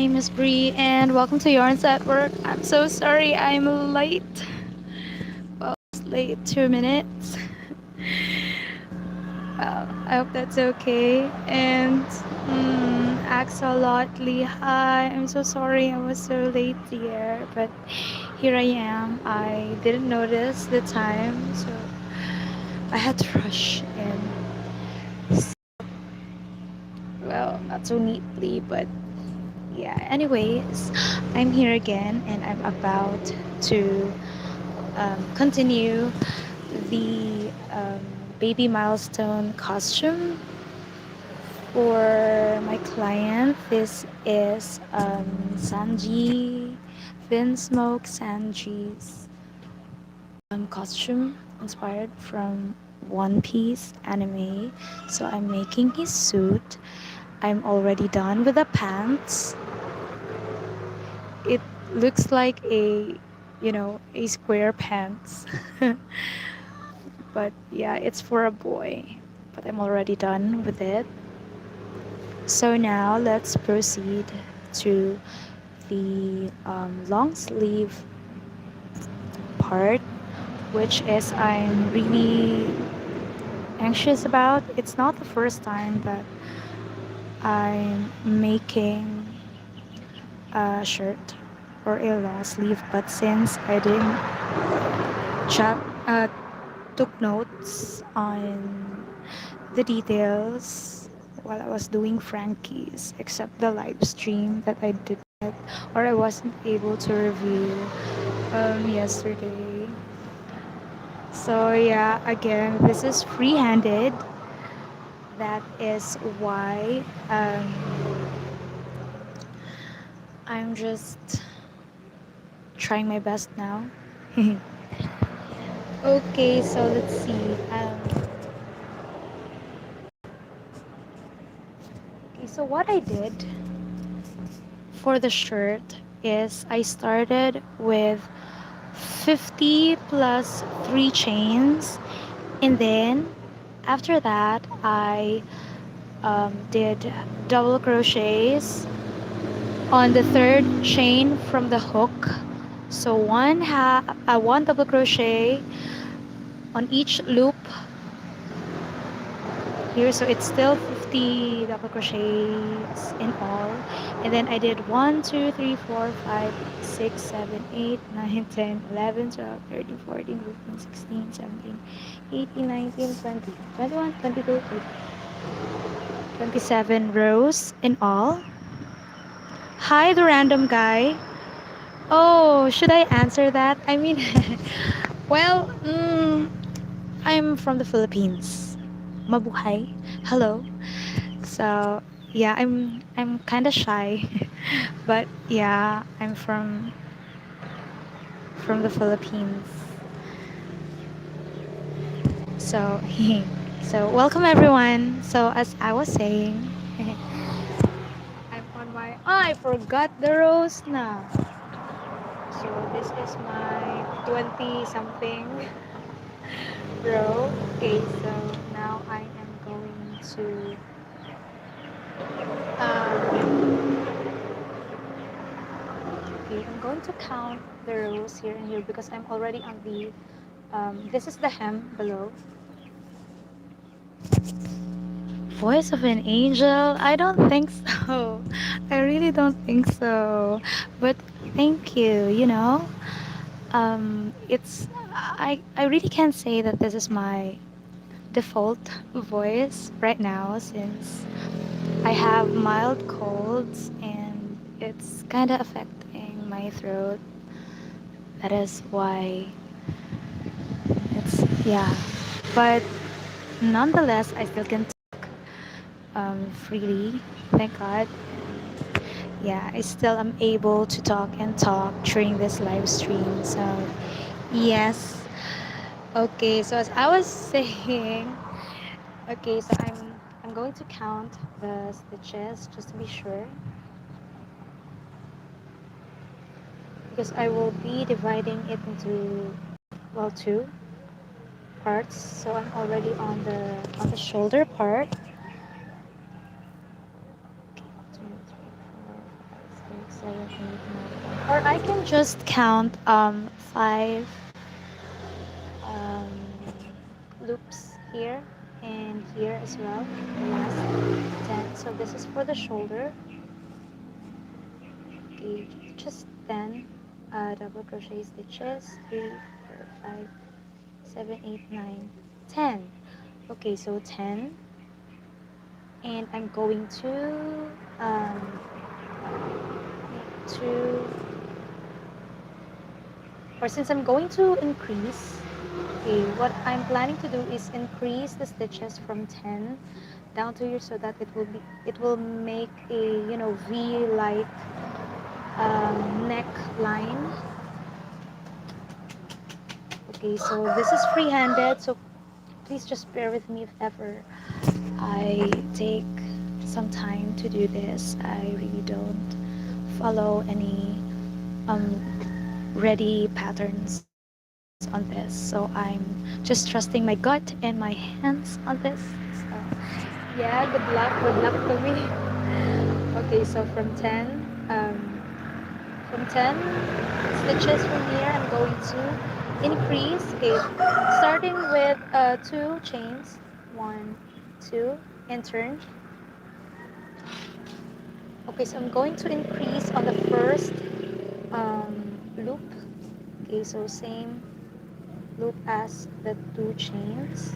name is Bree, and welcome to Yarns at Work. I'm so sorry I'm late. Well, it's late 2 minutes. Well, I hope that's okay. And Axolotly, hi. I'm so sorry I was so late here, but here I am. I didn't notice the time, so I had to rush in. Well, not so neatly, but yeah. Anyways, I'm here again, and I'm about to continue the baby milestone costume for my client. This is Sanji Vinsmoke Sanji's costume inspired from One Piece anime. So I'm making his suit. I'm already done with the pants. It looks like a square pants. But yeah, it's for a boy. But I'm already done with it. So now let's proceed to the long sleeve part, which is I'm really anxious about. It's not the first time that I'm making a shirt or a long sleeve, but since I didn't chat, took notes on the details while I was doing Frankie's, except the live stream that I did not, or I wasn't able to review yesterday. So yeah, again, this is free-handed. That is why I'm just trying my best now. Okay, so let's see. Okay, so what I did for the shirt is I started with 50 plus 3 chains, and then after that I did double crochets on the third chain from the hook. So one double crochet on each loop here, so it's still 50 double crochets in all. And then I did 1 2 3 4 5 6 7 8 9 10 11 12 13 14 15 16 17 18 19 20 21 22 27 rows in all. Hi, the random guy. Oh, should I answer that? I mean, well, I'm from the Philippines. Mabuhay. Hello. So yeah, I'm kind of shy, but yeah, I'm from the Philippines. So so welcome everyone. So as I was saying, I'm on my. Oh, I forgot the rows now. So this is my 20 something row. Okay, so now I am going to okay, I'm going to count the rows here and here because I'm already on the this is the hem below. Voice of an angel? I don't think so. I really don't think so. But thank you, it's I really can't say that this is my default voice right now since I have mild colds and it's kind of affecting my throat. That is why it's yeah. But nonetheless, I still can talk freely. Thank God. Yeah, I still am able to talk and talk during this live stream. So yes. Okay, so as I was saying, okay, so I'm going to count the stitches just to be sure because I will be dividing it into well two parts. So I'm already on the shoulder part. 7, 8, 9, 10. Or I can just count 5 um, loops here and here as well. The last 10. So this is for the shoulder. Okay, just 10 double crochet stitches. 3, 4, 5, 7, 8, 9, 10. Okay, so 10, and I'm going um, to or since I'm going to increase, okay, what I'm planning to do is increase the stitches from 10 down to here so that it will make a V like neckline. Okay, so this is free-handed, so please just bear with me if ever I take some time to do this. I really don't follow any ready patterns on this, so I'm just trusting my gut and my hands on this. So yeah, good luck to me. Okay, so from 10 stitches from here, I'm going to increase. Okay, starting with 2 chains, 1, 2, and turn. Okay, so I'm going to increase on the first loop. Okay, so same loop as the 2 chains,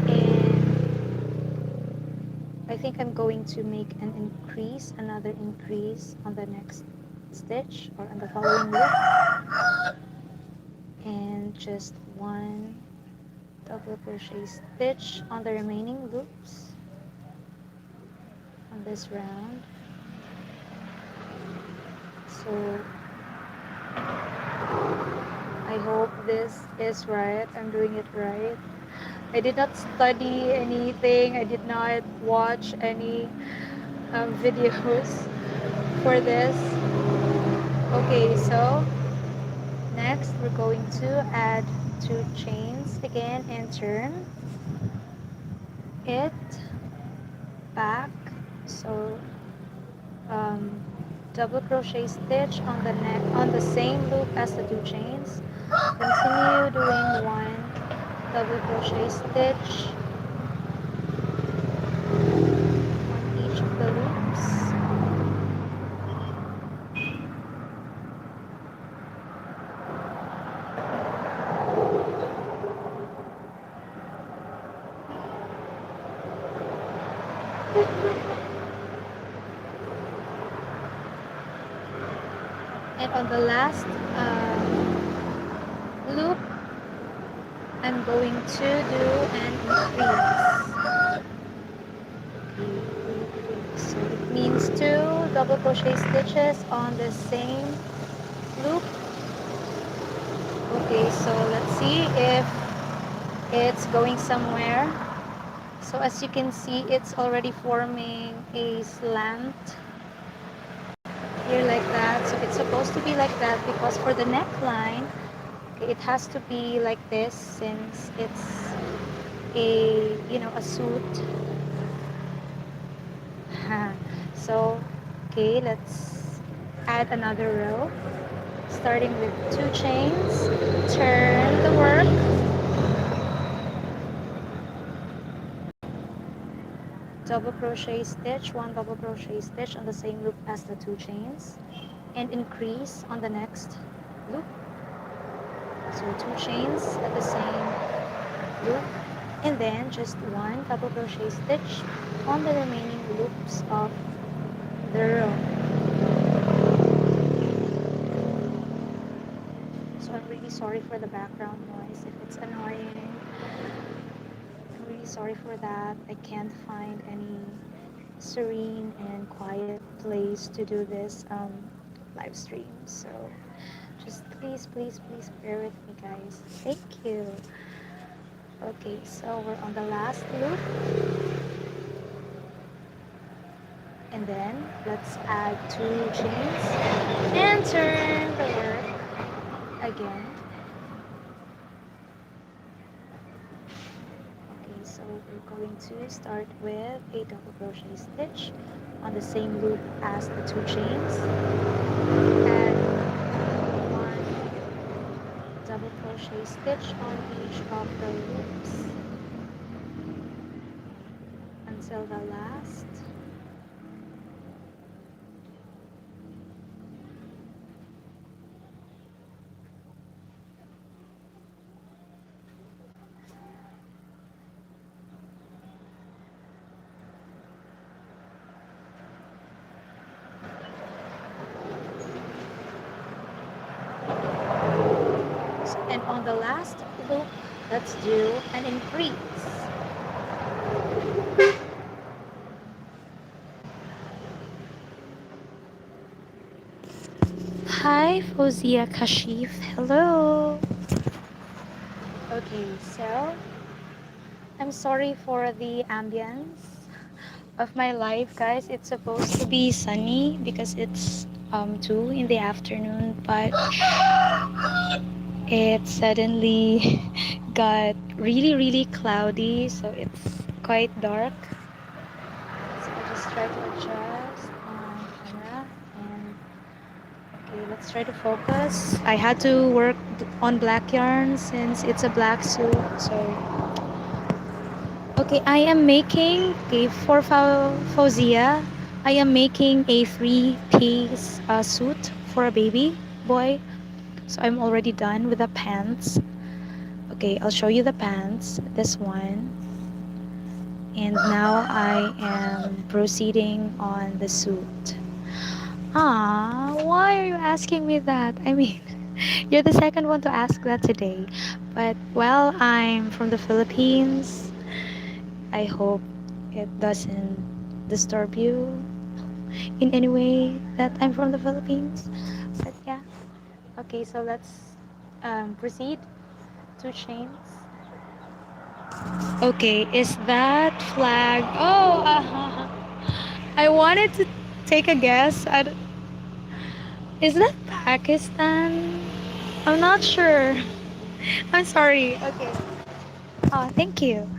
and I think I'm going to make another increase on the next stitch or on the following loop, and just 1 double crochet stitch on the remaining loops on this round. So I hope this is right. I'm doing it right. I did not study anything. I did not watch any videos for this. Okay, so next we're going to add 2 chains again and turn it back. So um, double crochet stitch on the neck on the same loop as the 2 chains. Continue doing 1 double crochet stitch on each of the loops. And on the last loop, I'm going to do an increase. Okay, so it means 2 double crochet stitches on the same loop. Okay, so let's see if it's going somewhere. So as you can see, it's already forming a slant here like that. So it's supposed to be like that because for the neckline, okay, it has to be like this since it's a suit. So okay, let's add another row starting with 2 chains. Turn the work, double crochet stitch, 1 double crochet stitch on the same loop as the 2 chains, and increase on the next loop. So 2 chains at the same loop, and then just 1 double crochet stitch on the remaining loops of the row. So I'm really sorry for the background noise if it's annoying. I'm really sorry for that. I can't find any serene and quiet place to do this live stream. So just please bear with me, guys. Thank you. Okay, so we're on the last loop, and then let's add 2 chains and turn the work again. Okay, so we're going to start with a double crochet stitch on the same loop as the two chains, and one double crochet stitch on each of the loops until the last. And on the last loop, let's do an increase. Hi, Fozia Kashif. Hello. Okay, so I'm sorry for the ambience of my life, guys. It's supposed to be sunny because it's 2 in the afternoon, but it suddenly got really cloudy, so it's quite dark. So I just try to adjust on camera, and okay, let's try to focus. I had to work on black yarn since it's a black suit, so okay, I am making, okay, for Fauzia, I am making a three-piece suit for a baby boy. So I'm already done with the pants. Okay, I'll show you the pants. This one. And now I am proceeding on the suit. Ah, why are you asking me that? I mean, you're the second one to ask that today. But, well, I'm from the Philippines. I hope it doesn't disturb you in any way that I'm from the Philippines. But yeah. Okay, so let's proceed. Two chains. Okay, is that flag? Oh, I wanted to take a guess. Is that Pakistan? I'm not sure. I'm sorry. Okay. Oh, thank you.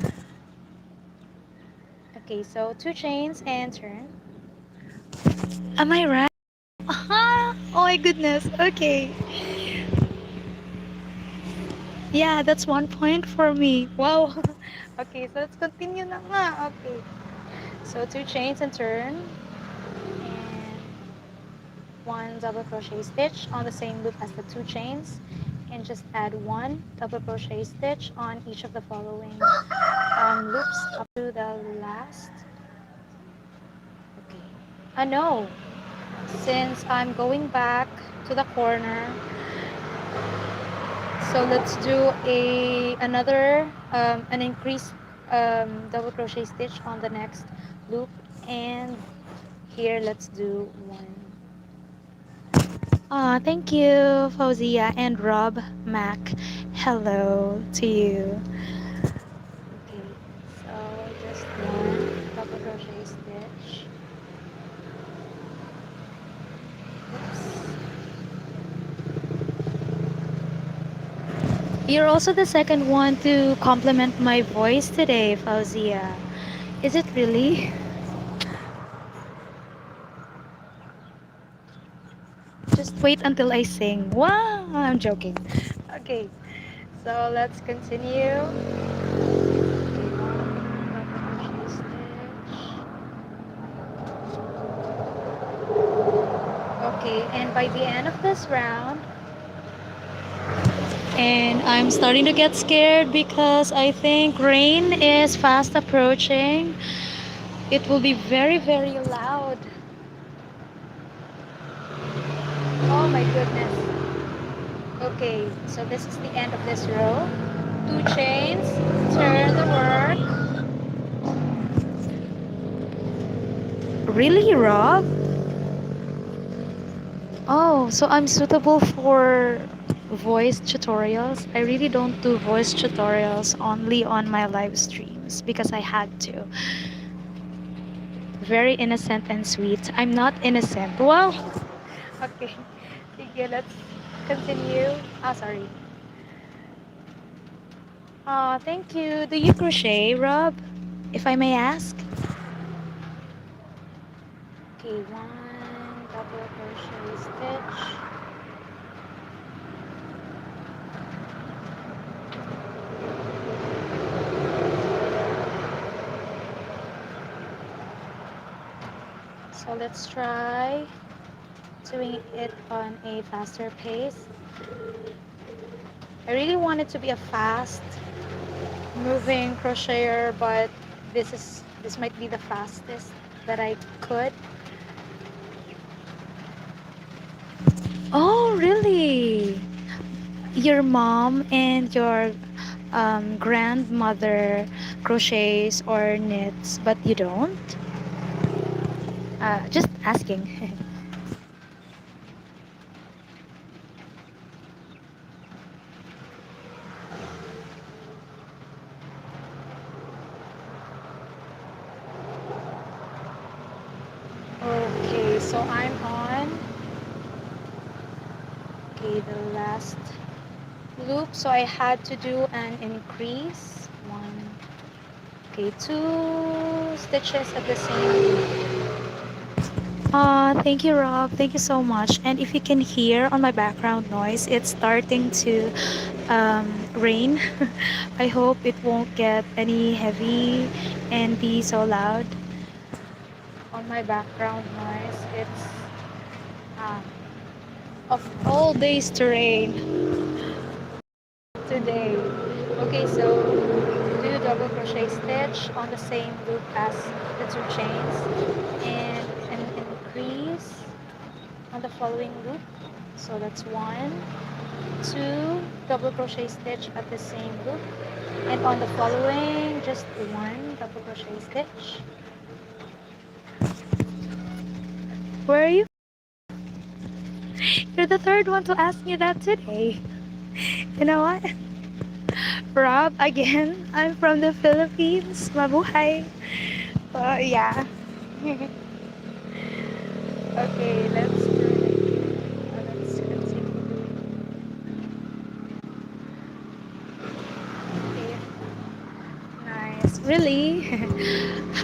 Okay, so two chains and turn. Am I right? Oh my goodness. Okay. Yeah, that's 1 point for me. Wow. Okay, so let's continue na nga. Okay. So two chains and turn. And one double crochet stitch on the same loop as the two chains. And just add one double crochet stitch on each of the following loops up to the last. Okay. No. Since I'm going back to the corner, so let's do another an increased double crochet stitch on the next loop, and here let's do one. Thank you, Fauzia and Rob Mac. Hello to you. Okay, so just one double crochet stitch. Oops. You're also the second one to compliment my voice today, Fauzia. Is it really? Just wait until I sing. Wow, I'm joking. Okay, so let's continue. Okay, and by the end of this round, and I'm starting to get scared because I think rain is fast approaching. It will be very loud. Oh my goodness. Okay, so this is the end of this row. Two chains, turn the work. Really, Rob? Oh, so I'm suitable for voice tutorials. I really don't do voice tutorials only on my live streams because I had to. Very innocent and sweet. I'm not innocent. Well, okay. Okay, let's continue. Ah, sorry. Thank you. Do you crochet, Rob? If I may ask? Okay, one double crochet stitch. So let's try doing it on a faster pace. I really want it to be a fast moving crocheter, but this might be the fastest that I could. Oh, really? Your mom and your grandmother crochets or knits, but you don't? Just asking. Okay, so I'm on the last loop, so I had to do an increase. Two stitches at the same. Thank you, Rob. Thank you so much. And if you can hear on my background noise, it's starting to rain. I hope it won't get any heavy and be so loud. On my background noise, it's um, of all days to rain today. Okay, so do double crochet stitch on the same loop as the two chains and an increase on the following loop. So that's one, two double crochet stitch at the same loop, and on the following just one double crochet stitch. Where are you? You're the third one to ask me that today. You know what? Rob, again, I'm from the Philippines. Mabuhay. Yeah. Okay, let's continue. Okay, nice. Really?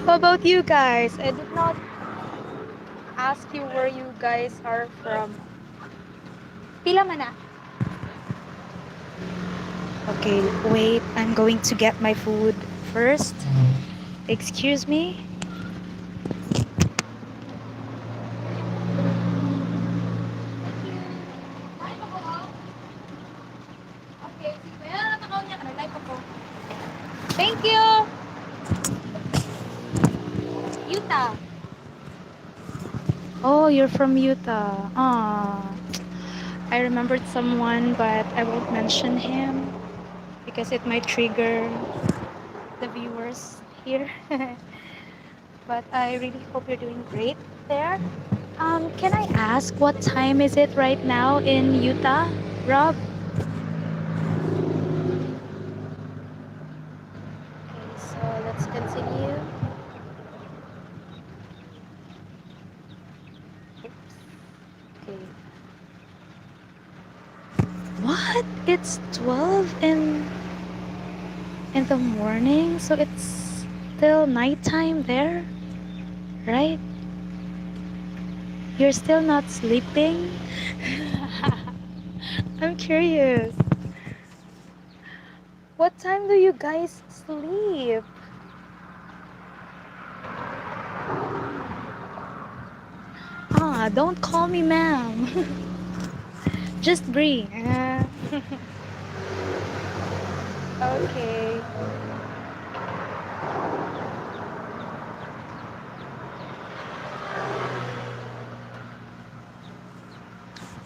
How about you guys? I did not ask you where you guys are from. Pila man na? Okay, wait. I'm going to get my food first. Excuse me. Thank you. Utah. Oh, you're from Utah. I remembered someone, but I won't mention him because it might trigger the viewers here. But I really hope you're doing great there. Can I ask what time is it right now in Utah, Rob? Okay, so let's continue. Oops. Okay. What? It's 12 in the morning, so it's still nighttime there, right? You're still not sleeping? I'm curious. What time do you guys sleep? Don't call me ma'am. Just Bree. Okay.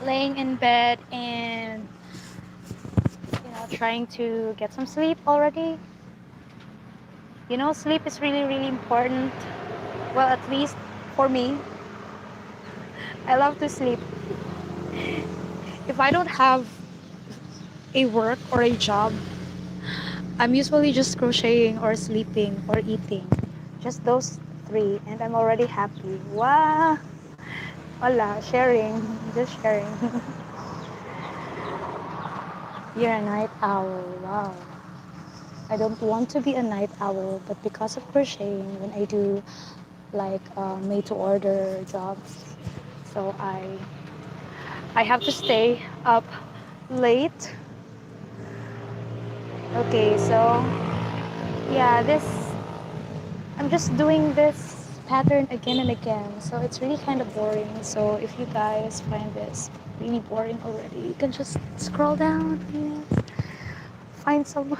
Laying in bed and trying to get some sleep already. Sleep is really, really important. Well, at least for me, I love to sleep. If I don't have a work or a job, I'm usually just crocheting or sleeping or eating. Just those three, and I'm already happy. Wow! Wala, sharing. Just sharing. You're a night owl. Wow. I don't want to be a night owl, but because of crocheting, when I do like made to order jobs, so I have to stay up late. Okay, so yeah, this I'm just doing this pattern again and again, so it's really kind of boring. So if you guys find this really boring already, you can just scroll down and find some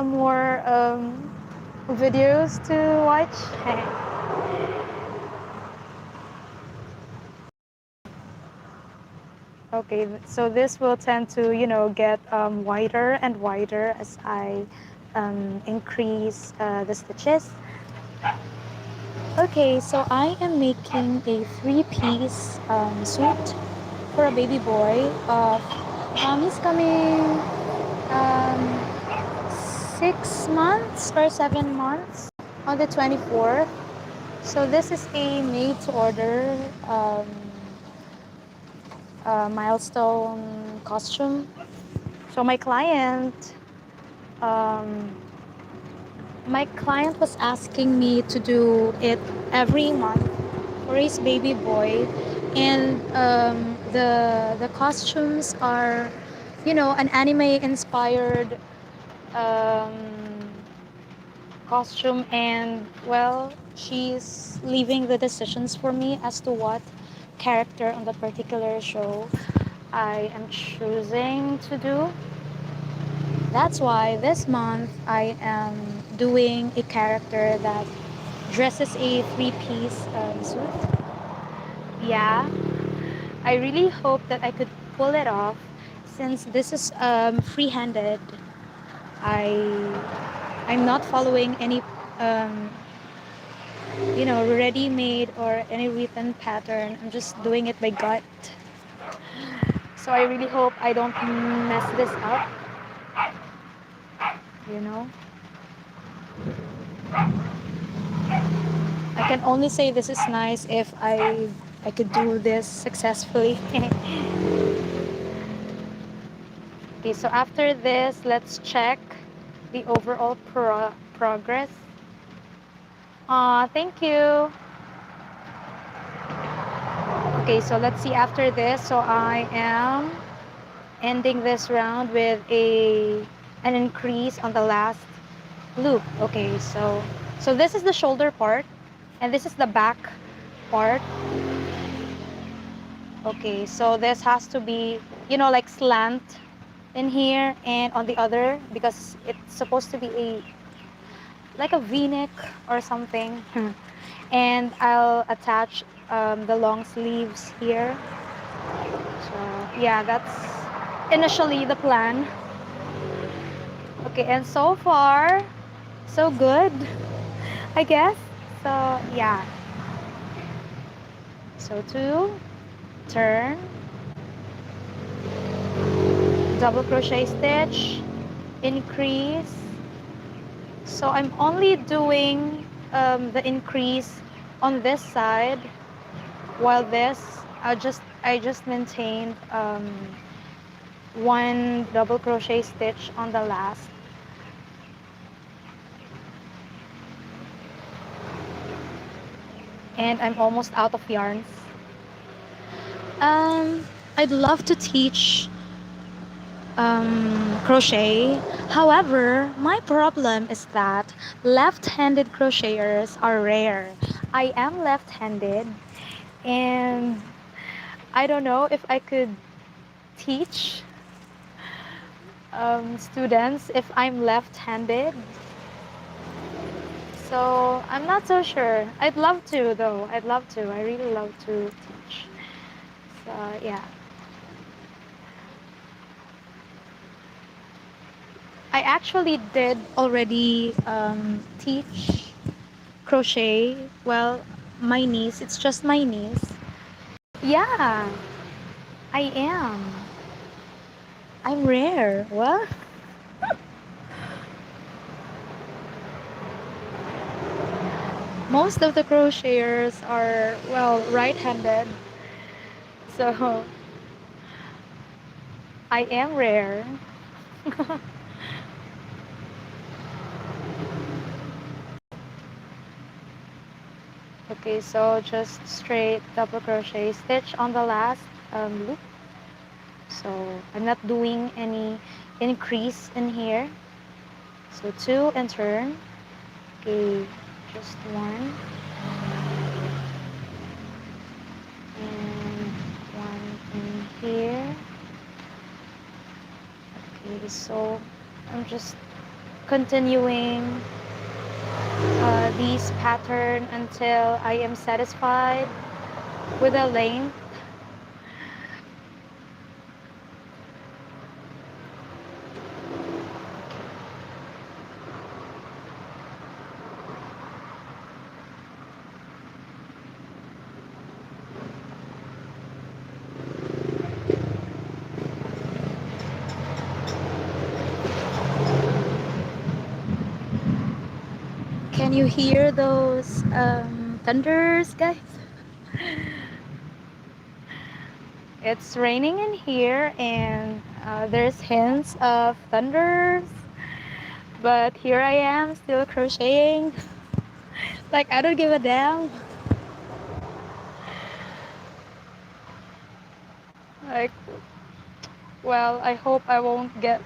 more videos to watch. Okay, so this will tend to, get wider and wider as I increase the stitches. Okay, so I am making a three-piece suit for a baby boy. He's coming um, 6 months or 7 months on the 24th. So this is a made-to-order milestone costume. So um, my client was asking me to do it every month for his baby boy, and the costumes are, an anime inspired um, costume, and well, she's leaving the decisions for me as to what character on the particular show I am choosing to do. That's why this month I am doing a character that dresses a three-piece suit. Yeah, I really hope that I could pull it off since this is free-handed. I'm not following any um, ready-made or any written pattern. I'm just doing it by gut. So I really hope I don't mess this up, you know. I can only say this is nice if I could do this successfully. Okay, so after this, let's check the overall progress. Thank you. Okay, so let's see after this. So I am ending this round with an increase on the last loop. Okay, so this is the shoulder part and this is the back part. Okay, so this has to be, like slant in here and on the other, because it's supposed to be like a v-neck or something. And I'll attach the long sleeves here. So yeah, that's initially the plan. Okay, and so far so good, I guess. So yeah, so two, turn, double crochet stitch, increase. So I'm only doing the increase on this side, while this I just maintained one double crochet stitch on the last. And I'm almost out of yarns. I'd love to teach crochet. However, my problem is that left-handed crocheters are rare. I am left-handed, and I don't know if I could teach students if I'm left-handed. So I'm not so sure. I'd love to though. I'd love to. I really love to teach. So yeah. I actually did already teach crochet. Well, my niece. It's just my niece. Yeah, I am. I'm rare. What? Most of the crocheters are, well, right-handed. So I am rare. Okay, so just straight double crochet stitch on the last loop. So I'm not doing any increase in here. So two and turn. Okay, just one and one in here. Okay, so I'm just continuing this pattern until I am satisfied with the length. Can you hear those thunders, guys? It's raining in here and there's hints of thunders, but here I am still crocheting. Like, I don't give a damn. Like, well, I hope I won't get.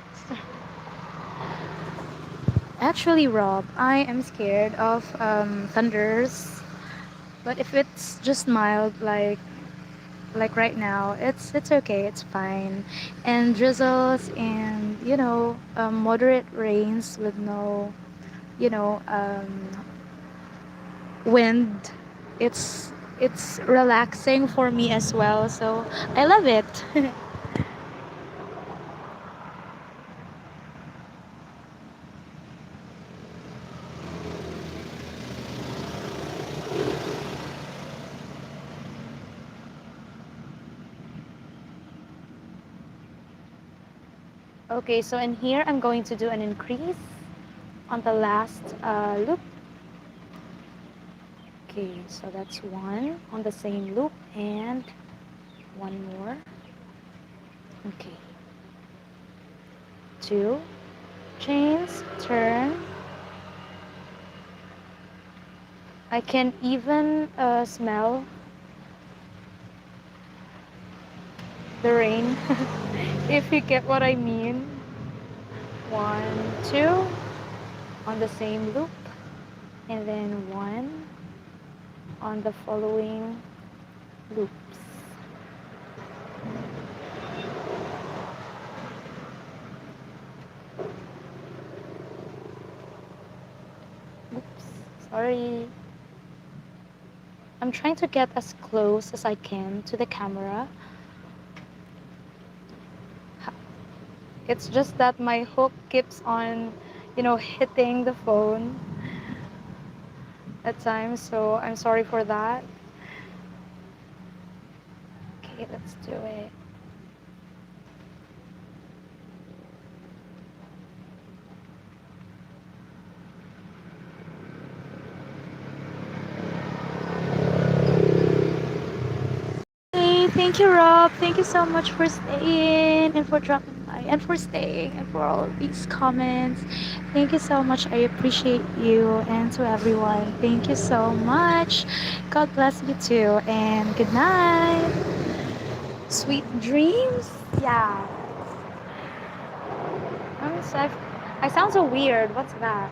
Actually, Rob, I am scared of thunders, but if it's just mild, like right now, it's okay, it's fine. And drizzles and moderate rains with no wind. It's relaxing for me as well, so I love it. Okay, so in here I'm going to do an increase on the last loop. Okay, so that's one on the same loop and one more. Okay, two chains, turn. I can even smell the rain, if you get what I mean. One, two on the same loop, and then one on the following loops. Oops, sorry. I'm trying to get as close as I can to the camera. It's just that my hook keeps on, hitting the phone at times, so I'm sorry for that. Okay, let's do it. Hey, thank you, Rob. Thank you so much for staying and for dropping by and for staying and for all these comments. Thank you so much. I appreciate you, and to everyone, thank you so much. God bless you too, and good night. Sweet dreams. Yeah. I sound so weird. What's that?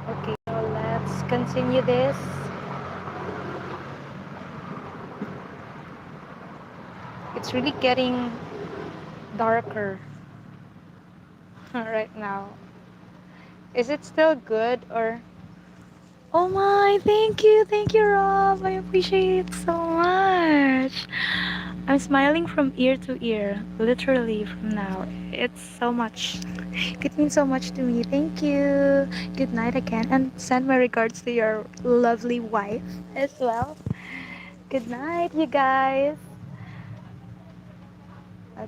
Okay, so let's continue this. It's really getting darker right now. Is it still good or? Oh my, thank you, Rob. I appreciate it so much. I'm smiling from ear to ear, literally from now. It's so much. It means so much to me. Thank you. Good night again, and send my regards to your lovely wife as well. Good night, you guys.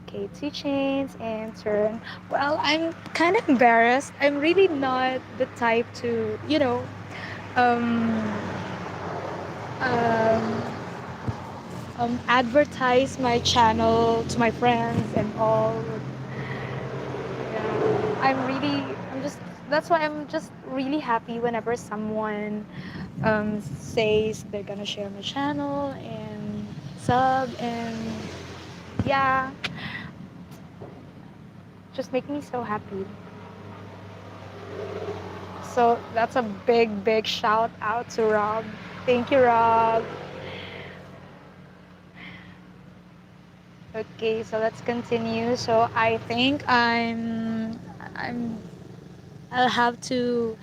Okay, two chains and turn. Well, I'm kind of embarrassed. I'm really not the type to, um, um, advertise my channel to my friends and all. Yeah, I'm just, that's why I'm just really happy whenever someone says they're gonna share my channel and sub, and yeah, just make me so happy. So that's a big shout out to Rob. Thank you, Rob. Okay, so let's continue. So I think I'm I'll have to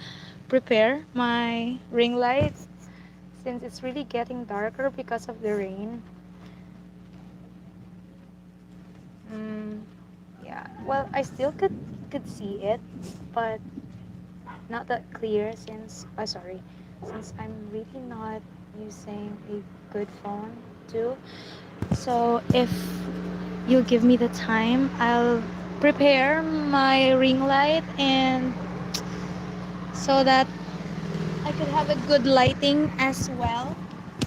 prepare my ring lights since it's really getting darker because of the rain. Mm, yeah. Well, I still could see it, but not that clear since sorry, since I'm really not using a good phone too. So if you'll give me the time, I'll prepare my ring light and so that I could have a good lighting as well.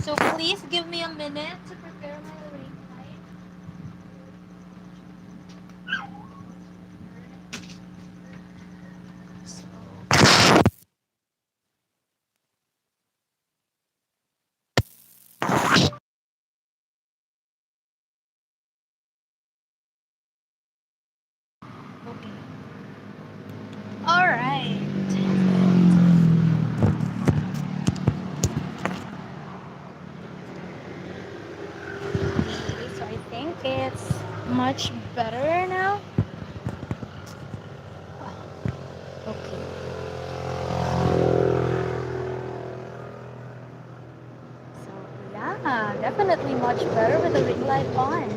So please give me a minute to prepare my ring light. So, okay. All right. Okay, so I think it's much better now. Okay. So yeah, definitely much better with the ring light on. Okay,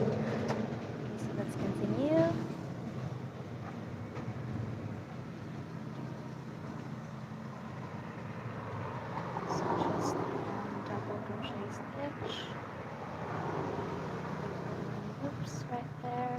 so let's continue. So just one double crochet stitch. Oops, right there.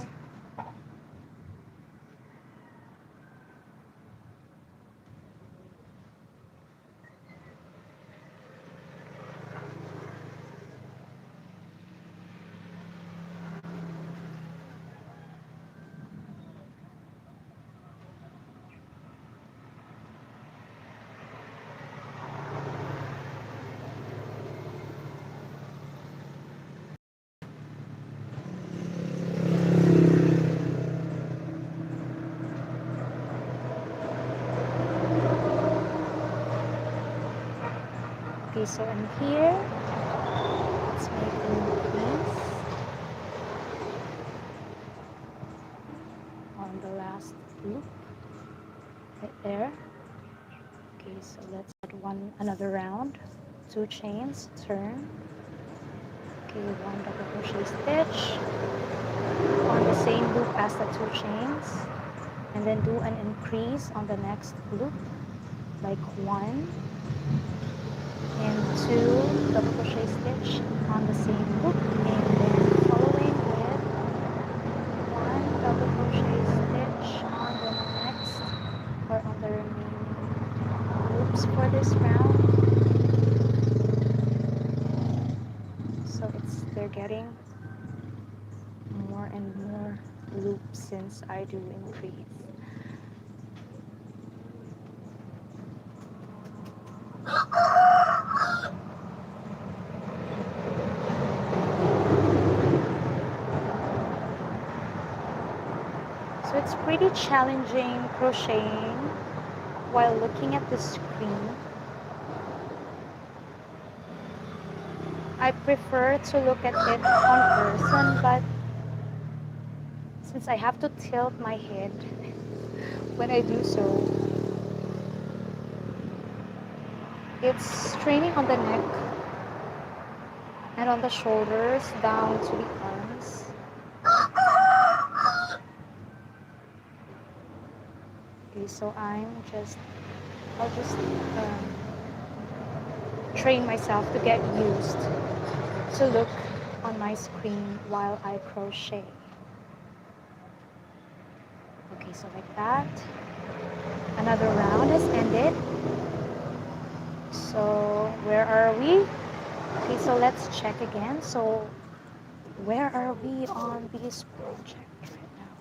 Okay, so in here, let's make a new piece on the last loop right there. Okay, so let's add another round, 2 chains, turn. Okay, one double crochet stitch on the same loop as the 2 chains, and then do an increase on the next loop, like 1 and 2 double crochet stitch on the same loop, and then following with 1 double crochet stitch on the next or on the remaining loops for this round. So they're getting more and more loops since I do increase. So it's pretty challenging crocheting while looking at the screen. I prefer to look at it on person, but since I have to tilt my head when I do so, it's straining on the neck and on the shoulders down to the arms. Okay, so I'll just train myself to get used to look on my screen while I crochet. Okay, so like that. Another round has ended. So where are we? Okay, so let's check again. So Where are we on this project right now?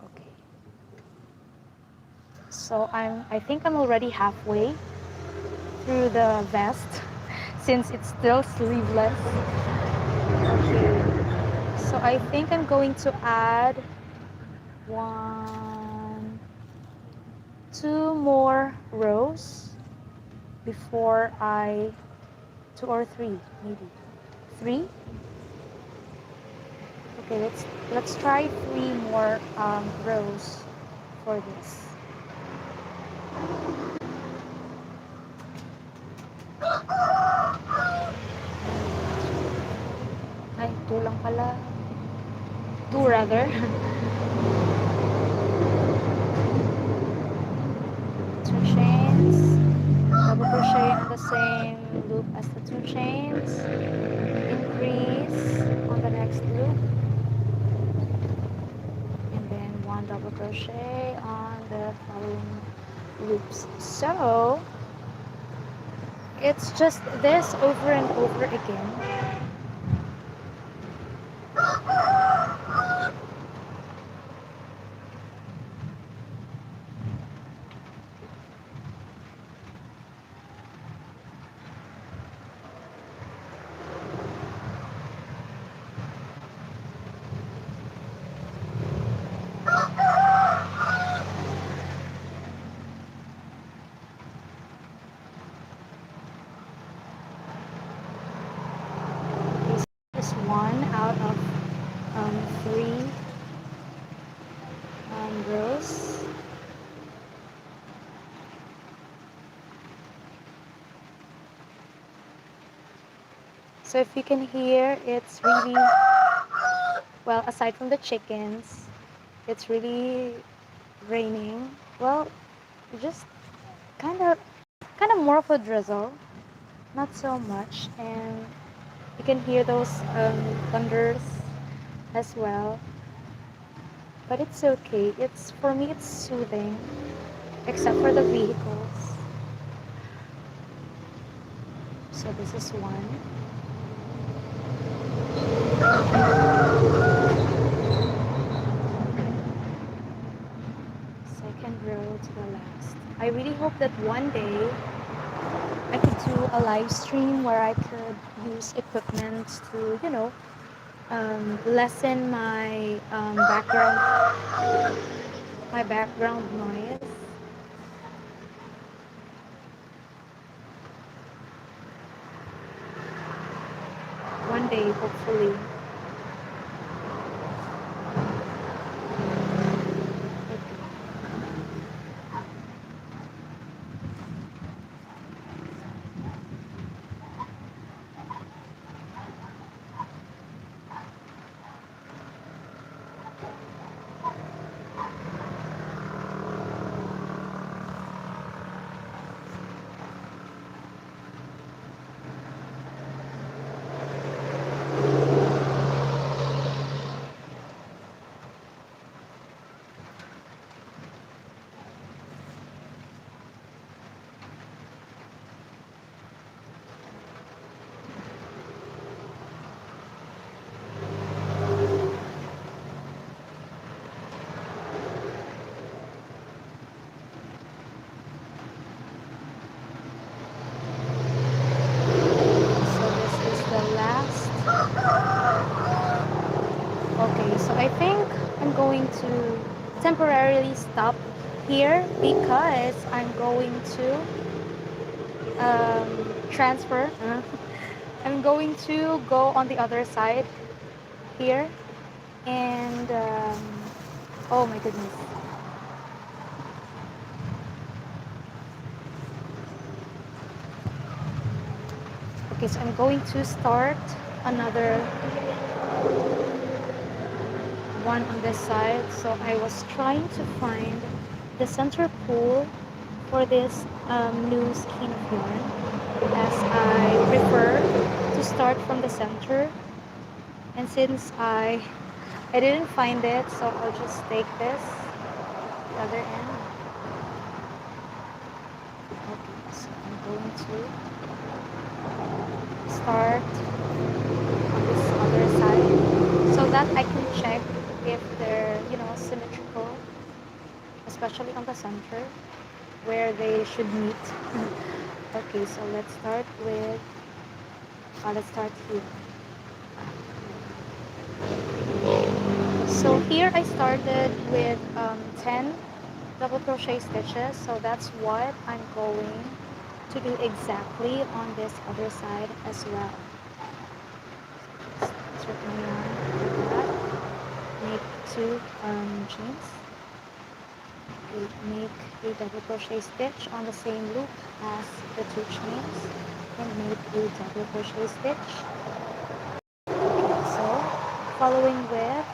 Okay. So I think I'm already halfway through the vest since it's still sleeveless. Okay. So I think I'm going to add one, two more rows before two or three maybe. Three? Okay, let's try three more rows for this. Ay, two lang pala. Two rather. Two chains, double crochet on the same loop as the two chains, increase on the next loop, and then one double crochet on the following loops. So it's just this over and over again. This is one out of three rows. So if you can hear, it's really, well, aside from the chickens, it's really raining. Well, just kind of more of a drizzle, not so much, and you can hear those thunders as well. But it's okay. It's for me, it's soothing, except for the vehicles. So this is one. Second row to the last. I really hope that one day I could do a live stream where I could use equipment to, lessen my background noise. One day, hopefully. Okay, so I think I'm going to temporarily stop here because I'm going to transfer. I'm going to go on the other side here, and oh my goodness. Okay, so I'm going to start another one on this side. So I was trying to find the center pull for this new skein of yarn, as I prefer to start from the center, and since I didn't find it, so I'll just take this, the other end. Okay, so I'm going to start on this other side. that I can check if they're, symmetrical, especially on the center where they should meet. Okay, so let's start here. So here I started with 10 double crochet stitches, so that's what I'm going to do exactly on this other side as well. Insert my yarn like that. Make two chains. Make a double crochet stitch on the same loop as the two chains, and make a double crochet stitch. Okay, so following with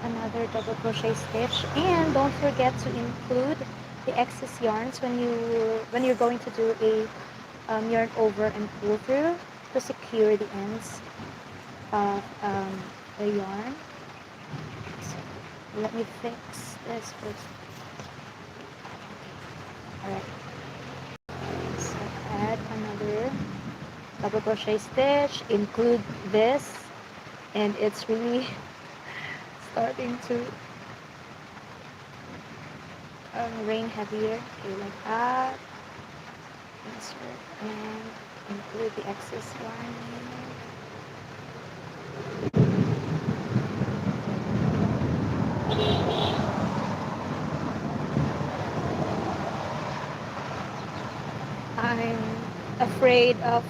another double crochet stitch, and don't forget to include the excess yarns when you're going to do a yarn over and pull through to secure the ends of the yarn. So let me fix this first. Alright, so add another double crochet stitch, include this, and it's really starting to rain heavier. Okay, like that. Insert and include the excess yarn. I'm afraid of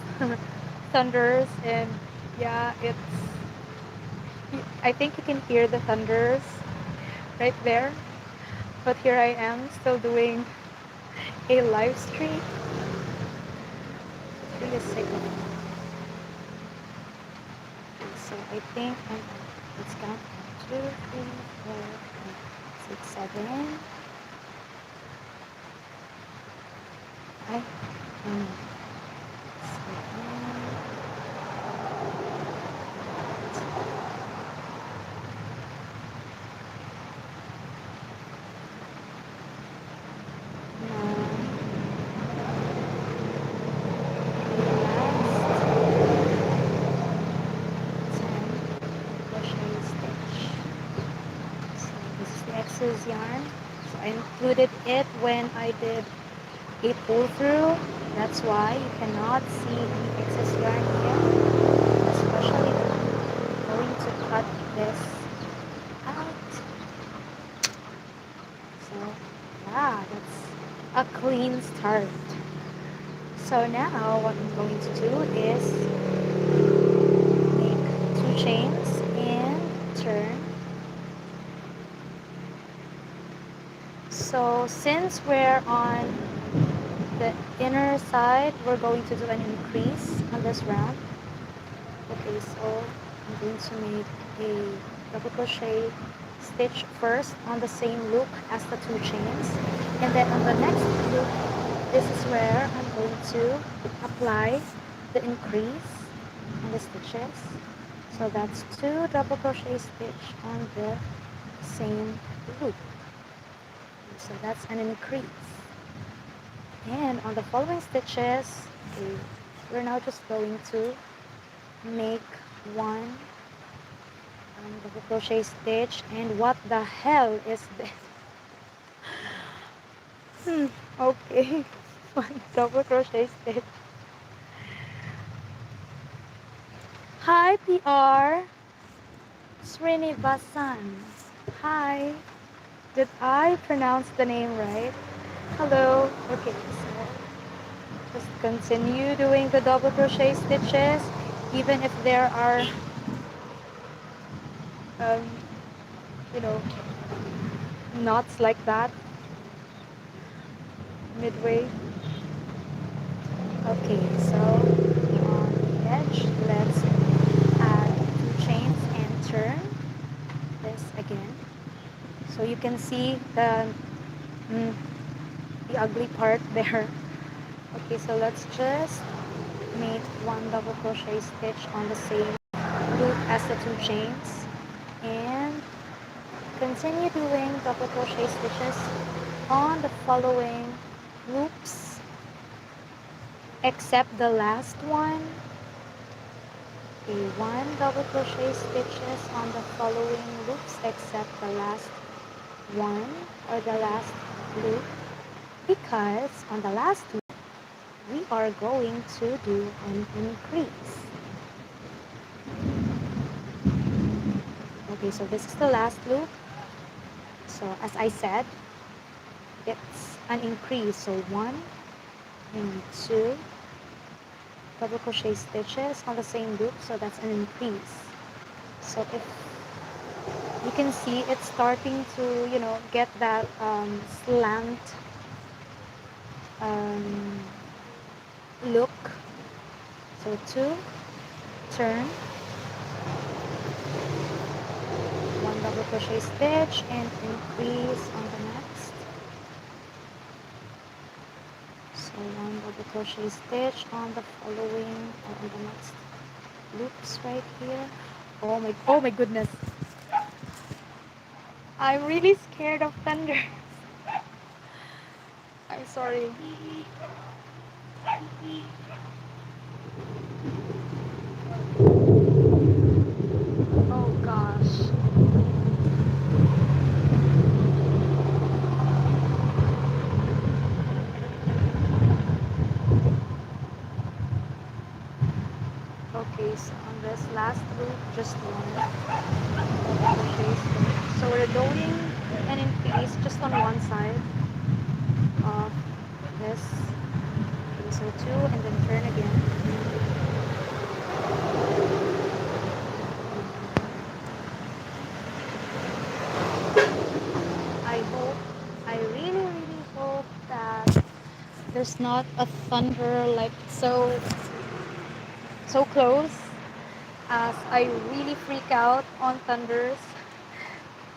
thunders, and yeah, I think you can hear the thunders right there, but here I am still doing a live stream. It's really sick of it. So I think let's count 1, 2, 3, 4, 5, 6, 7. I 10 crochet stitch. So this is the excess yarn. So I included it when I did a pull through. That's why you cannot see the excess yarn here, especially when I'm going to cut this out. So yeah, that's a clean start. So now what I'm going to do is make two chains and turn. So since we're on the inner side, we're going to do an increase on this round. Okay, so I'm going to make a double crochet stitch first on the same loop as the two chains, and then on the next loop, this is where I'm going to apply the increase on the stitches. So that's two double crochet stitch on the same loop. So that's an increase. And on the following stitches, we're now just going to make one double crochet stitch. And what the hell is this? Okay, one double crochet stitch. Hi, PR Srinivasan. Hi, did I pronounce the name right? Hello. Okay, so just continue doing the double crochet stitches, even if there are um, you know, knots like that midway. Okay, so on the edge, let's add two chains and turn this again. So you can see the ugly part there. Okay, so let's just make one double crochet stitch on the same loop as the two chains, and continue doing double crochet stitches on the following loops except the last one. Okay, one double crochet stitches on the following loops except the last one or the last loop, because on the last loop we are going to do an increase. Okay, so this is the last loop. So as I said, it's an increase. So one and two double crochet stitches on the same loop, so that's an increase. So if you can see, it's starting to, get that slant um, look. So two, turn, one double crochet stitch and increase on the next. So one double crochet stitch on the following or on the next loops right here. Oh my goodness. I'm really scared of thunder. I'm sorry. Oh gosh. Okay, so on this last loop, just one double crochet stitch. So we're doing an increase just on one side of this. Okay, so two and then turn again. I hope, I really, really hope that there's not a thunder like so close, as I really freak out on thunders,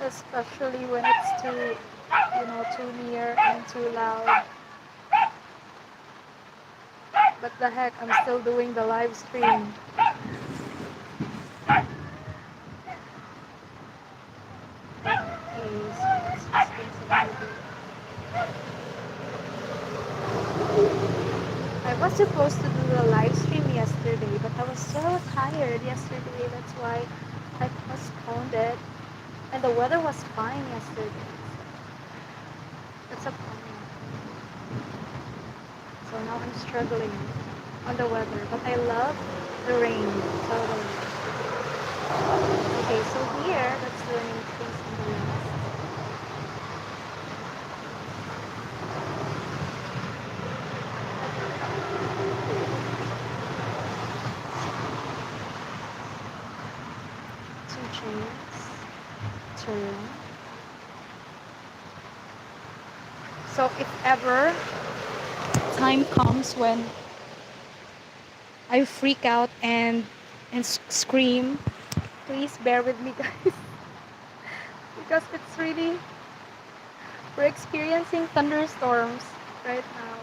especially when it's too near and too loud. But the heck, I'm still doing the live stream. Okay, so let's just continue. I was supposed to do the live stream yesterday, but I was so tired yesterday. That's why I postponed it. And the weather was fine yesterday. That's a problem. So now I'm struggling on the weather, but I love the rain. Totally. Okay, so here, let's do an increase in the last. Two chains, turn. So if ever time comes when I freak out and scream, please bear with me, guys, because it's really, we're experiencing thunderstorms right now,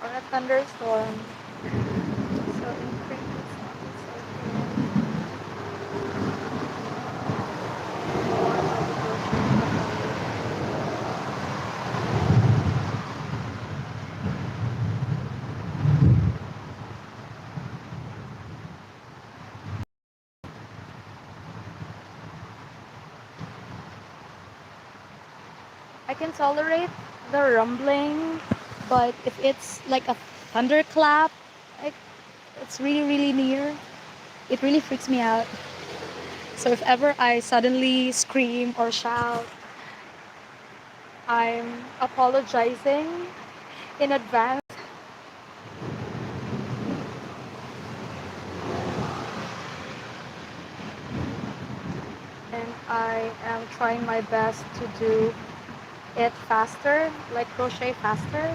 or a thunderstorm. So increase on this side here. I can tolerate the rumbling, but if it's like a thunderclap, like it's really, really near, it really freaks me out. So if ever I suddenly scream or shout, I'm apologizing in advance. And I am trying my best to do it faster, like crochet faster,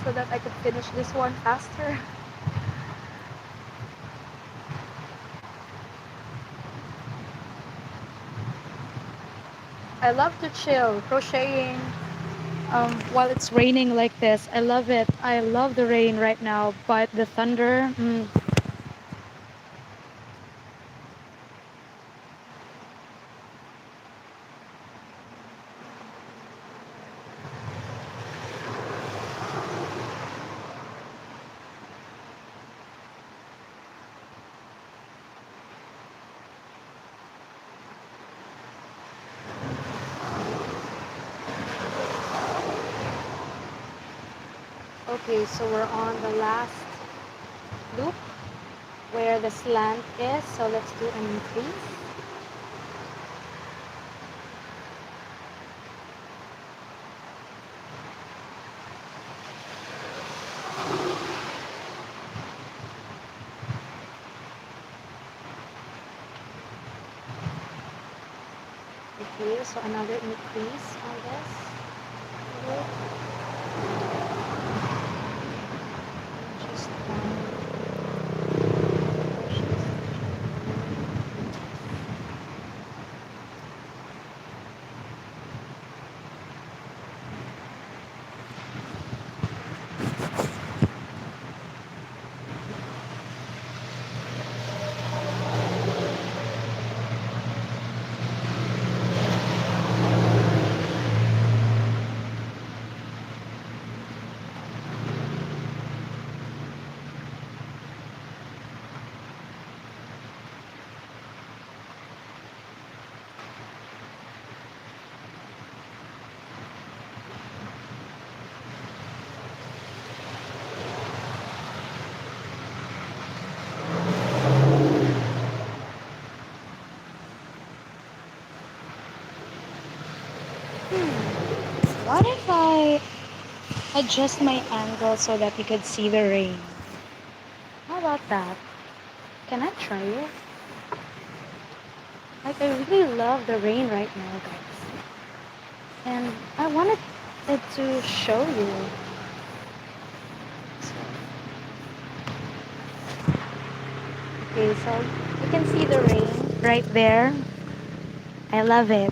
so that I could finish this one faster. I love to chill crocheting while it's raining like this. I love it. I love the rain right now, but the thunder, Okay, so we're on the last loop where the slant is, so let's do an increase. Okay, so another increase on this loop. Just one crochet What if I adjust my angle so that you could see the rain? How about that? Can I try it? Like, I really love the rain right now, guys. And I wanted it to show you. So, okay, so you can see the rain right there. I love it.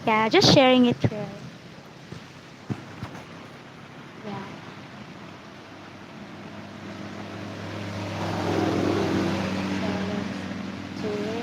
Yeah, just sharing it here. Yeah. So let's do it.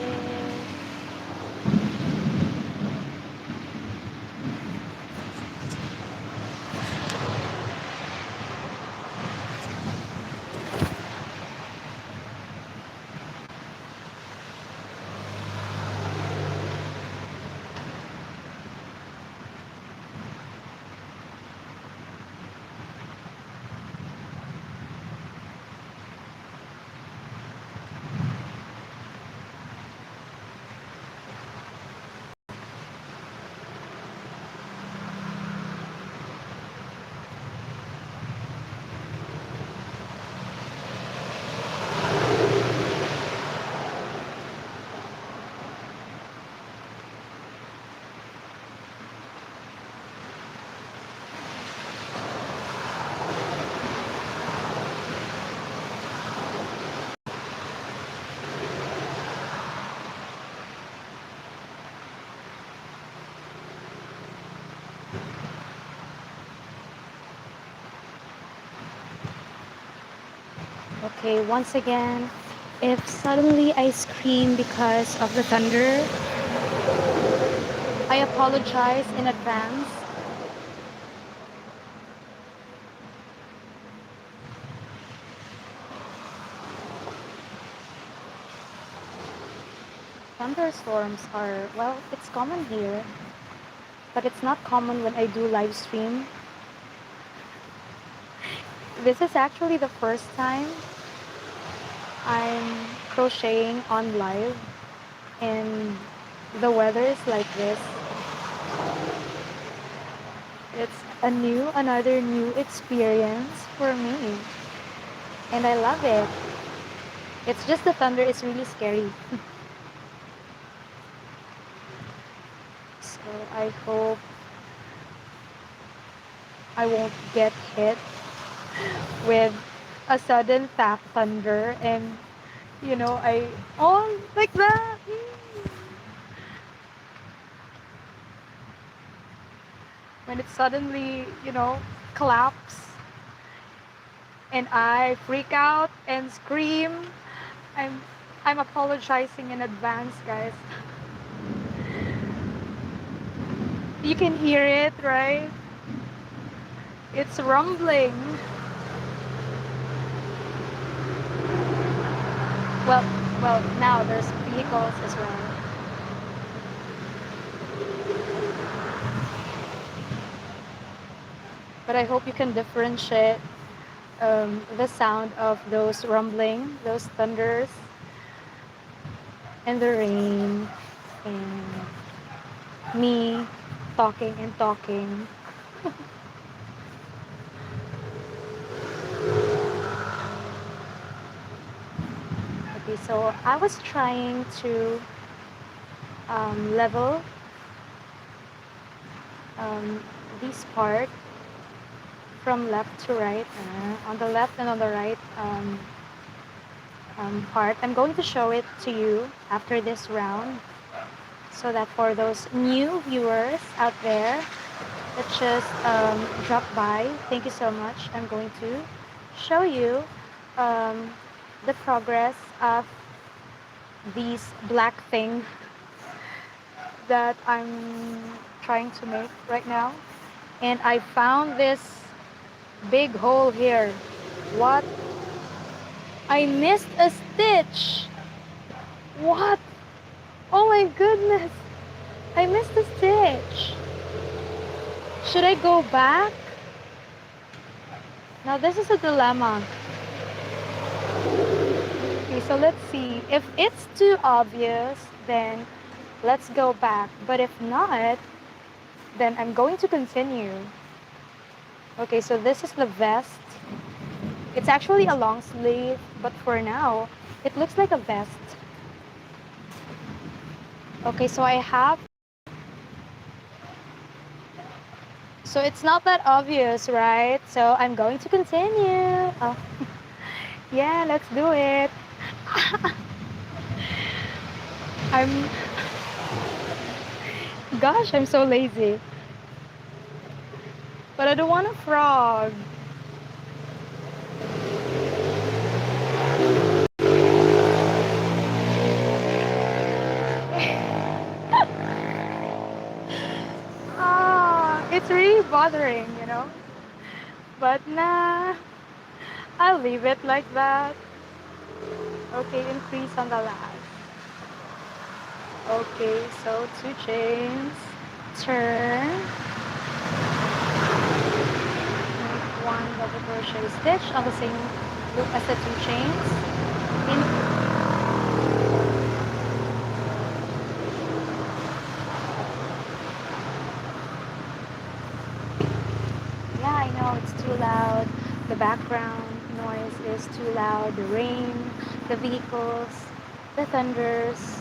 Okay, once again, if suddenly I scream because of the thunder, I apologize in advance. Thunderstorms are, well, it's common here, but it's not common when I do live stream. This is actually the first time I'm crocheting on live, and the weather is like this. It's another new experience for me, and I love it. It's just the thunder is really scary. So I hope I won't get hit with a sudden thunder, and I like that. When it suddenly collapse and I freak out and scream, I'm I'm apologizing in advance, guys. You can hear it, right? It's rumbling. Well, now there's vehicles as well. but I hope you can differentiate the sound of those rumbling, those thunders, and the rain, and me talking and talking. Okay, so I was trying to level um, this part from left to right. On the left and on the right part, I'm going to show it to you after this round, so that for those new viewers out there that just dropped by, thank you so much. I'm going to show you um, the progress of these black thing that I'm trying to make right now. And I found this big hole here. What? I missed a stitch. What? Oh my goodness. I missed a stitch. Should I go back? Now this is a dilemma. Okay, so let's see. If it's too obvious, then let's go back. But if not, then I'm going to continue. Okay, so this is the vest. It's actually a long sleeve, but for now, it looks like a vest. Okay, so I have... So it's not that obvious, right? So I'm going to continue. Oh. Yeah, let's do it. I'm... Gosh, I'm so lazy. But I don't want a frog. Ah, it's really bothering, you know? But nah, I'll leave it like that. Okay, increase on the last. Okay, so 2 chains, turn, make 1 double crochet stitch on the same loop as the 2 chains. Yeah, I know it's too loud. The background noise is too loud. The rain, the vehicles, the thunders.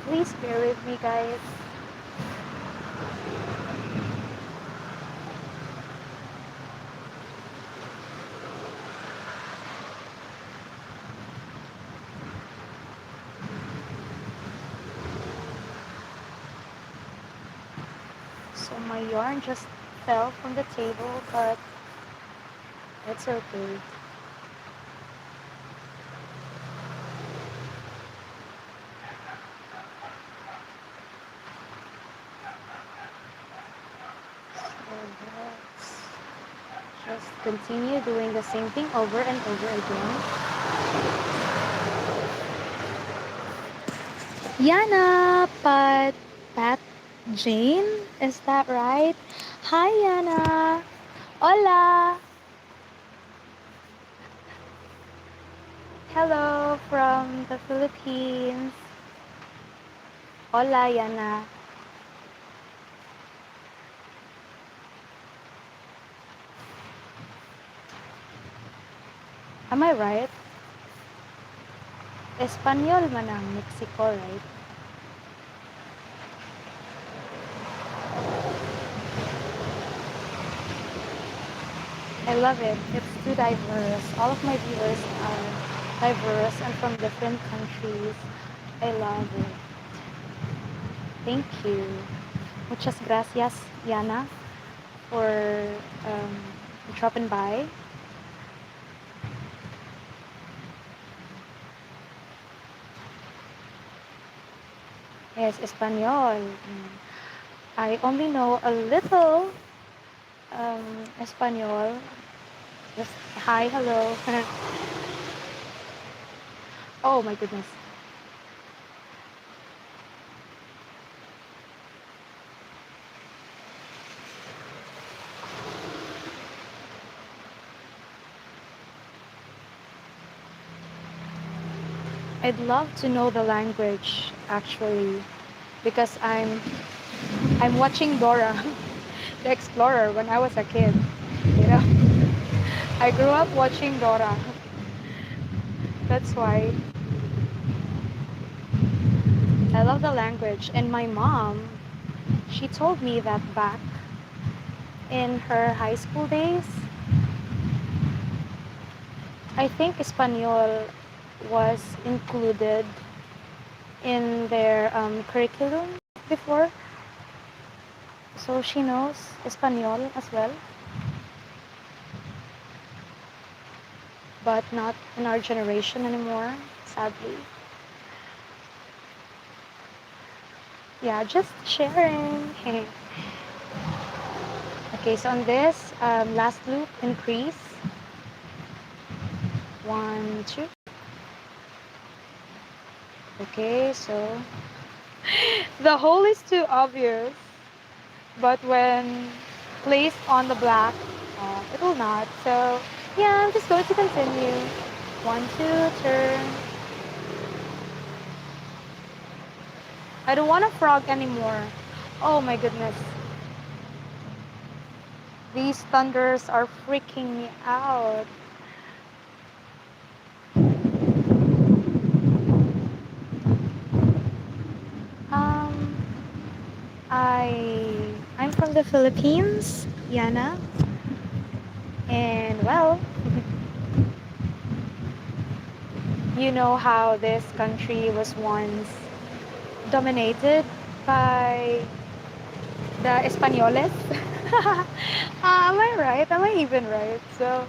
Please bear with me, guys. So my yarn just fell from the table, but it's okay. So let's just continue doing the same thing over and over again. Yana, Pat Jane, is that right? Hi, Yana. Hola. Hello from the Philippines. Hola, Yana. Am I right? Espanyol man ang Mexico, right? I love it. It's too diverse. All of my viewers are diverse and from different countries. I love it. Thank you. Muchas gracias, Yana, for dropping by. Yes, Espanol. I only know a little Espanol. Just hi, hello. Oh my goodness. I'd love to know the language actually because I'm watching Dora the Explorer when I was a kid. You know, I grew up watching Dora. That's why I love the language. And my mom, she told me that back in her high school days, I think Espanol was included in their curriculum before. So she knows Espanol as well, but not in our generation anymore, sadly. Yeah, just sharing. Okay, so on this last loop, increase. 1, 2. Okay, so the hole is too obvious, but when placed on the black, it will not. So yeah, I'm just going to continue. 1, 2, turn. I don't want a frog anymore. Oh my goodness. These thunders are freaking me out. Um, I'm from the Philippines, Yana, and well, you know how this country was once dominated by the Españoles. Am I right? Am I even right? So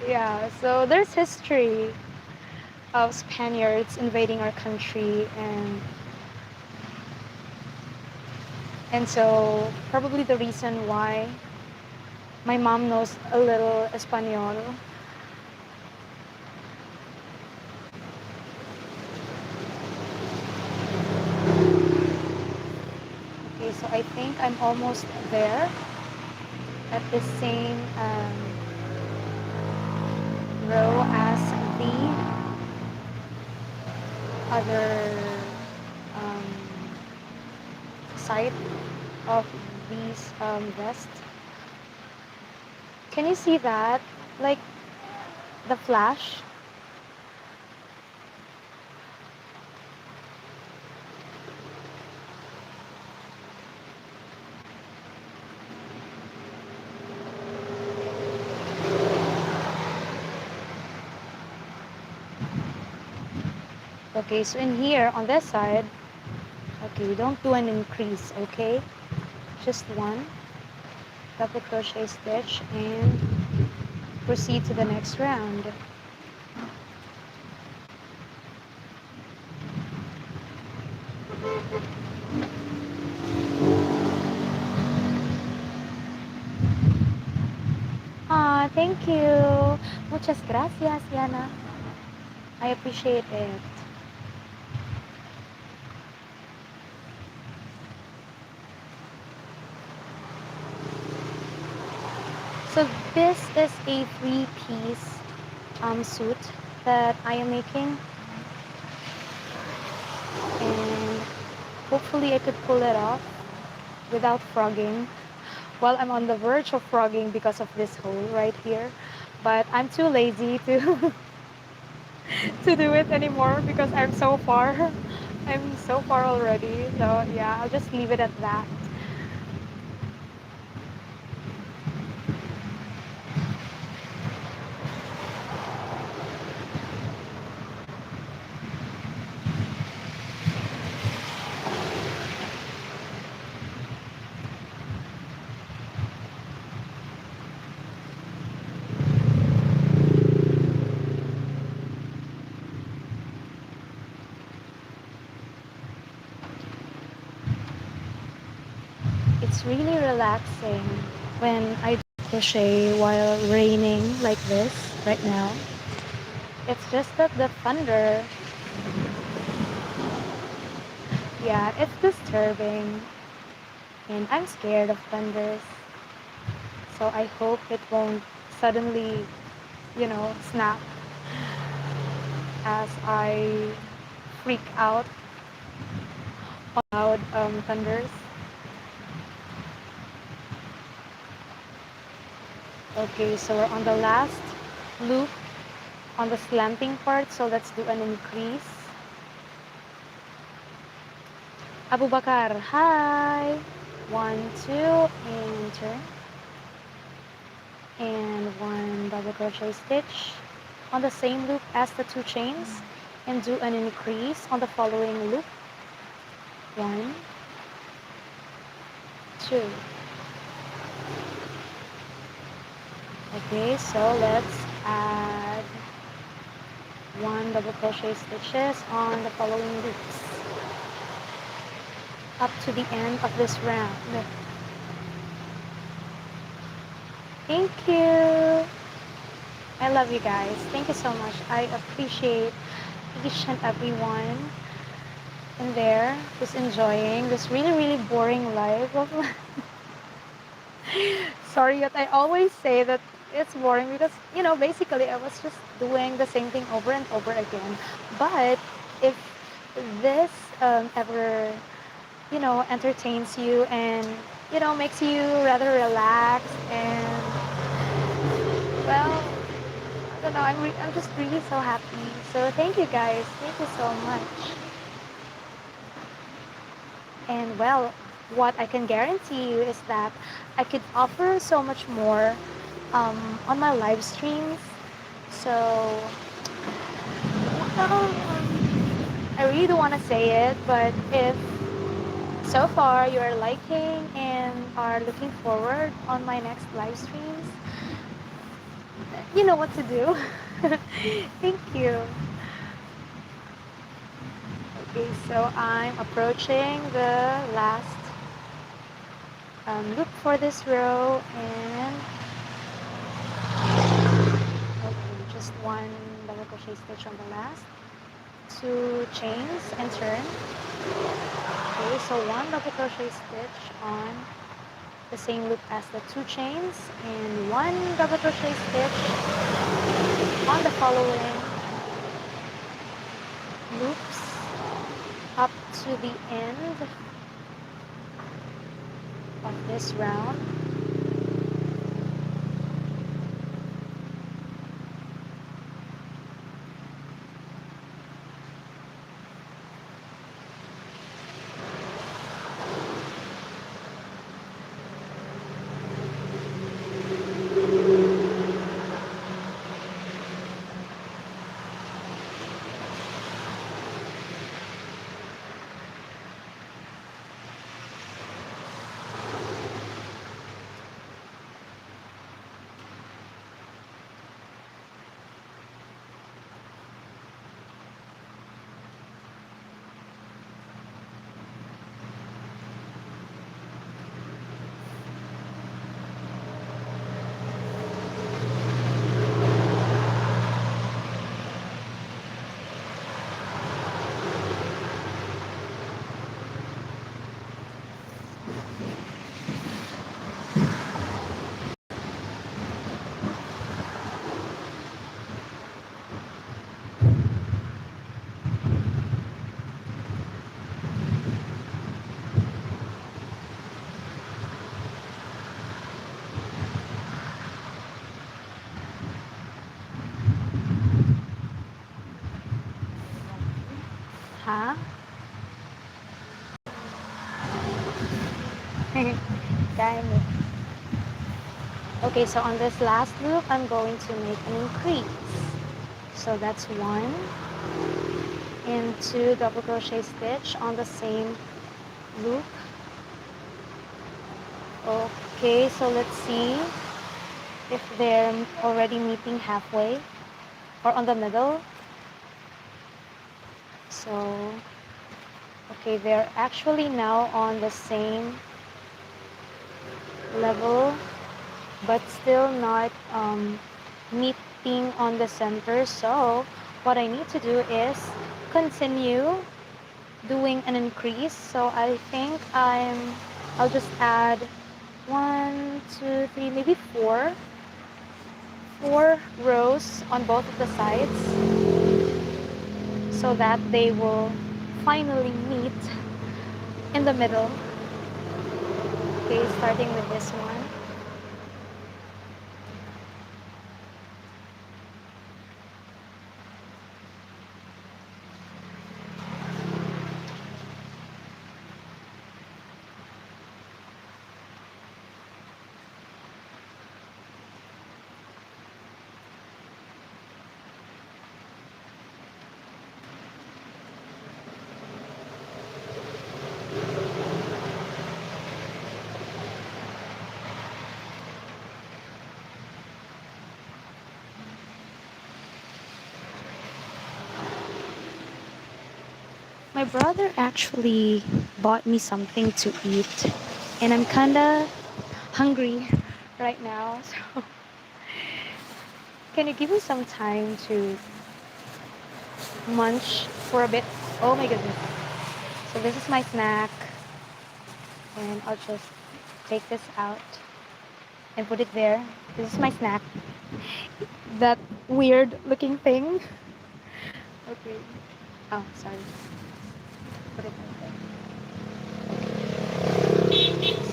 yeah, so there's history of Spaniards invading our country, and so probably the reason why my mom knows a little Espanol. Okay, so I think I'm almost there at the same row as the other um, side of these vests. Can you see that? Like the flash? Okay, so in here on this side, okay, don't do an increase, okay? Just one double crochet stitch and proceed to the next round. Ah, thank you. Muchas gracias, Yana. I appreciate it. So this is a 3-piece suit that I am making, and hopefully I could pull it off without frogging. Well, I'm on the verge of frogging because of this hole right here, but I'm too lazy to to do it anymore because I'm so far. I'm so far already. So yeah, I'll just leave it at that. It's really relaxing when I do crochet while raining like this right now. It's just that the thunder, yeah, it's disturbing, and I'm scared of thunders. So I hope it won't suddenly, snap as I freak out on loud thunders. Okay, so we're on the last loop on the slanting part, so let's do an increase. Abu Bakar, hi! 1, 2, and turn. And 1 double crochet stitch on the same loop as the 2 chains, and do an increase on the following loop. 1, 2. Okay, so let's add 1 double crochet stitches on the following loops up to the end of this round. Thank you. I love you guys. Thank you so much. I appreciate each and every one in there who's enjoying this really, really boring life of Sorry that I always say that it's boring because, basically I was just doing the same thing over and over again. But if this ever, entertains you and, makes you rather relaxed and, well, I don't know, I'm just really so happy. So thank you guys. Thank you so much. And well, what I can guarantee you is that I could offer so much more on my live streams. So, well, I really don't want to say it, but if so far you are liking and are looking forward on my next live streams, you know what to do. Thank you. Okay, so I'm approaching the last loop for this row, and okay, just 1 double crochet stitch on the last, 2 chains and turn. Okay, so 1 double crochet stitch on the same loop as the 2 chains, and 1 double crochet stitch on the following loops up to the end of this round. Huh? Dang it. Okay, so on this last loop, I'm going to make an increase. So that's 1 and 2 double crochet stitch on the same loop. Okay, so let's see if they're already meeting halfway or on the middle. So, okay, they're actually now on the same level, but still not meeting on the center. So what I need to do is continue doing an increase. So I think I'll just add 1, 2, 3, maybe 4 rows on both of the sides. so that they will finally meet in the middle. Okay, starting with this one. My brother actually bought me something to eat, and I'm kinda hungry right now. So, Can you give me some time to munch for a bit? Oh my goodness. So this is my snack, and I'll just take this out and put it there. This is my snack. That weird looking thing. Okay. Oh, sorry. Put it right there.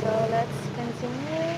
So let's continue.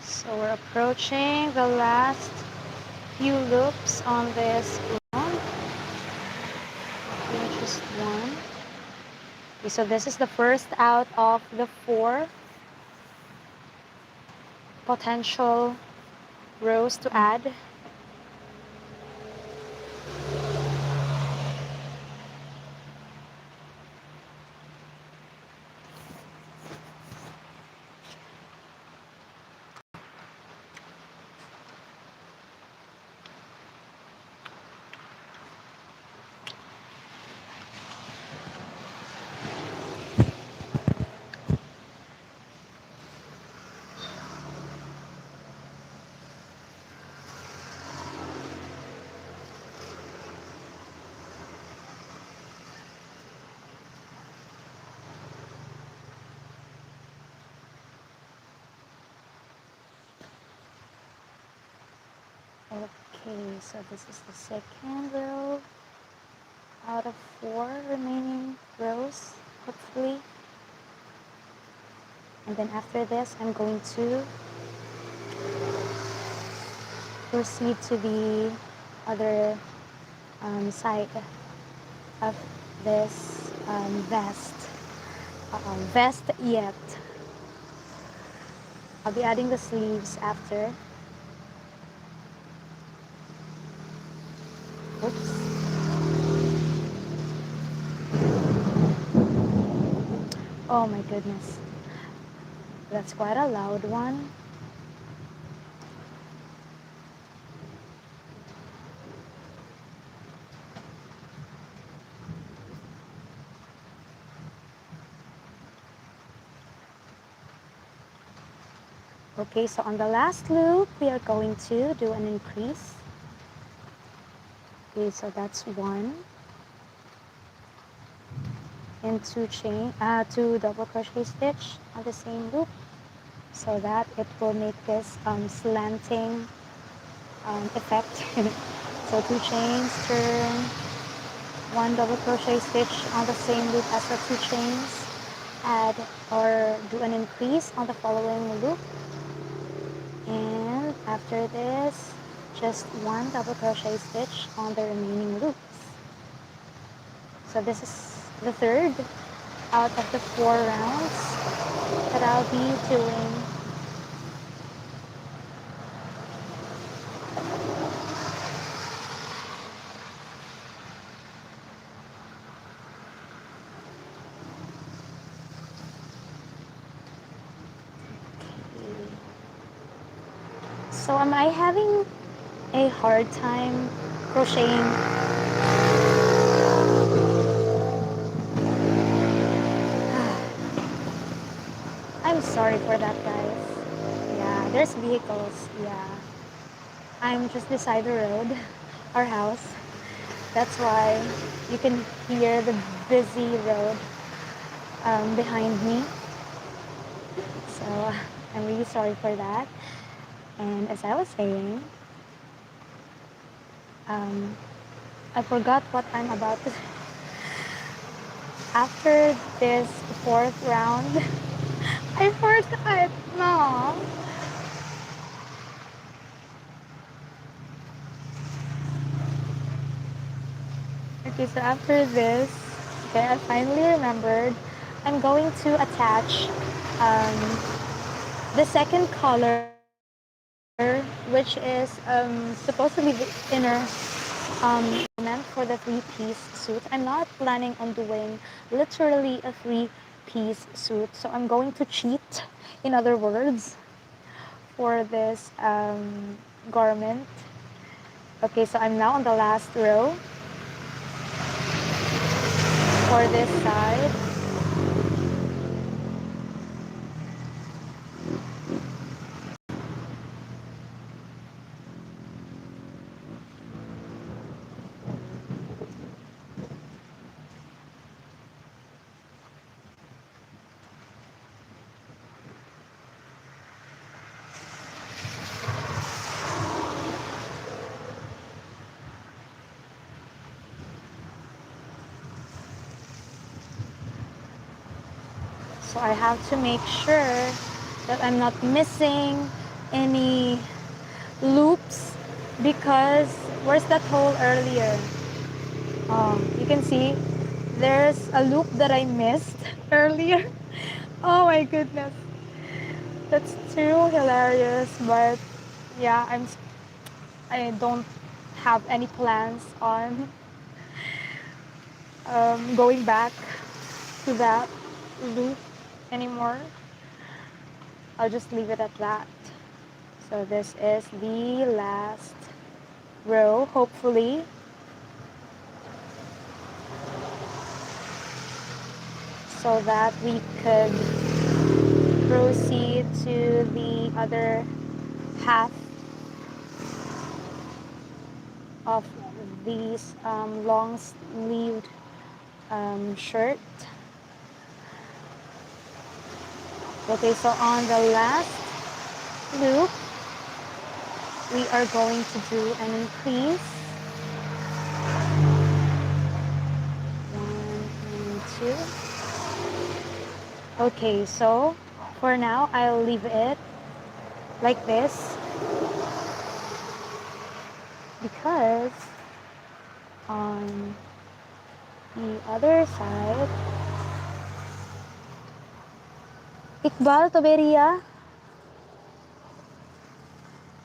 So we're approaching the last few loops on this round. Just one. Okay, so this is the first out of the 4 potential rows to add. Okay, so this is the second row out of 4 remaining rows, hopefully. And then after this, I'm going to proceed to the other side of this vest. Vest yet. I'll be adding the sleeves after. Oops. Oh my goodness. That's quite a loud one. Okay, so on the last loop, we are going to do an increase. Okay, so that's 1 and 2 double crochet stitch on the same loop, so that it will make this slanting effect. So 2 chains, turn, 1 double crochet stitch on the same loop as the 2 chains, add or do an increase on the following loop, and after this just one double crochet stitch on the remaining loops. So this is the third out of the 4 rounds that I'll be doing. So am I having a hard time crocheting? I'm sorry for that, guys. Yeah, there's vehicles. Yeah. I'm just beside the road, our house. That's why you can hear the busy road behind me. So I'm really sorry for that. And as I was saying, um, I forgot what I'm about to. After this fourth round, I forgot. No. Okay, so after this, okay, I finally remembered. I'm going to attach the second color, which is supposedly the inner garment for the three-piece suit. I'm not planning on doing literally a three-piece suit, so I'm going to cheat, in other words, for this garment. Okay, so I'm now on the last row for this side. So I have to make sure that I'm not missing any loops, because where's that hole earlier? You can see there's a loop that I missed earlier. Oh my goodness. That's too hilarious, but yeah, I don't have any plans on going back to that loop anymore. I'll just leave it at that. So this is the last row, hopefully, so that we could proceed to the other half of these long sleeved shirt. Okay, so on the last loop, we are going to do an increase. 1 and 2. Okay, so for now, I'll leave it like this, because on the other side, Iqbal Toberia,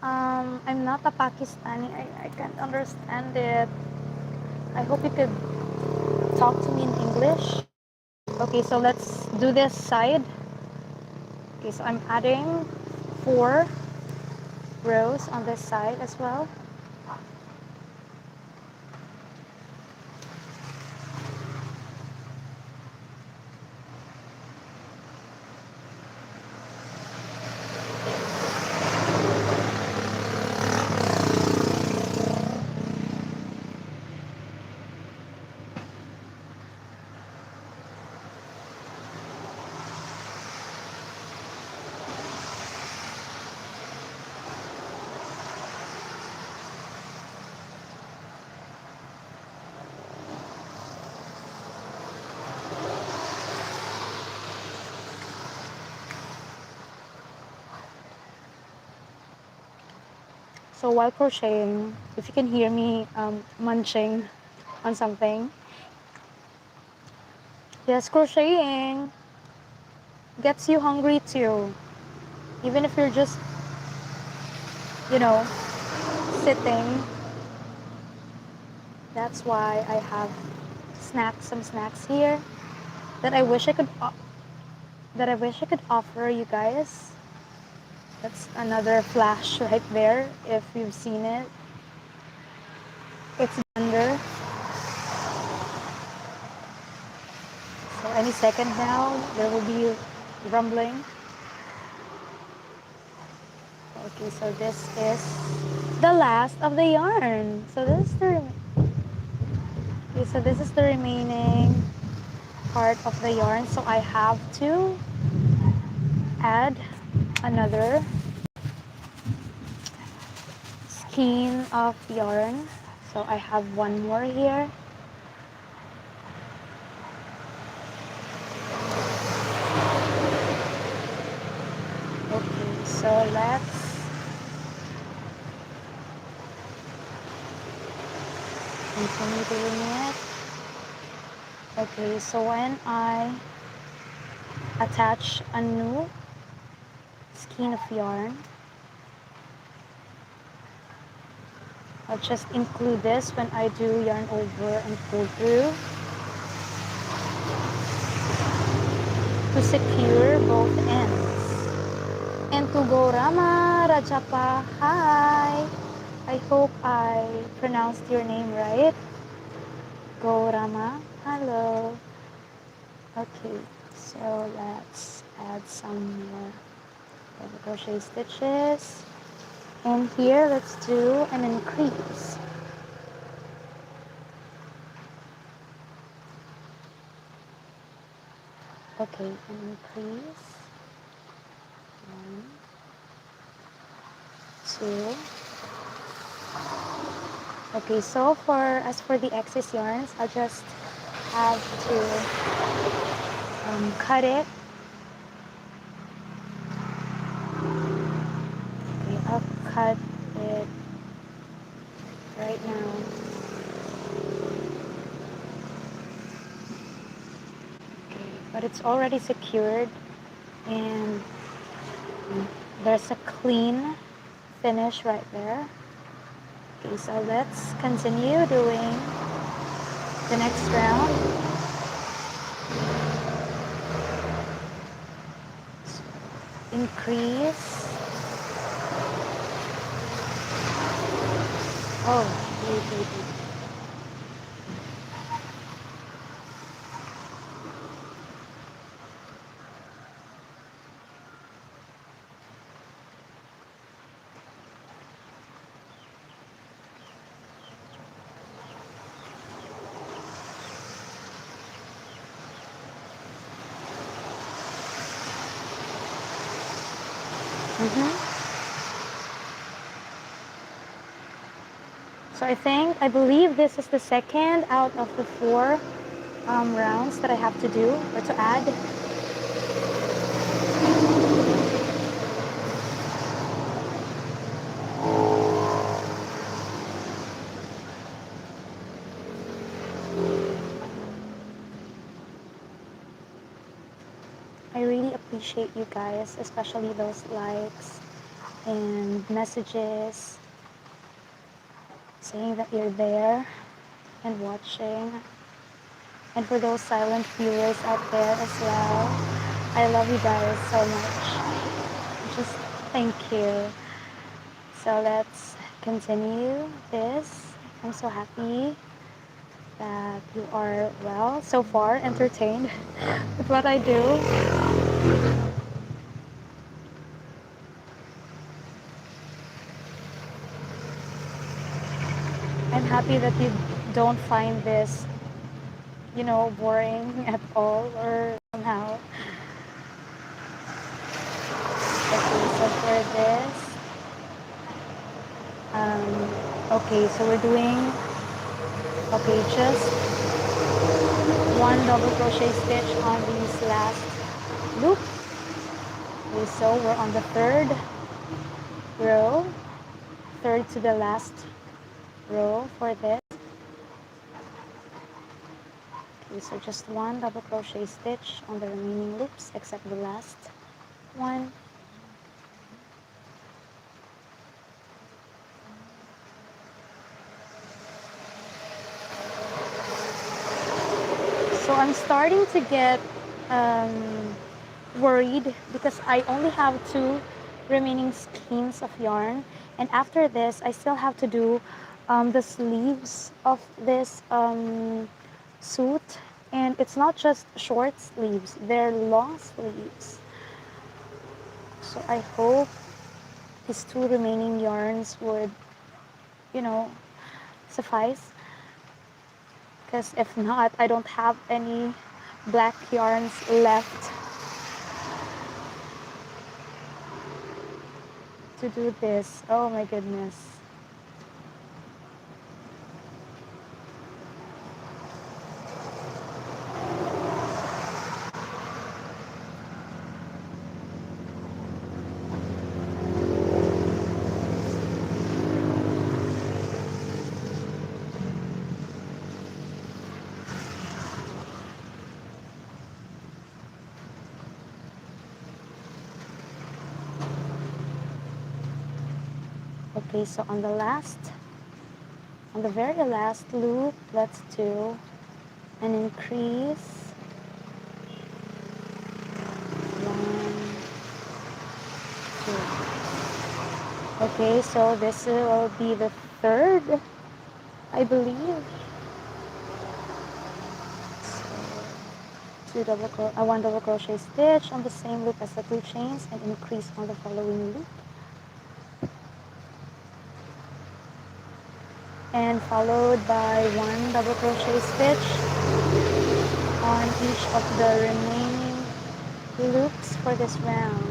I'm not a Pakistani. I can't understand it. I hope you could talk to me in English. Okay, so let's do this side. Okay, so I'm adding 4 rows on this side as well. So while crocheting, if you can hear me munching on something, yes, crocheting gets you hungry too. Even if you're just, you know, sitting. That's why I have some snacks here that I wish I could offer you guys. That's another flash right there. If you've seen it, it's under. So any second now, there will be rumbling. Okay, so this is the last of the yarn. So this is the remaining part of the yarn. So I have to add another skein of yarn. So I have one more here. Okay, so let's continue doing it. Okay, so when I attach a new skein of yarn, I'll just include this when I do yarn over and pull through to secure both ends. And to go Rama Rajapa, hi! I hope I pronounced your name right. Go Rama, hello. Okay, so let's add some more double crochet stitches. And here, let's do an increase. Okay, an increase. 1, 2. Okay, so as for the excess yarns, I just have to cut it. Okay, I'll cut it right now. Okay, but it's already secured and there's a clean finish right there. Okay, so let's continue doing the next round. So increase. Oh, wait. So I believe this is the second out of the 4 rounds that I have to do or to add. I really appreciate you guys, especially those likes and messages saying that you're there and watching. And for those silent viewers out there as well, I love you guys so much. Just thank you. So let's continue this. I'm so happy that you are, well, so far entertained with what I do. I'm happy that you don't find this, boring at all or somehow. Okay, so for this, okay, so we're doing, okay, just 1 double crochet stitch on these last loop. Okay, so we're on the 3rd row, third to the last row for this. Okay, so just one double crochet stitch on the remaining loops except the last one. So I'm starting to get worried because I only have two remaining skeins of yarn, and after this I still have to do the sleeves of this suit, and it's not just short sleeves, they're long sleeves. So I hope these two remaining yarns would, you know, suffice, because if not, I don't have any black yarns left to do this. Oh my goodness. Okay, so on the very last loop, let's do an increase. One, two. Okay, so this will be the third, I believe. One double crochet stitch on the same loop as the two chains and increase on the following loop. And followed by one double crochet stitch on each of the remaining loops for this round.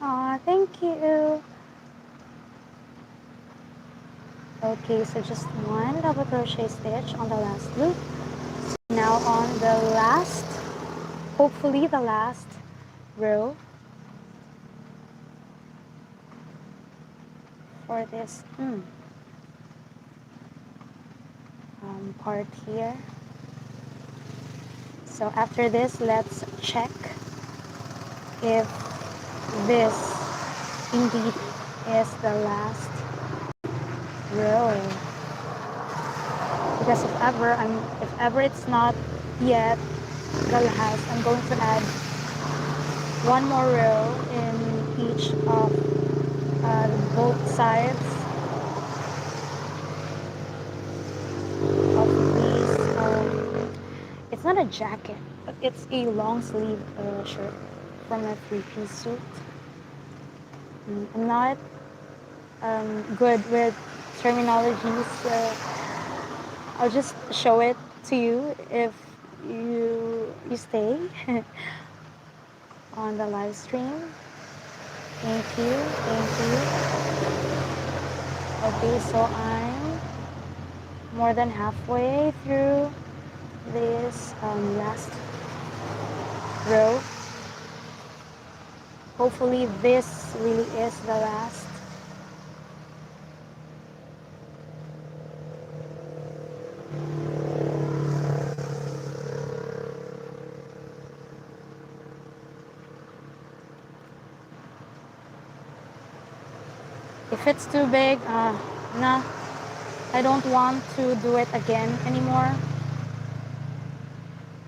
Aw, thank you. Okay, so just one double crochet stitch on the last loop. So now on the last, hopefully the last row for this part here. So after this, let's check if this indeed is the last row. Because if ever it's not yet the last, I'm going to add one more row in each of both sides of these. It's not a jacket, but it's a long sleeve shirt from a three-piece suit. I'm not good with terminologies, so I'll just show it to you if you stay on the live stream. Thank you, thank you. Okay, so I'm more than halfway through this last row. Hopefully this really is the last. If it's too big, nah, I don't want to do it again anymore.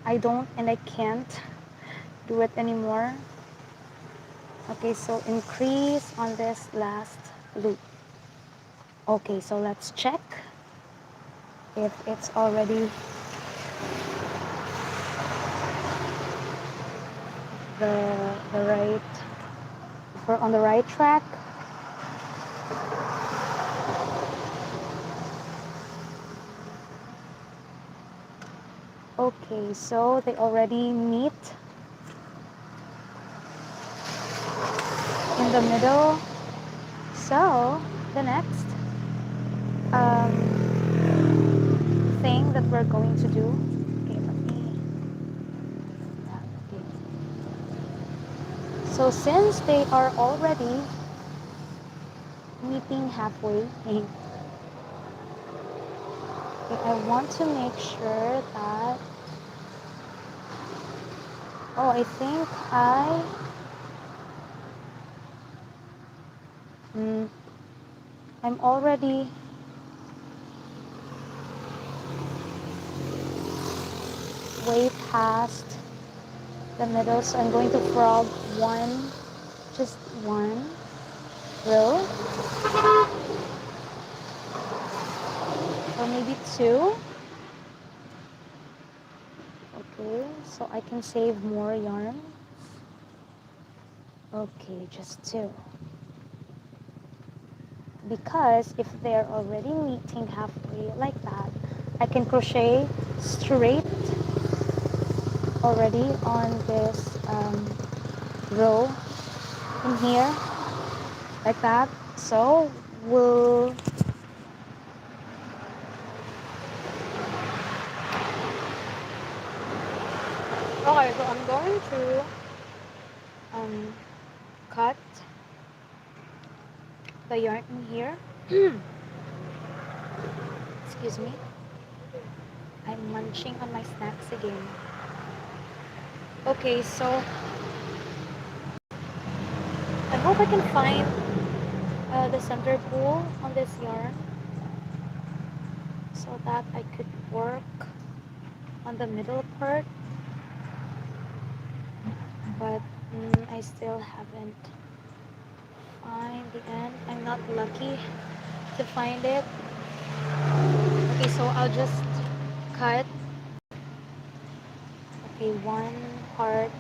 I don't and I can't do it anymore. Okay, so increase on this last loop. Okay, so let's check if it's already the right, if we're on the right track. Okay, so they already meet in the middle. So the next um, thing that we're going to do, okay, let me, okay. So since they are already meeting halfway, okay, I want to make sure that, oh, I think I'm already way past the middle, so I'm going to frog one, just one row, or maybe two. Okay, so I can save more yarn. Okay, just two. Because if they're already meeting halfway like that, I can crochet straight already on this row in here, like that. So we'll okay, so I'm going to cut the yarn in here. Excuse me. I'm munching on my snacks again. Okay, so I hope I can find the center pool on this yarn so that I could work on the middle part, but I still haven't find the end. I'm not lucky to find it. Okay, so I'll just cut, okay, one part.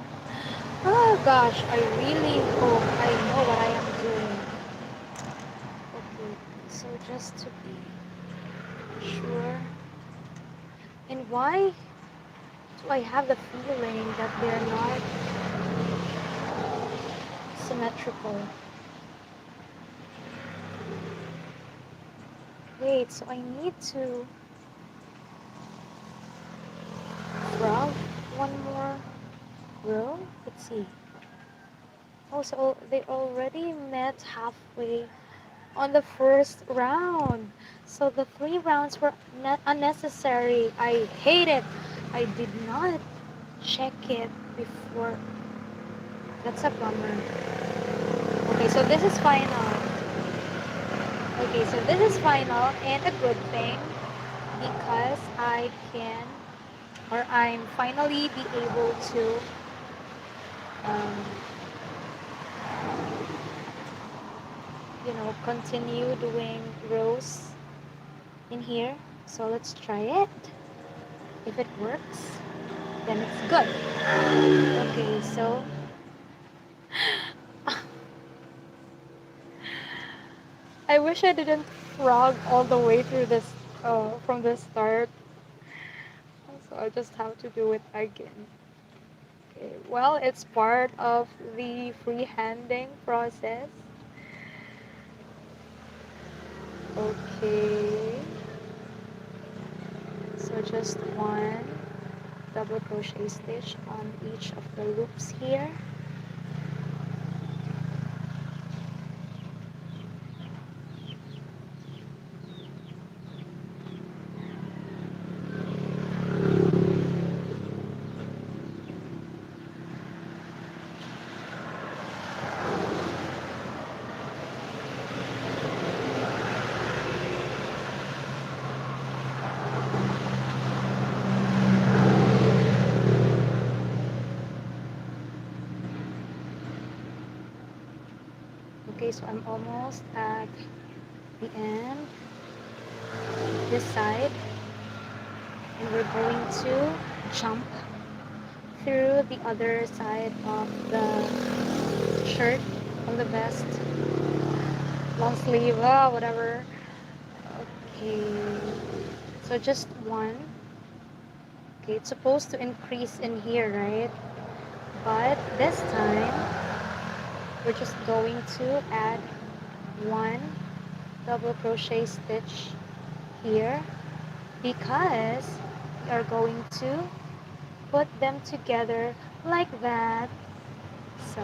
Oh gosh, I really hope I know what I am doing. Okay, so just to be sure. And why do I have the feeling that they're not symmetrical? Wait, so I need to frog one more row? Let's see. Oh, so they already met halfway on the first round. So the 3 rounds were unnecessary. I hate it. I did not check it before. That's a bummer. Okay, so this is final. Okay, so this is final and a good thing because I can, or I'm finally be able to continue doing rows in here. So let's try it. If it works, then it's good. Okay, so I wish I didn't frog all the way through this from the start. So I just have to do it again. Okay, well, it's part of the freehanding process. Okay, so just one double crochet stitch on each of the loops here. Okay, so I'm almost at the end, this side, and we're going to jump through the other side of the shirt, on the vest, long sleeve, whatever. Okay, so just one. Okay, it's supposed to increase in here, right? But this time we're just going to add one double crochet stitch here, because we are going to put them together like that. So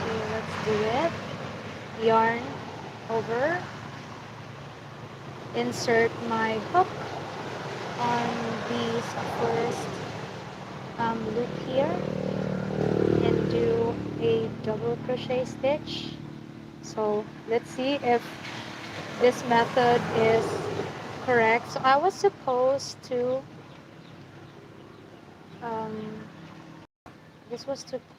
okay, let's do it. Yarn over, insert my hook on the first loop here, and do a double crochet stitch. So let's see if this method is correct. So I was um,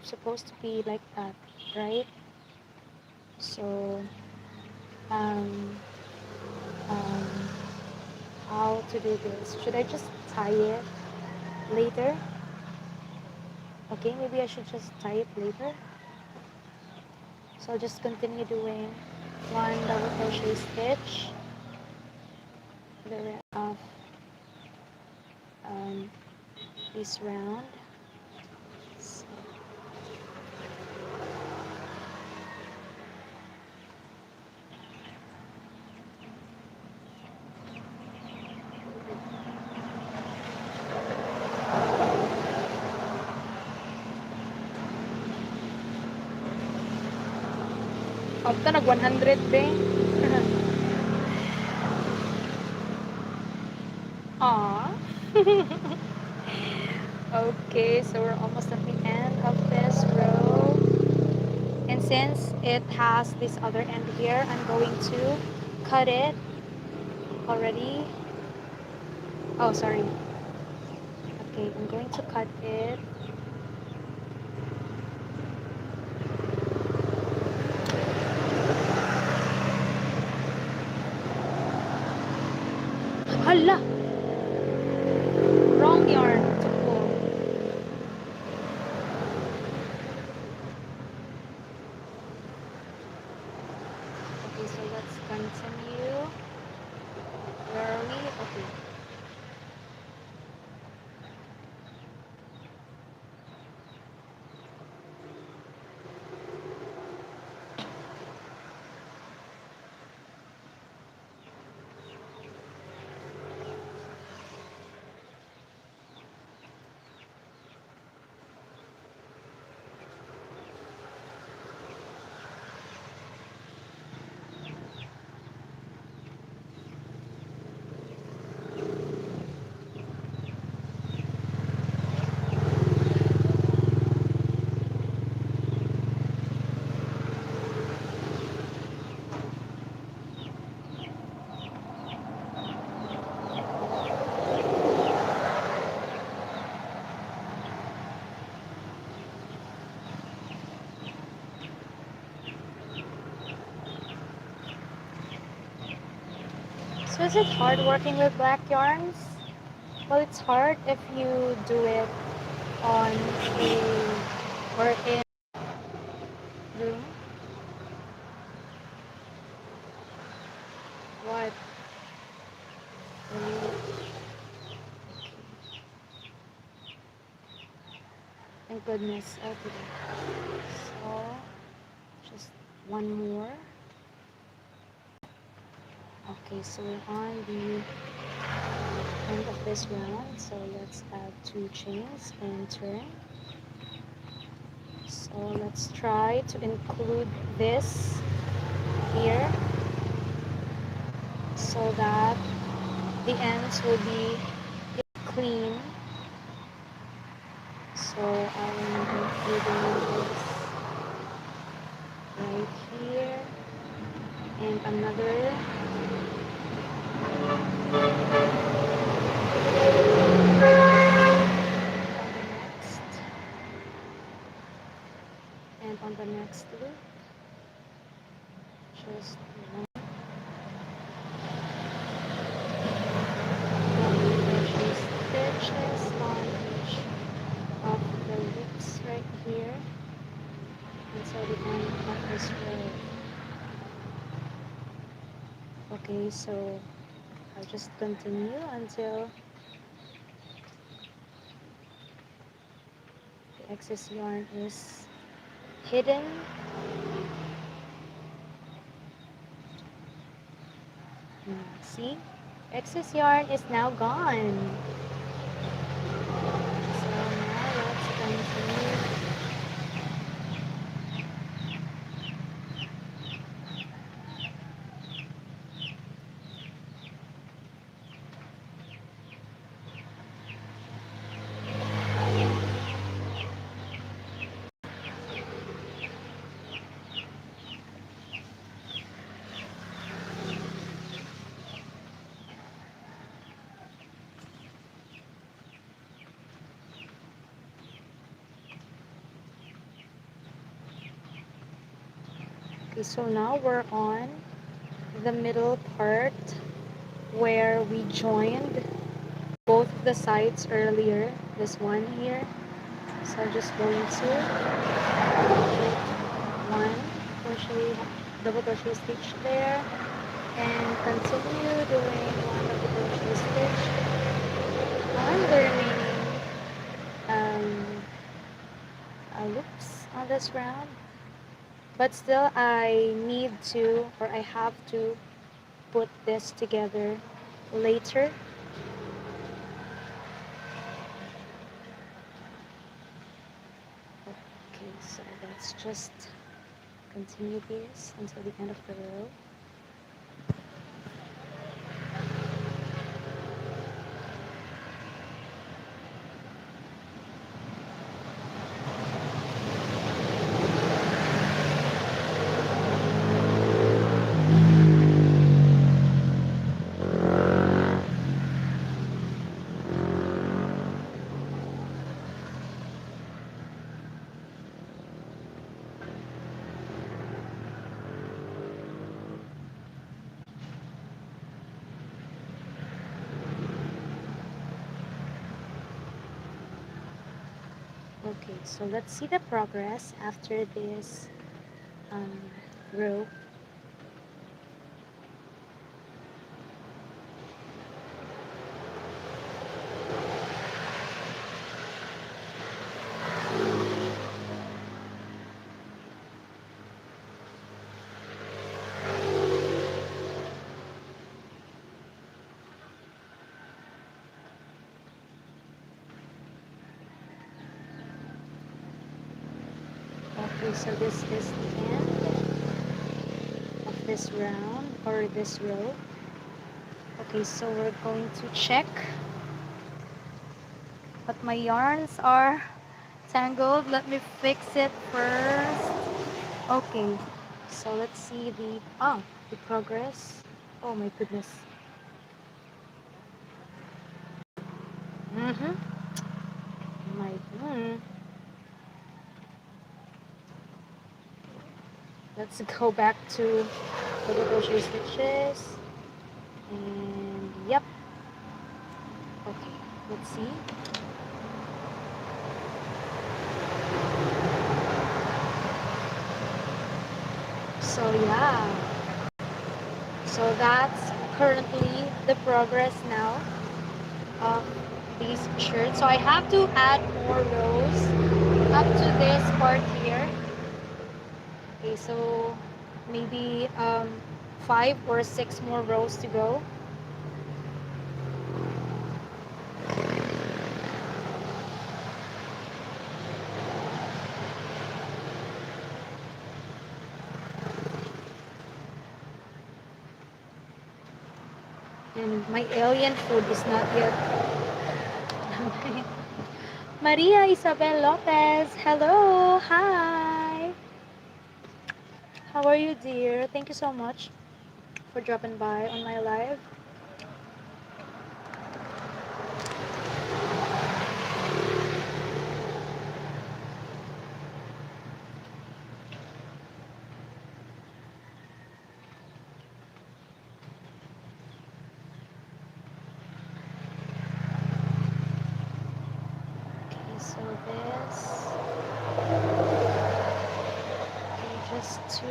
supposed to be like that, right? So um, um, how to do this? Should I just tie it later? Okay, maybe I should just tie it later. So I'll just continue doing one double crochet stitch for the rest of um, this round. So, up to nag 100 be. Aww. Okay, so we're almost at the end of this row. And since it has this other end here, I'm going to cut it already. Oh, sorry. Okay, I'm going to cut it. Hala! Wrong yarn to pull. Okay, so let's continue. Where are we? Okay. So is it hard working with black yarns? Well, it's hard if you do it on a or in room. What? Really? Thank goodness. Okay. So just one more. Okay, so we're on the end of this round. So let's add 2 chains and turn. So let's try to include this here so that the ends will be clean. So I'm including this right here and another next and just one crochet stitches on each of the loops right here until the end of this row. Okay, so I'll just continue until the excess yarn is hidden. See, excess yarn is now gone. So now let's continue. Okay, so now we're on the middle part where we joined both of the sides earlier, this one here. So I'm just going to put one crochet, double crochet stitch there, and continue doing one double crochet stitch on the remaining loops on this round. But still, I need to, or I have to put this together later. Okay, so let's just continue this until the end of the row. Okay, so let's see the progress after this row. Okay, so this is the end of this round or this row. Okay, so we're going to check, but my yarns are tangled. Let me fix it first. Okay, so let's see the progress. Oh my goodness. My Let's go back to double crochet stitches, and yep. Okay, let's see. So yeah, so that's currently the progress now of these shirts. So I have to add more rows up to this part here. Okay, so maybe 5 or 6 more rows to go. And my alien food is not yet. Maria Isabel Lopez, hello, hi. How are you, dear? Thank you so much for dropping by on my live. this. Okay, just two.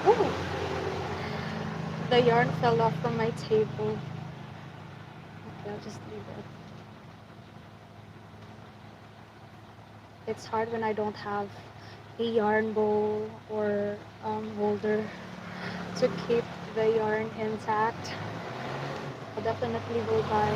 Ooh, the yarn fell off from my table. Okay, I'll just leave it. It's hard when I don't have a yarn bowl or holder to keep the yarn intact. I definitely will buy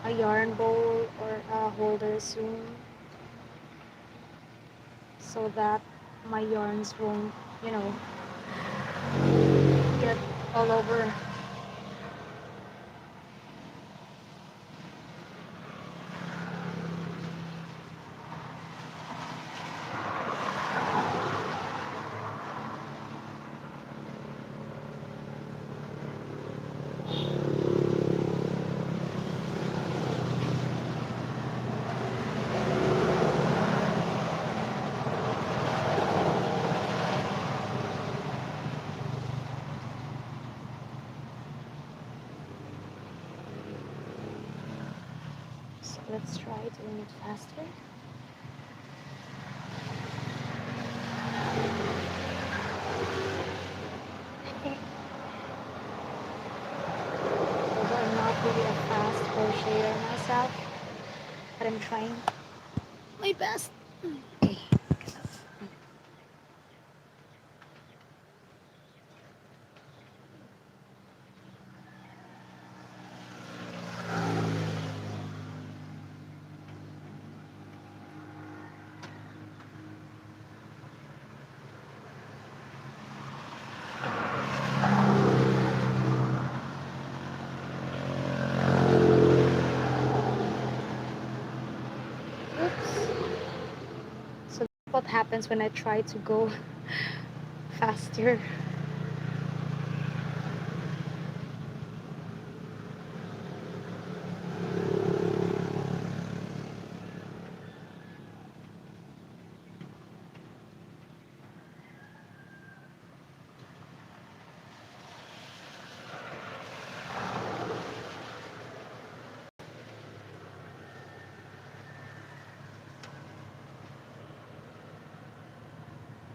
a yarn bowl or a holder soon so that my yarns won't, you know, get all over. So let's try doing it faster. Although I'm not really a fast crocheter myself, but I'm trying my best. Okay. Oops. So what happens when I try to go faster?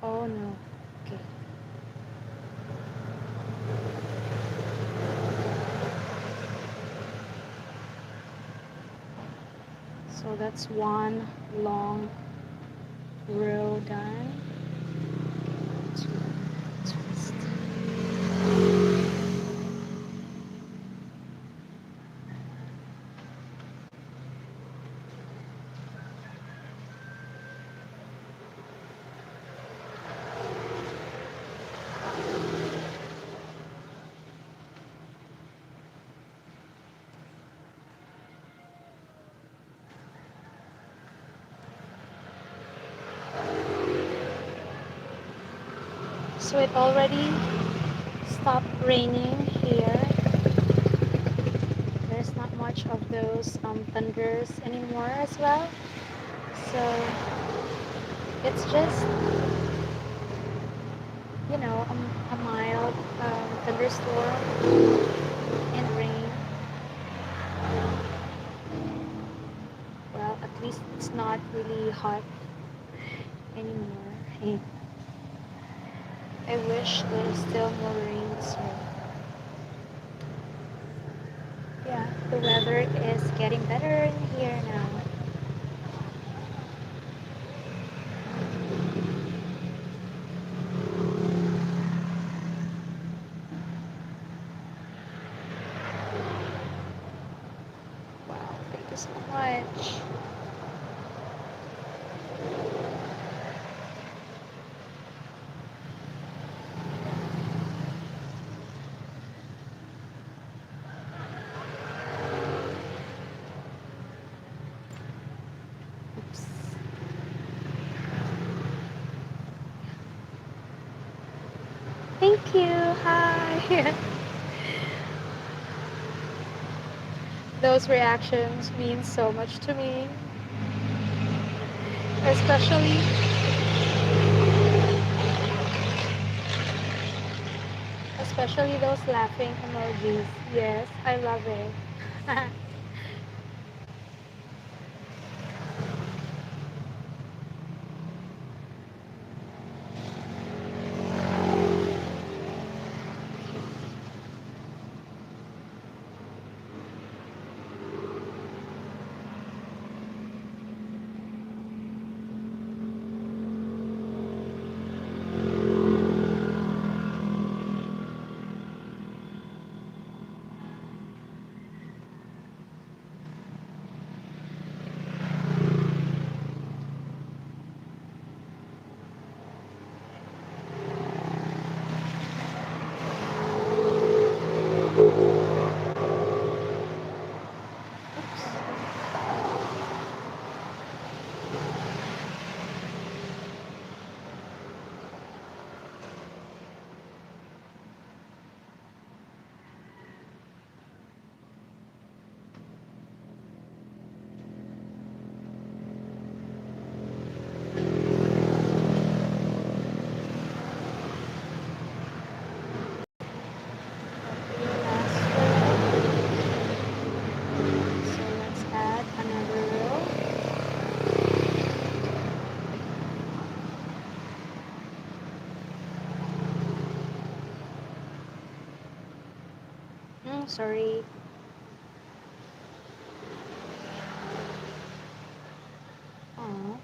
Oh no. Okay. So that's one long row done. Twist. So it already stopped raining here. There's not much of those thunders anymore as well. So it's just, you know, a mild thunderstorm and rain. Well, at least it's not really hot anymore. And I wish there's still more rain this year. Yeah, the weather is getting better in here now. Wow, thank you so much. Oops. Thank you. Hi. Those reactions mean so much to me, especially especially those laughing emojis. Yes, I love it. Last row. So let's add another row. Sorry. Aw.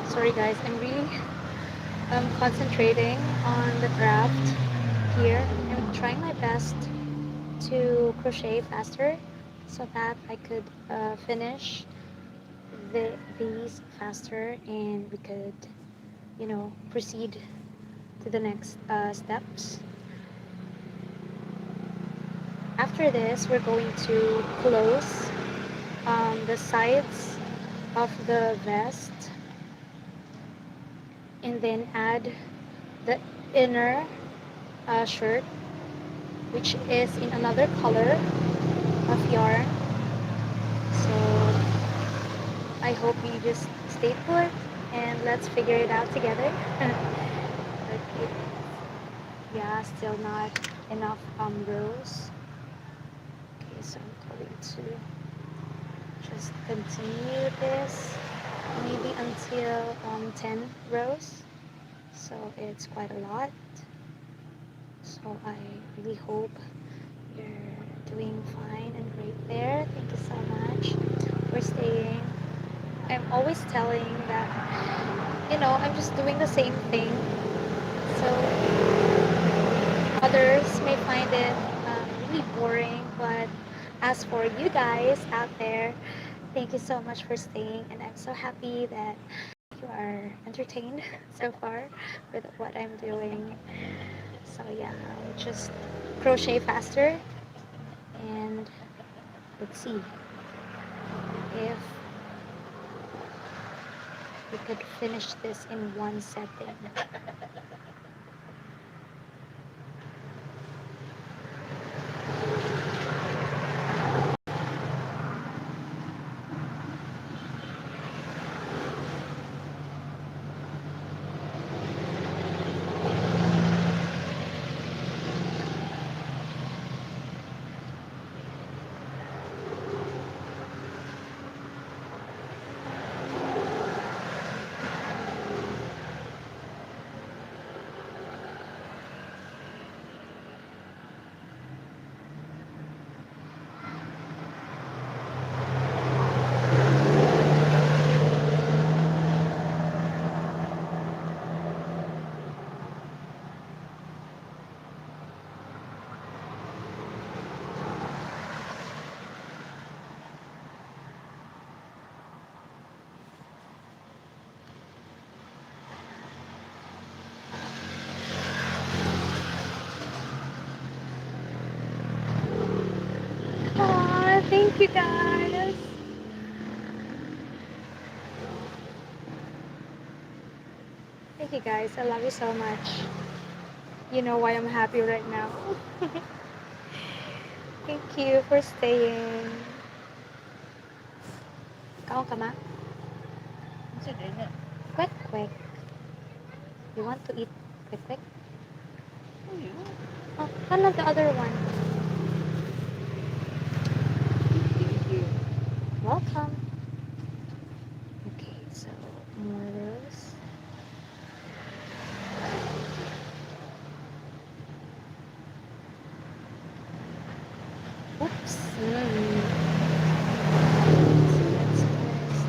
Sorry guys, I'm really concentrating on the craft here. I'm trying my best to crochet faster so that I could finish these faster and we could, proceed to the next steps. After this, we're going to close the sides of the vest and then add the inner shirt, which is in another color of yarn. So I hope you just stay put and let's figure it out together. Okay. Yeah, still not enough rows. Okay, so I'm going to just continue this. maybe until 10 rows. So it's quite a lot. So I really hope you're doing fine and great there. Thank you so much for staying. I'm always telling that, I'm just doing the same thing. So others may find it really boring, but as for you guys out there, thank you so much for staying, and I'm so happy that you are entertained so far with what I'm doing. So yeah, I'll just crochet faster, and let's see if we could finish this in one setting. Aw, thank you guys. Thank you guys. I love you so much. You know why I'm happy right now. Thank you for staying. Kaon ka ma? Quick, quick. You want to eat quick, quick? Oh, ano the other one? Welcome. Okay, so more rows. Oops. So let's twist.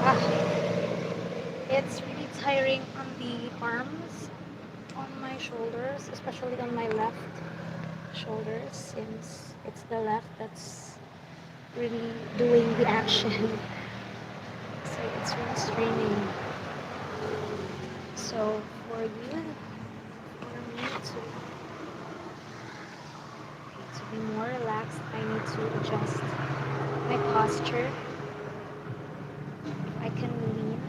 Ah, it's really tiring on the arms, on my shoulders, especially on my left shoulders, since it's the left that's really doing the action. So it's really straining. So for you, for me to be more relaxed, I need to adjust my posture. I can lean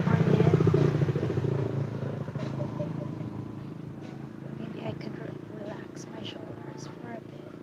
on it. Maybe I could relax my shoulders for a bit.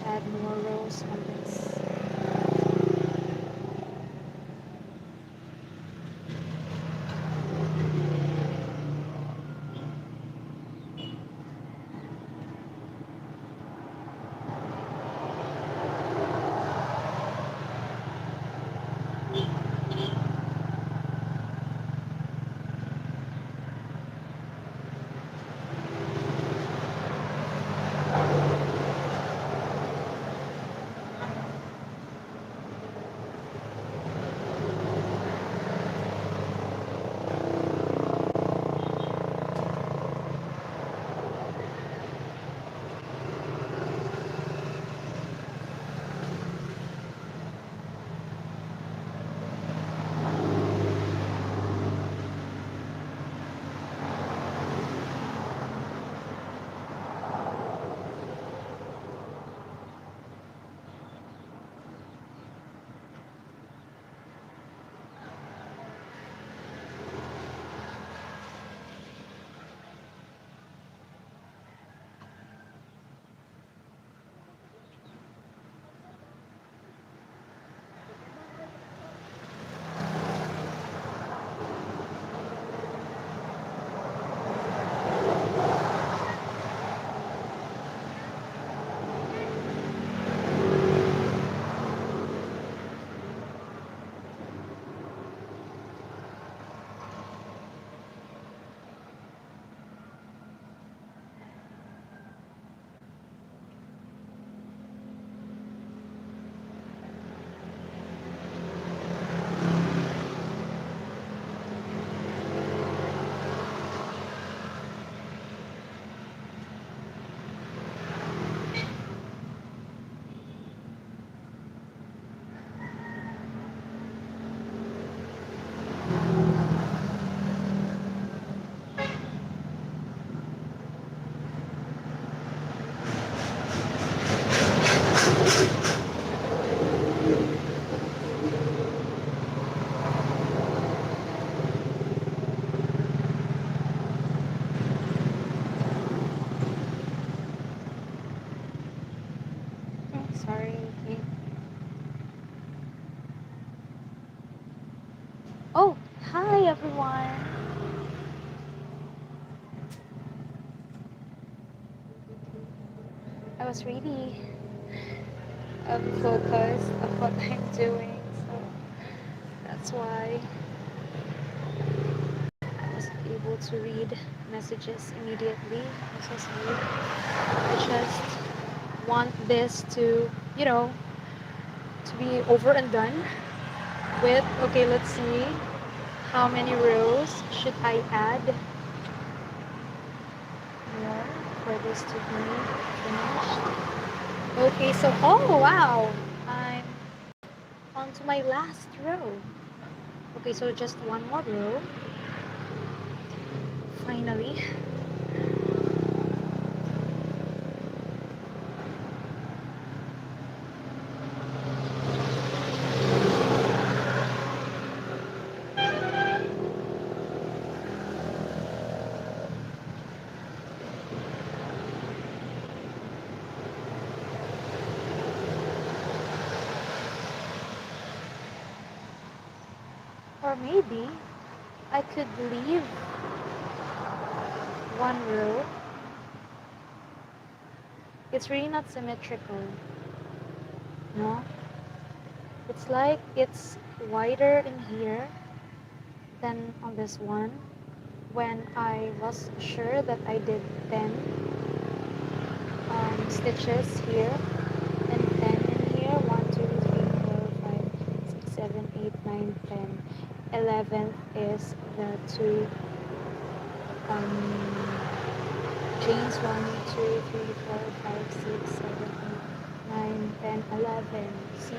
add more rows on this. Oh, sorry. Okay. Oh, hi everyone. I was really focused on what I'm doing, so that's why I was able to read messages immediately. I'm so sorry. I just want this to, to be over and done with. Okay, let's see. How many rows should I add more for this to be finished? Okay, so, oh wow, I'm on to my last row. Okay, so just one more row. Finally. Or maybe I could leave one row. It's really not symmetrical, no? It's like it's wider in here than on this one. When I was sure that I did 10 stitches here and 10 in here, 1, 2, 3, 4, 5, 6, 7, 8, 9, 10. 11th is the two chains, 1, 2, 3, 4, 5, 6, 7, 8, 9, 10, 11. See?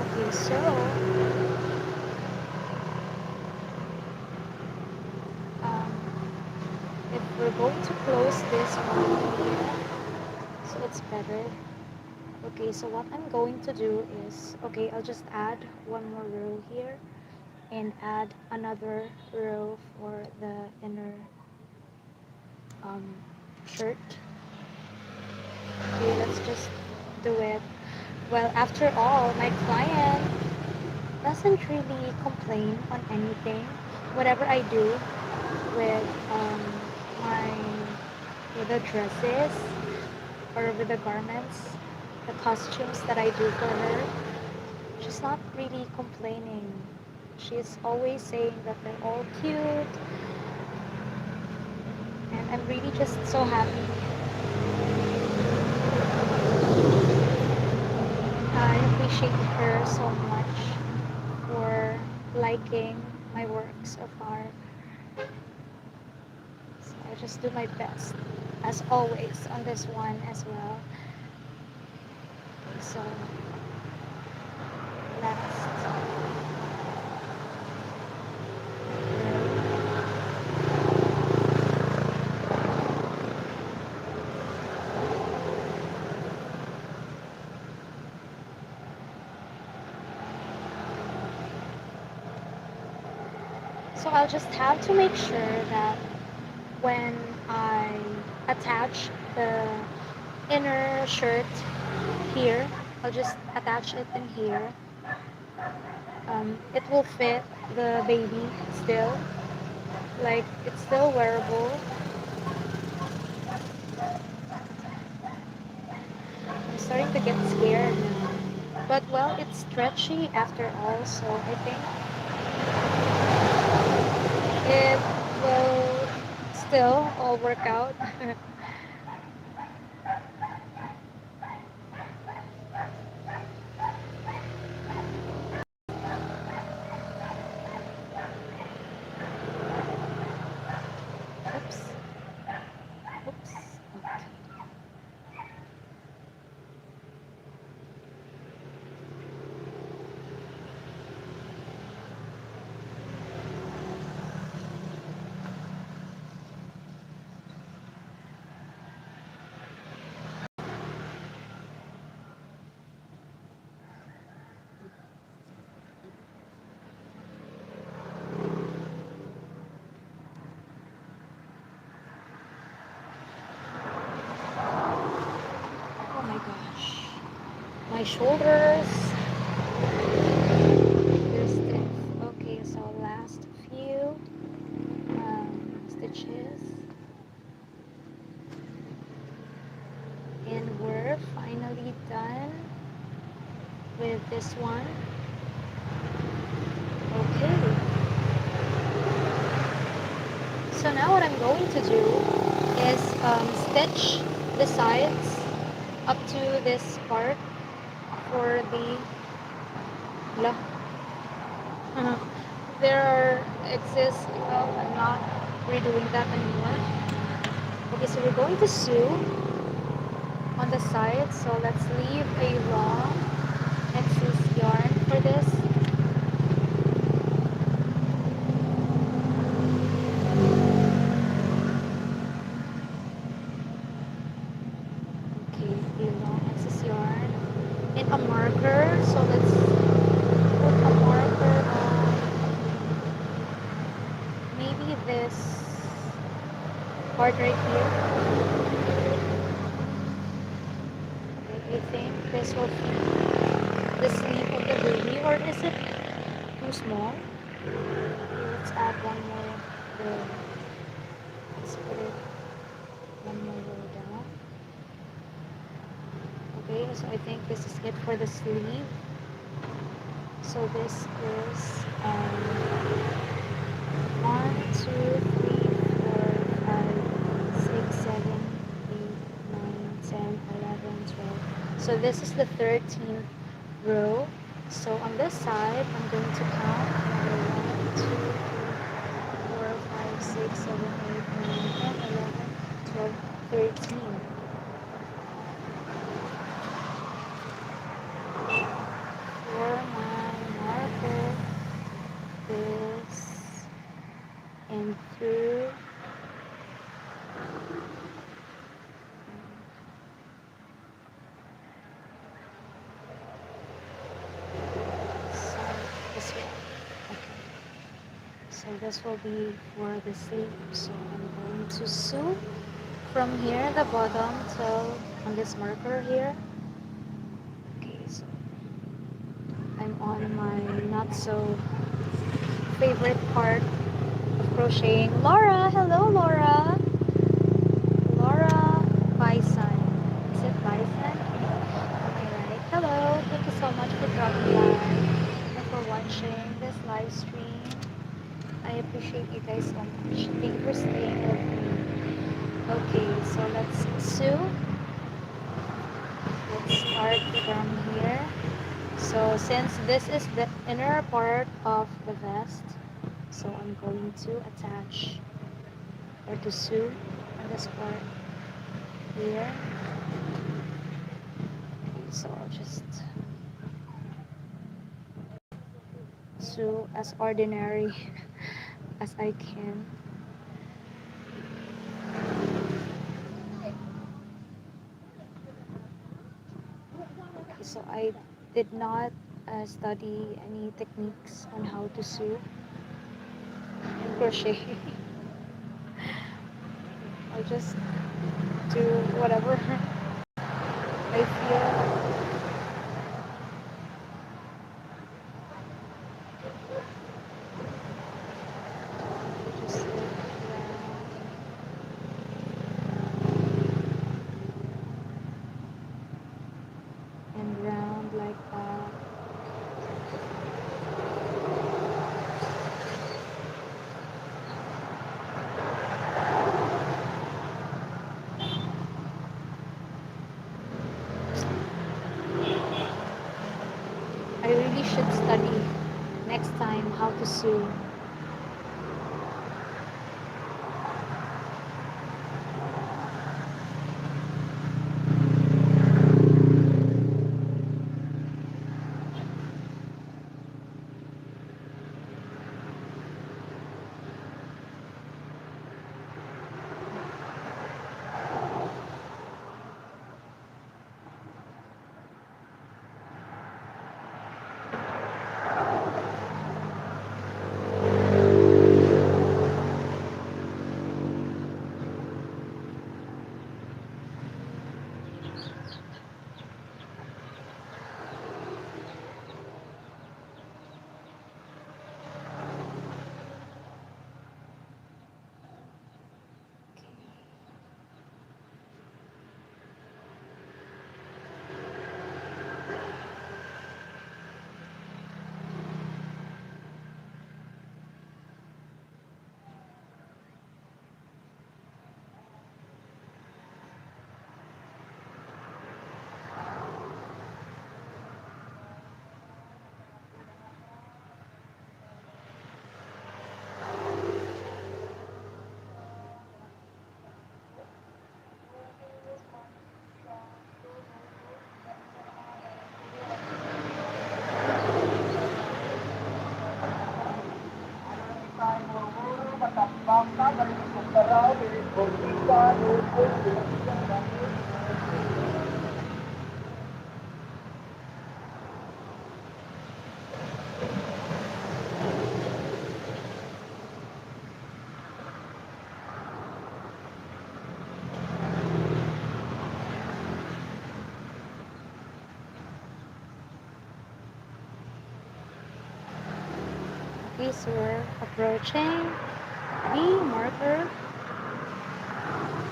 Okay, so um, if we're going to close this one here, so it's better. Okay, so what I'm going to do is, okay, I'll just add one more row here and add another row for the inner shirt. Okay, let's just do it. Well, after all, my client doesn't really complain on anything. Whatever I do with my with the dresses or with the garments, the costumes that I do for her, she's not really complaining. She's always saying that they're all cute, and I'm really just so happy. I appreciate her so much for liking my work so far. So I just do my best, as always, on this one as well. So last. So I'll just have to make sure that when I attach the inner shirt here, I'll just attach it in here. It will fit the baby still, like it's still wearable. I'm starting to get scared now. But well, it's stretchy after all, so I think it will still all work out. Oops. Oops. Okay. Oh my gosh. My shoulders. They're stiff. Okay, so last few stitches. And we're finally done with this one. Okay. So now what I'm going to do is stitch the sides up to this part for the look. There are excess. Well, I'm not redoing that anymore. Okay, so we're going to sew on the side. So let's leave a long excess yarn for this. Okay, a long excess yarn and a marker. So let's put a marker on maybe this part right here. Okay, I think this will fit the sleeve of the baby, or is it too small? Okay, let's add one more row. Let's put it one more row down. Okay, so I think this is it for the sleeve. So this is 1, 2, 3, 4, 5, 6, 7, 8, 9, 10, 11, 12. So this is the 13th row. So on this side, I'm going to count 1, 2, 3, 4, 5, 6, 7, 8, 9, 10, 11, 12, 13. For my marker, this and through. So this way. Okay. So this will be for the sleeve. So I'm going to sew from here, the bottom, till on this marker here. Okay, so I'm on my not so favorite part of crocheting. Laura, hello Laura. Laura Bison. Is it Bison? Am I right? Hello, thank you so much for dropping by and for watching this live stream. I appreciate you guys so much. Thank you for staying with me. Okay, so let's sew. Let's start from here. So since this is the inner part of the vest, so I'm going to attach or to sew on this part here. So I'll just sew as ordinary as I can. Okay, so I did not study any techniques on how to sew and crochet. I'll just do whatever I feel. Just look round and round like that. I really should study next time how to sew. Okay, so we're approaching the marker.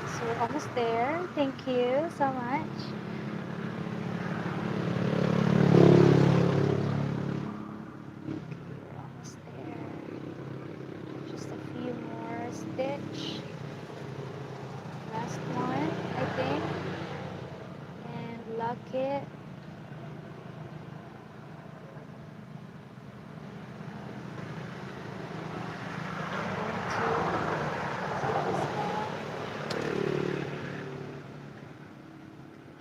So we're almost there. Thank you so much. We're almost there. Just a few more stitch. Last one, I think. And lock it.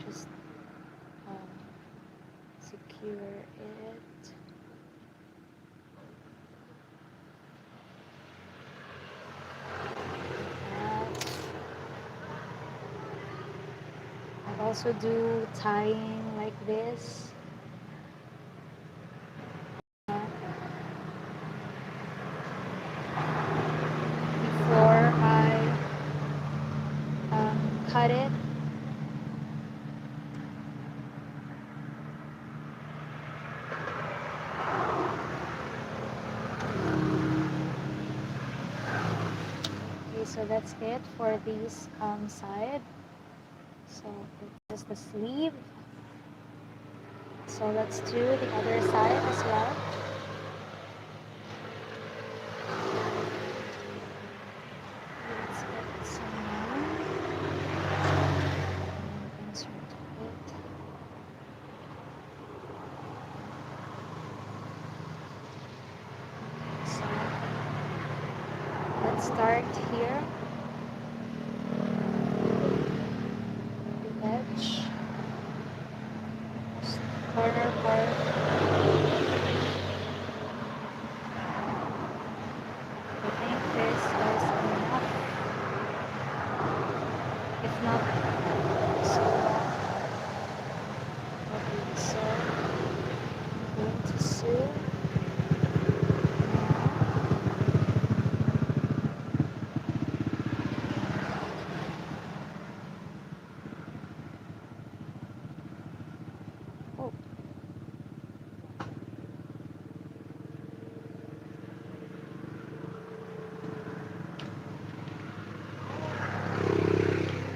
Just secure it. I also do tying like this. Before I cut it. Okay, so that's it for this side. So this is the sleeve. So let's do the other side as well. Let's get some yarn and insert it. So let's start here. The edge, corner part. I think this is enough. If not, so okay, so I'm going to sew now. Oh,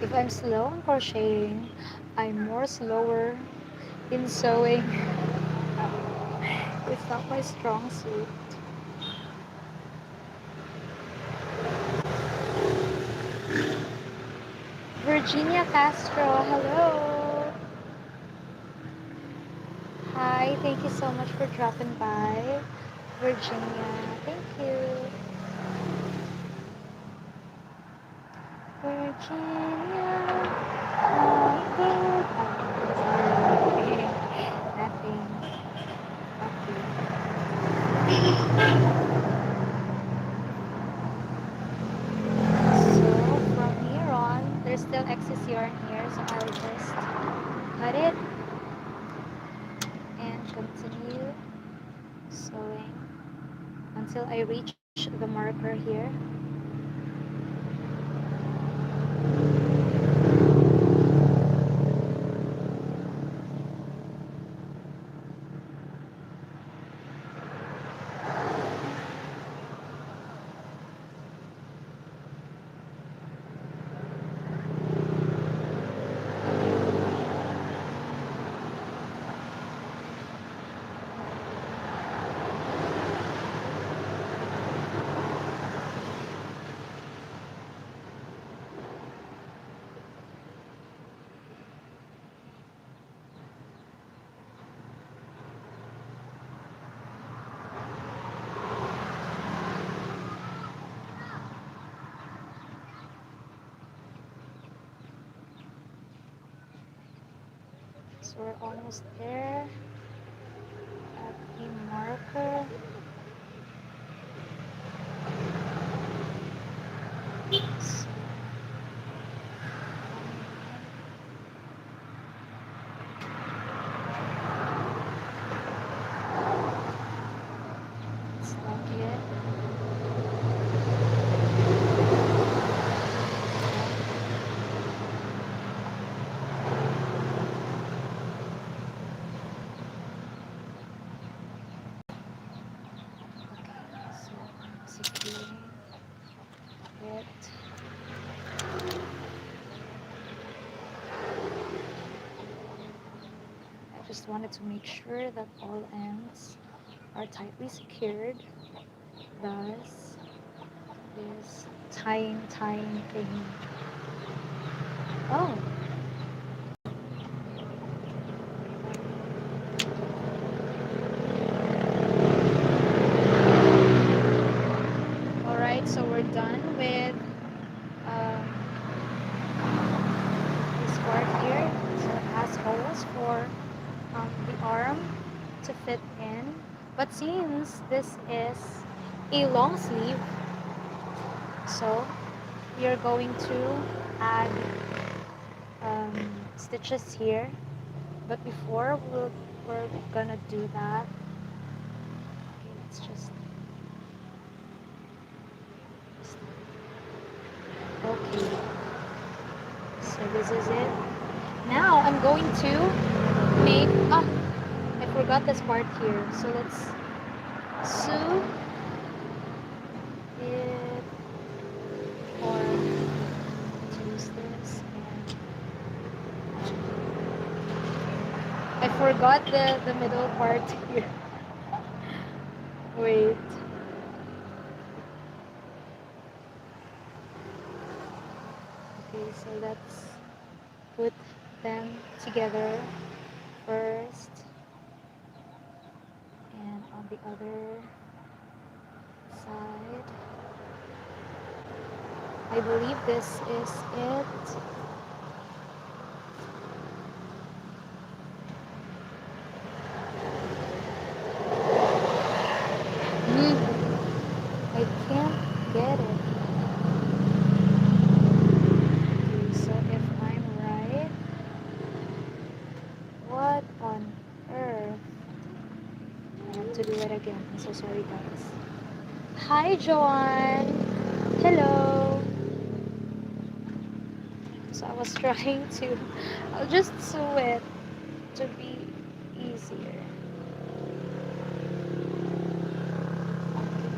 if I'm slow in crocheting, I'm more slower in sewing. It's not my strong suit. Virginia Castro, hello. Hi, thank you so much for dropping by. Virginia, thank you. Virginia, nothing. Nothing. So from here on, there's still excess yarn here, so I'll just cut it and continue sewing until I reach the marker here. So we're almost there at the marker. So it's not yet. Okay, so I'm securing it. I just wanted to make sure that all ends are tightly secured. Thus, this tying thing. Oh, all right. So we're done with um, this part here. So it has holes for the arm to fit in. But since this is a long sleeve, so you're going to add stitches here. But before we're gonna do that, okay, let's just okay. So this is it. Now I'm going to make, I forgot this part here. So let's sew it, or use this. I forgot the middle part here. Wait. Okay, so let's put them together first, and on the other side. I believe this is it. I can't get it. Okay, so if I'm right, what on earth? I have to do it again. I'm so sorry, guys. Hi, Joanne. Hello. So I was trying to, I'll just sew it to be easier. Okay,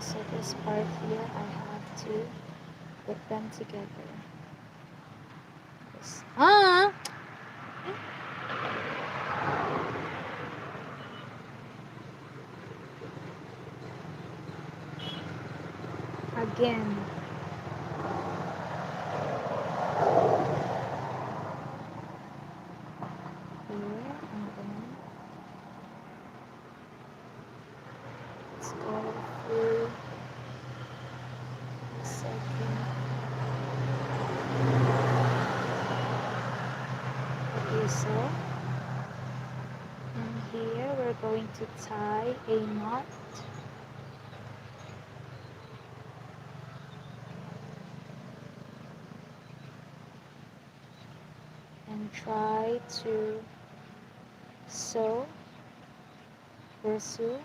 so this part here, I have to put them together. This, again. Here, and then let's go through the second. Okay, so in here we're going to tie a knot. And try to sew pursue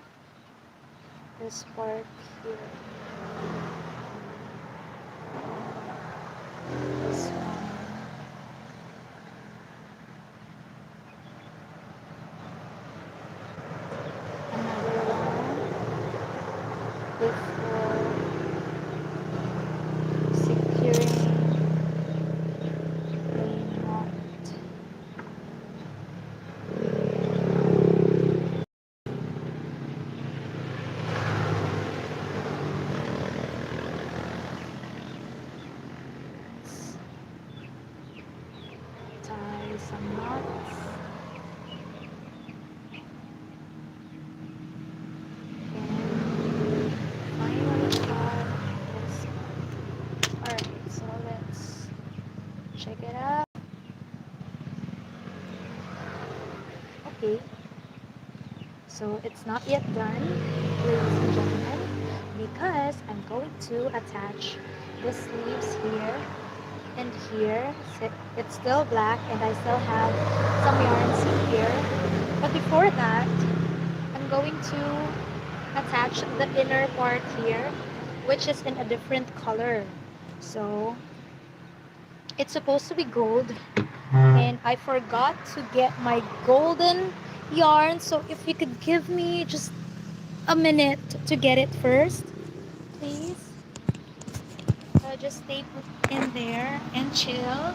this part here. This one. Another one before securing a knot. Tie some knots. And finally tie this one. Alright, so let's check it out. Okay, so it's not yet done, ladies and gentlemen, because I'm going to attach the sleeves here and here. It's still black and I still have some yarns here, but before that I'm going to attach the inner part here, which is in a different color. So it's supposed to be gold, and I forgot to get my golden yarn. So if you could give me just a minute to get it first, please. Just stay put in there and chill.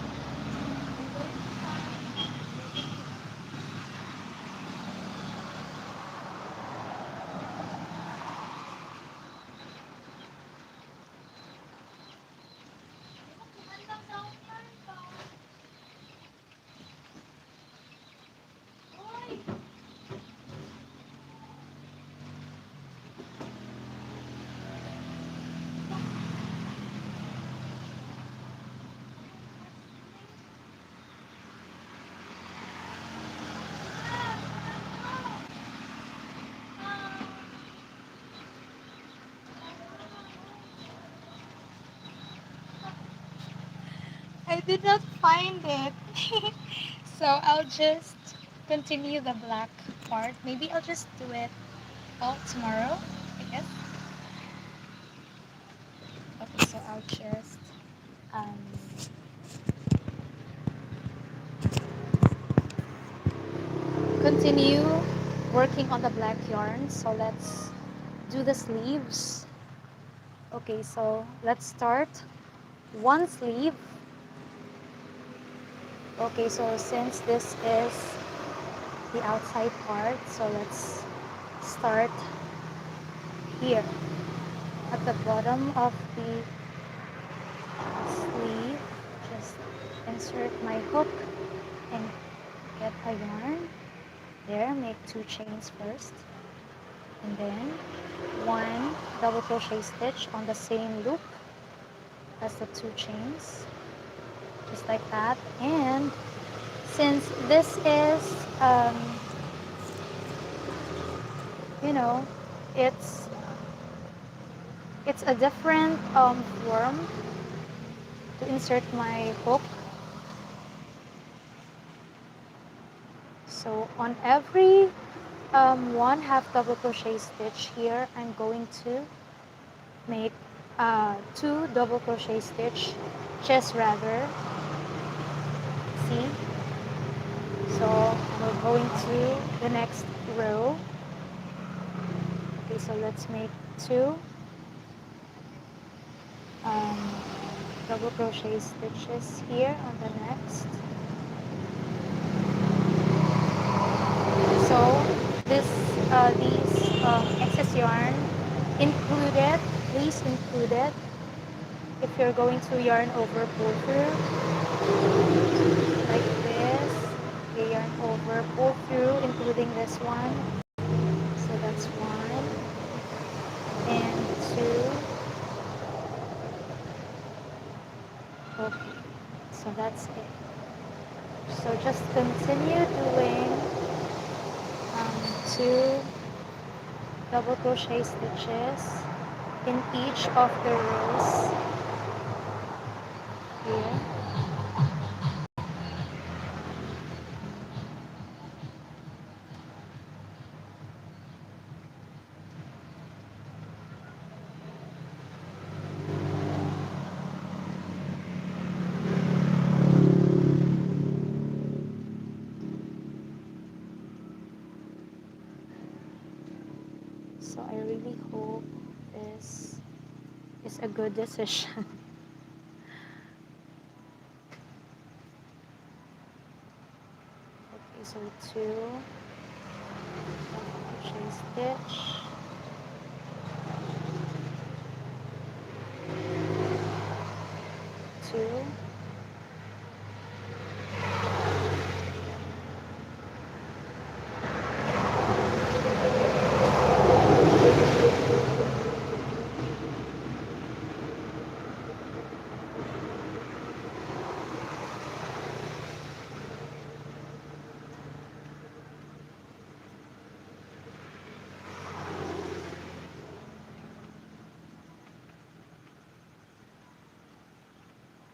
I did not find it. So I'll just continue the black part. Maybe I'll just do it all tomorrow, I guess. I'll just um, continue working on the black yarn. So let's do the sleeves. Okay, so let's start one sleeve. Okay, so since this is the outside part, so let's start here at the bottom of the sleeve. Just insert my hook and get a yarn there. Make 2 chains first, and then 1 double crochet stitch on the same loop as the 2 chains, just like that. And since this is you know, it's it's a different form to insert my hook. So on every 1/2 double crochet stitch here, I'm going to make 2 double crochet stitches rather. See? So we're going to the next row. Okay, so let's make 2 um, double crochet stitches here on the next. So these excess yarn included, please include it if you're going to yarn over pull through like this. Okay, yarn over pull through including this one. So that's 1 and 2. Okay, so that's it. So just continue doing 2 double crochet stitches in each of the rows here. So I really hope this is a good decision. Okay, so 2 double crochet stitch, 2,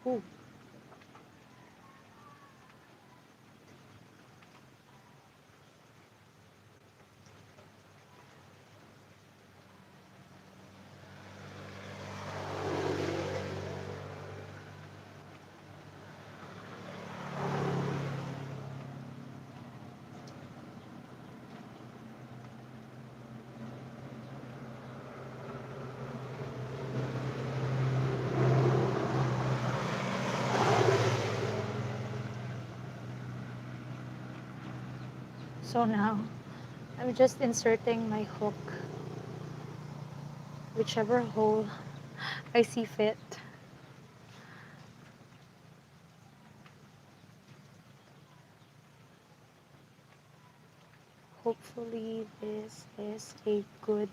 ooh. So now I'm just inserting my hook whichever hole I see fit. Hopefully this is a good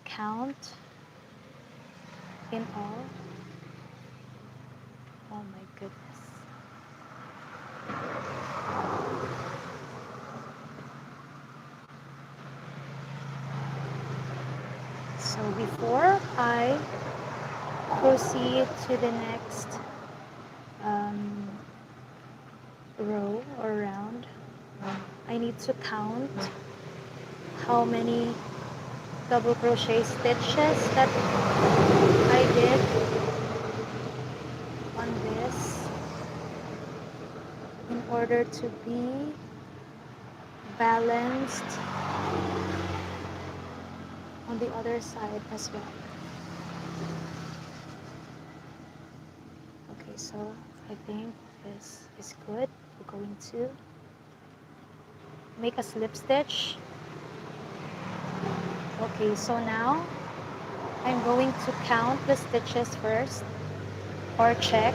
count in all. Oh my goodness. So before I proceed to the next row or round, I need to count how many double crochet stitches that I did order to be balanced on the other side as well. Okay, so I think this is good. We're going to make a slip stitch. Okay, so now I'm going to count the stitches first, or check.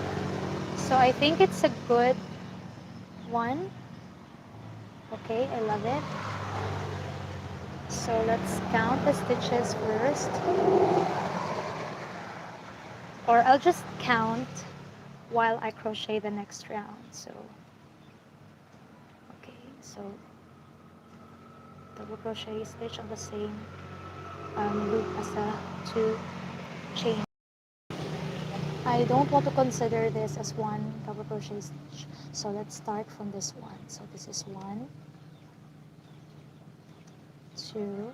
So I think it's a good one. Okay, I love it. So let's count the stitches first. Or I'll just count while I crochet the next round. So, okay, so double crochet stitch on the same loop as a 2 chain. I don't want to consider this as one double crochet stitch. So let's start from this one. So this is 1, 2,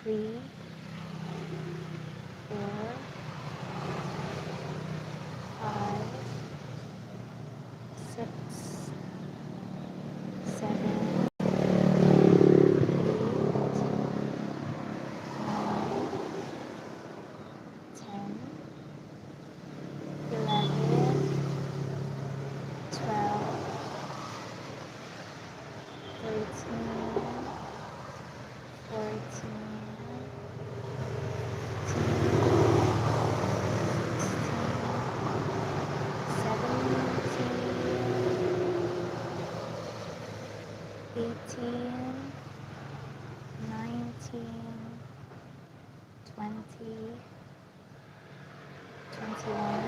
3, 4, 5, 6, 7, 10, 11, 12, 13, 14, 18, 19, 20, 21,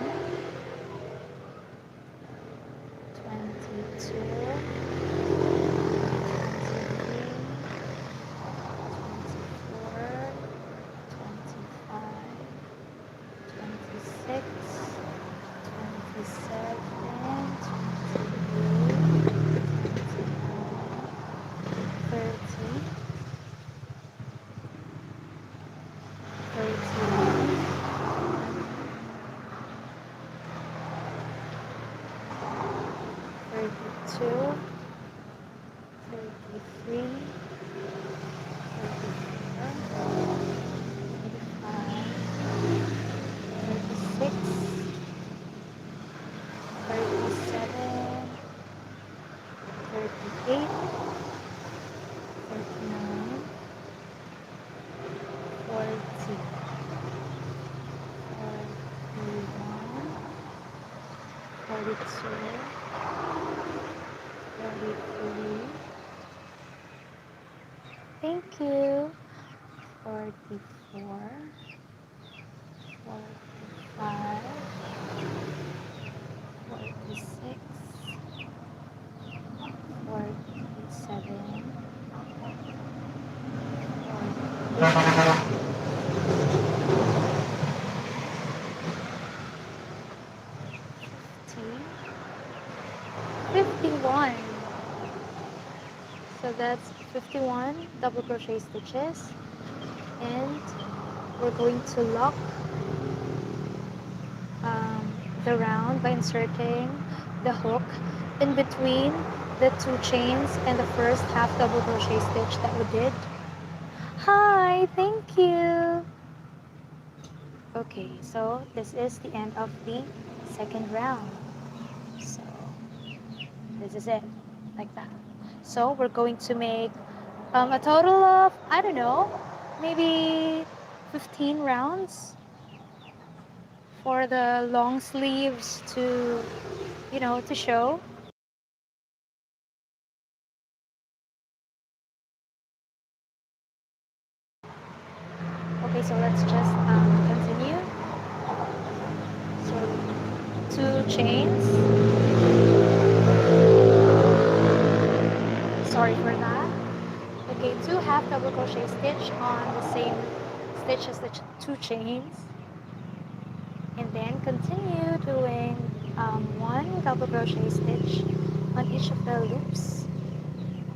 22, 24, 25, 26, 27, 28, 30, 31, 32, 33, 34, 35, 36, 37, 38, 39, 40, 41, 42, 43. Thank you. 44, 45, 46, 47, 51. So that's 51 double crochet stitches, and we're going to lock the round by inserting the hook in between the 2 chains and the first half double crochet stitch that we did. Hi, thank you. Okay, so this is the end of the second round. So this is it, like that. So we're going to make a total of, I don't know, maybe 15 rounds for the long sleeves to, to show. Okay, so let's just continue. So 2 chains. Sorry for that. Okay, 2 half double crochet stitch on the same stitch as the 2 chains, and then continue doing 1 double crochet stitch on each of the loops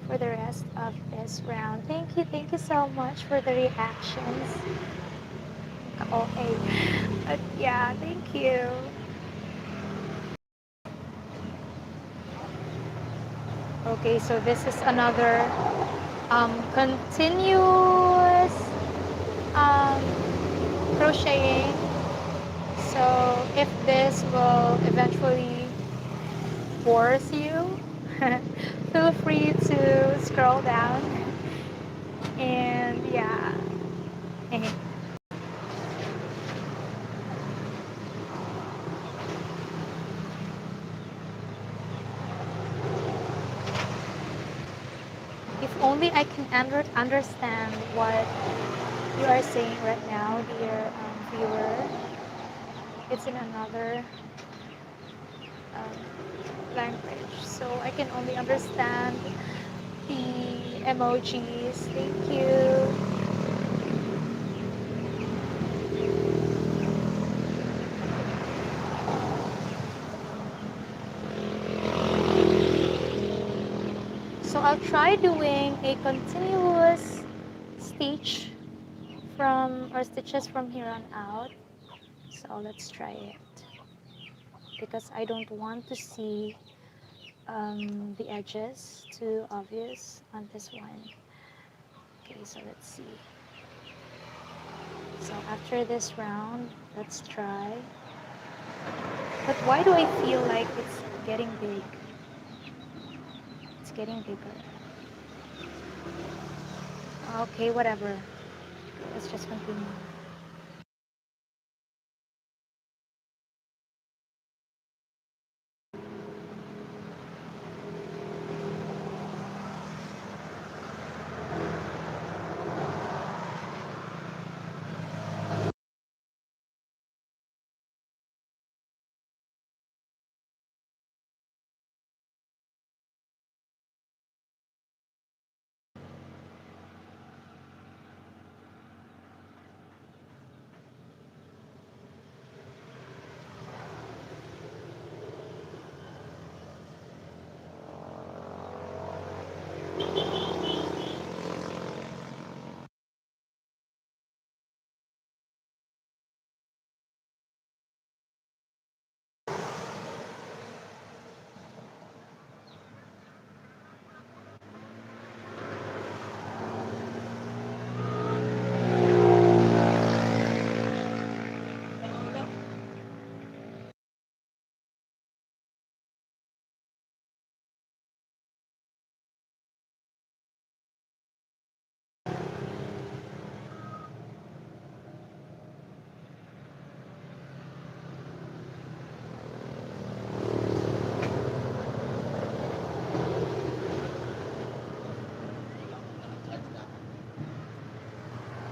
for the rest of this round. Thank you so much for the reactions. Okay, yeah, thank you. Okay, so this is another continuous um, crocheting. So if this will eventually bores you, feel free to scroll down. And yeah. If only I can understand what you are saying right now, dear viewer. It's in another language, so I can only understand the emojis. Thank you. So I'll try doing a continuous stitch from or stitches from here on out. So let's try it because I don't want to see the edges too obvious on this one. Okay, so let's see. So after this round, let's try. But why do I feel like it's getting big? It's getting bigger. Okay, whatever. Let's just continue.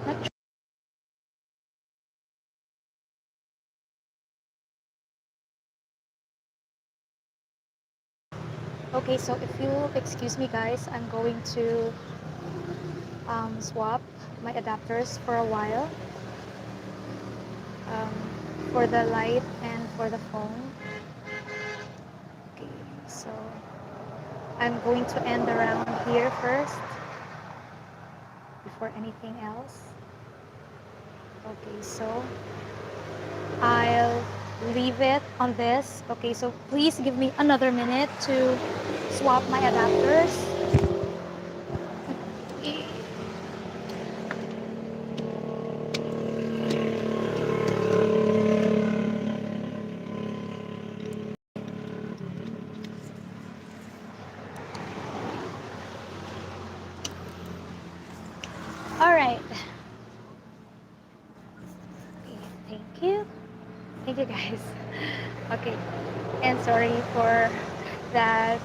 Not Okay, so if you'll excuse me, guys, I'm going to swap my adapters for a while um, for the light and for the phone. Okay, so I'm going to end the round here first before anything else. Okay, so I'll leave it on this. Okay, so please give me another minute to swap my adapters. All right. Okay, thank you. Thank you, guys. Okay, and sorry for that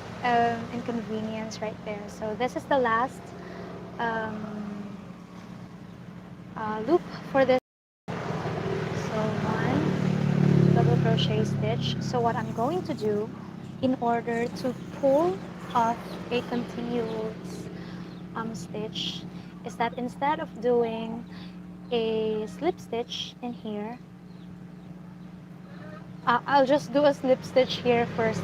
inconvenience right there. So this is the last um, loop for this. So one double crochet stitch. So what I'm going to do in order to pull off a continuous stitch is that instead of doing a slip stitch in here, I'll just do a slip stitch here first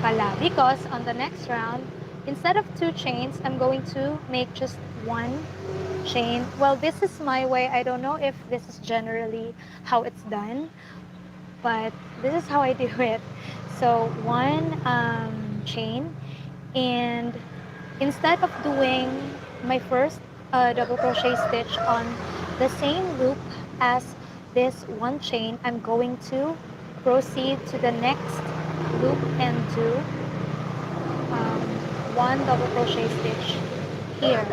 pala, because on the next round, instead of 2 chains, I'm going to make just 1 chain. Well, this is my way. I don't know if this is generally how it's done, but this is how I do it. So 1 chain, And instead of doing my first double crochet stitch on the same loop as this one chain, I'm going to proceed to the next loop and do one double crochet stitch here.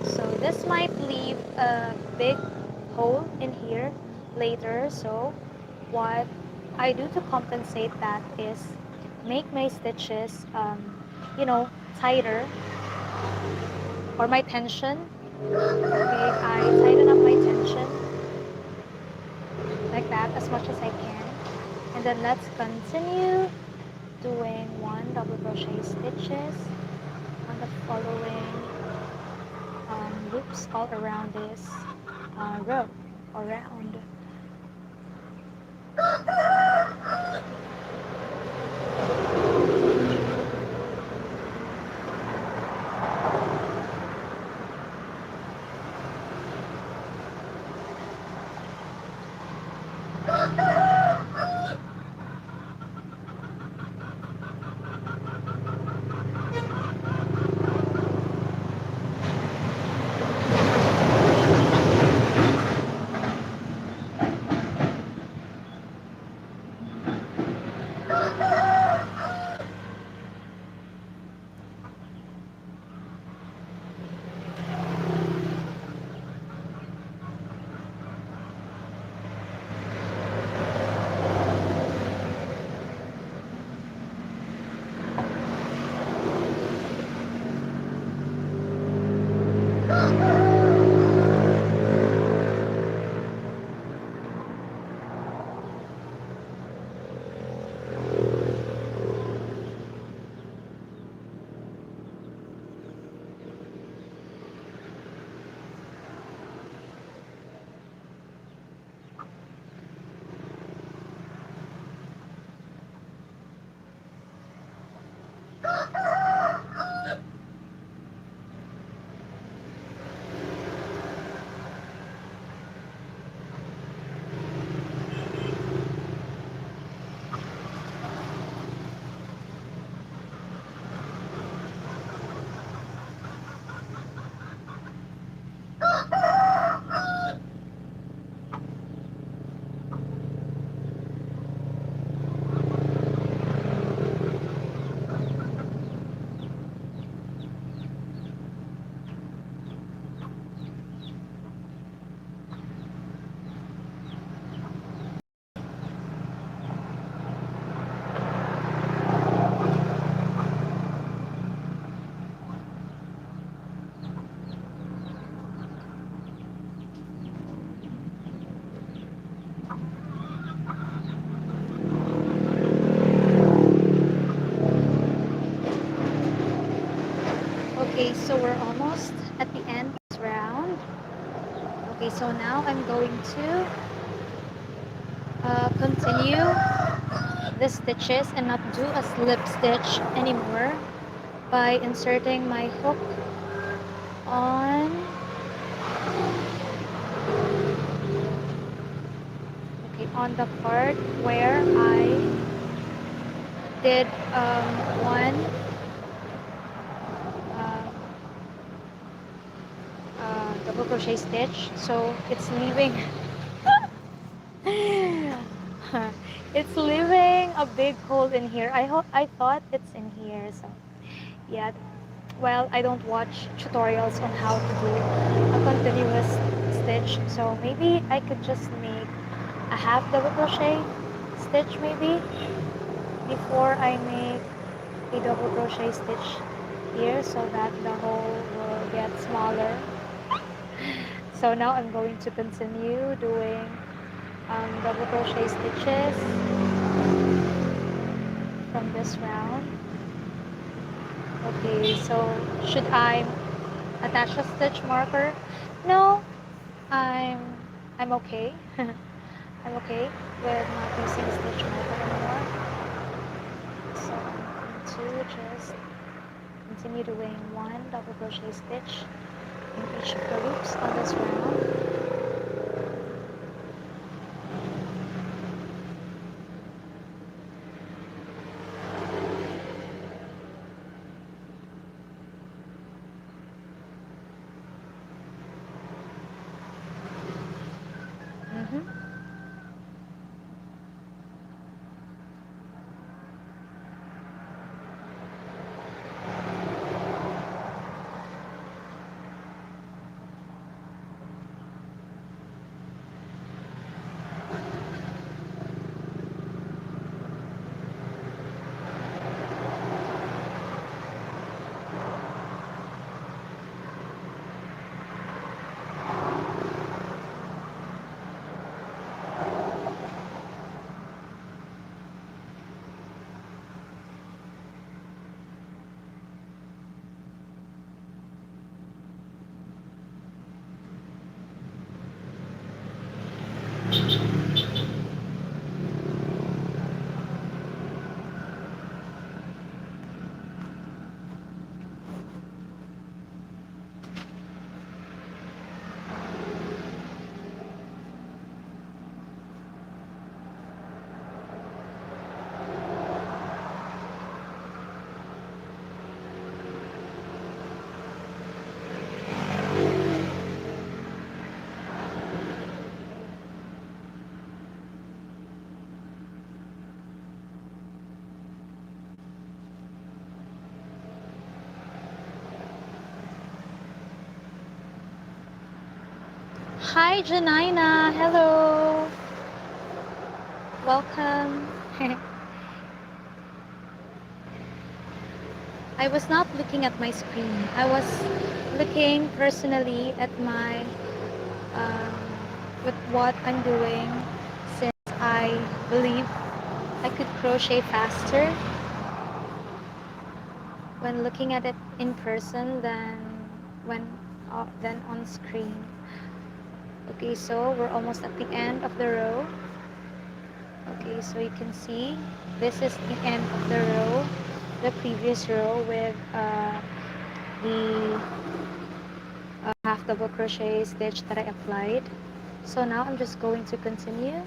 So this might leave a big hole in here later. So what I do to compensate that is make my stitches, tighter, or my tension. Okay, I tighten up my tension like that as much as I can. And then let's continue doing one double crochet stitches on the following loops all around this row or round. Okay, so we're almost at the end of this round. Okay, so now I'm going to continue the stitches and not do a slip stitch anymore by inserting my hook on the part where I did one uh, double crochet stitch, so it's leaving it's leaving a big hole in here. I thought it's in here, so yeah. Well, I don't watch tutorials on how to do a continuous stitch, so maybe I could just make a half double crochet stitch maybe before I make a double crochet stitch here, so that the hole will get smaller. So now I'm going to continue doing double crochet stitches from this round. Okay, so should I attach a stitch marker? No, I'm I'm okay. I'm okay with not using a stitch marker anymore. So I'm going to just continue doing one double crochet stitch in each of the loops on this round. Hi, Janina. Hello. Welcome. I was not looking at my screen. I was looking personally at my um, with what I'm doing, since I believe I could crochet faster when looking at it in person when than on screen. Okay, so we're almost at the end of the row. Okay, so you can see this is the end of the row, the previous row with the half double crochet stitch that I applied. So now I'm just going to continue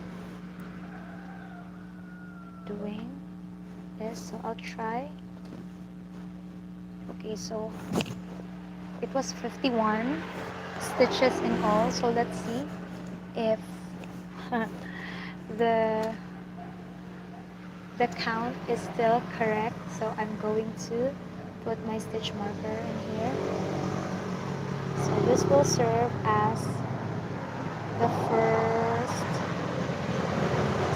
doing this. So I'll try. Okay, so it was 51 stitches in all. So let's see if the the count is still correct. So I'm going to put my stitch marker in here. So this will serve as the first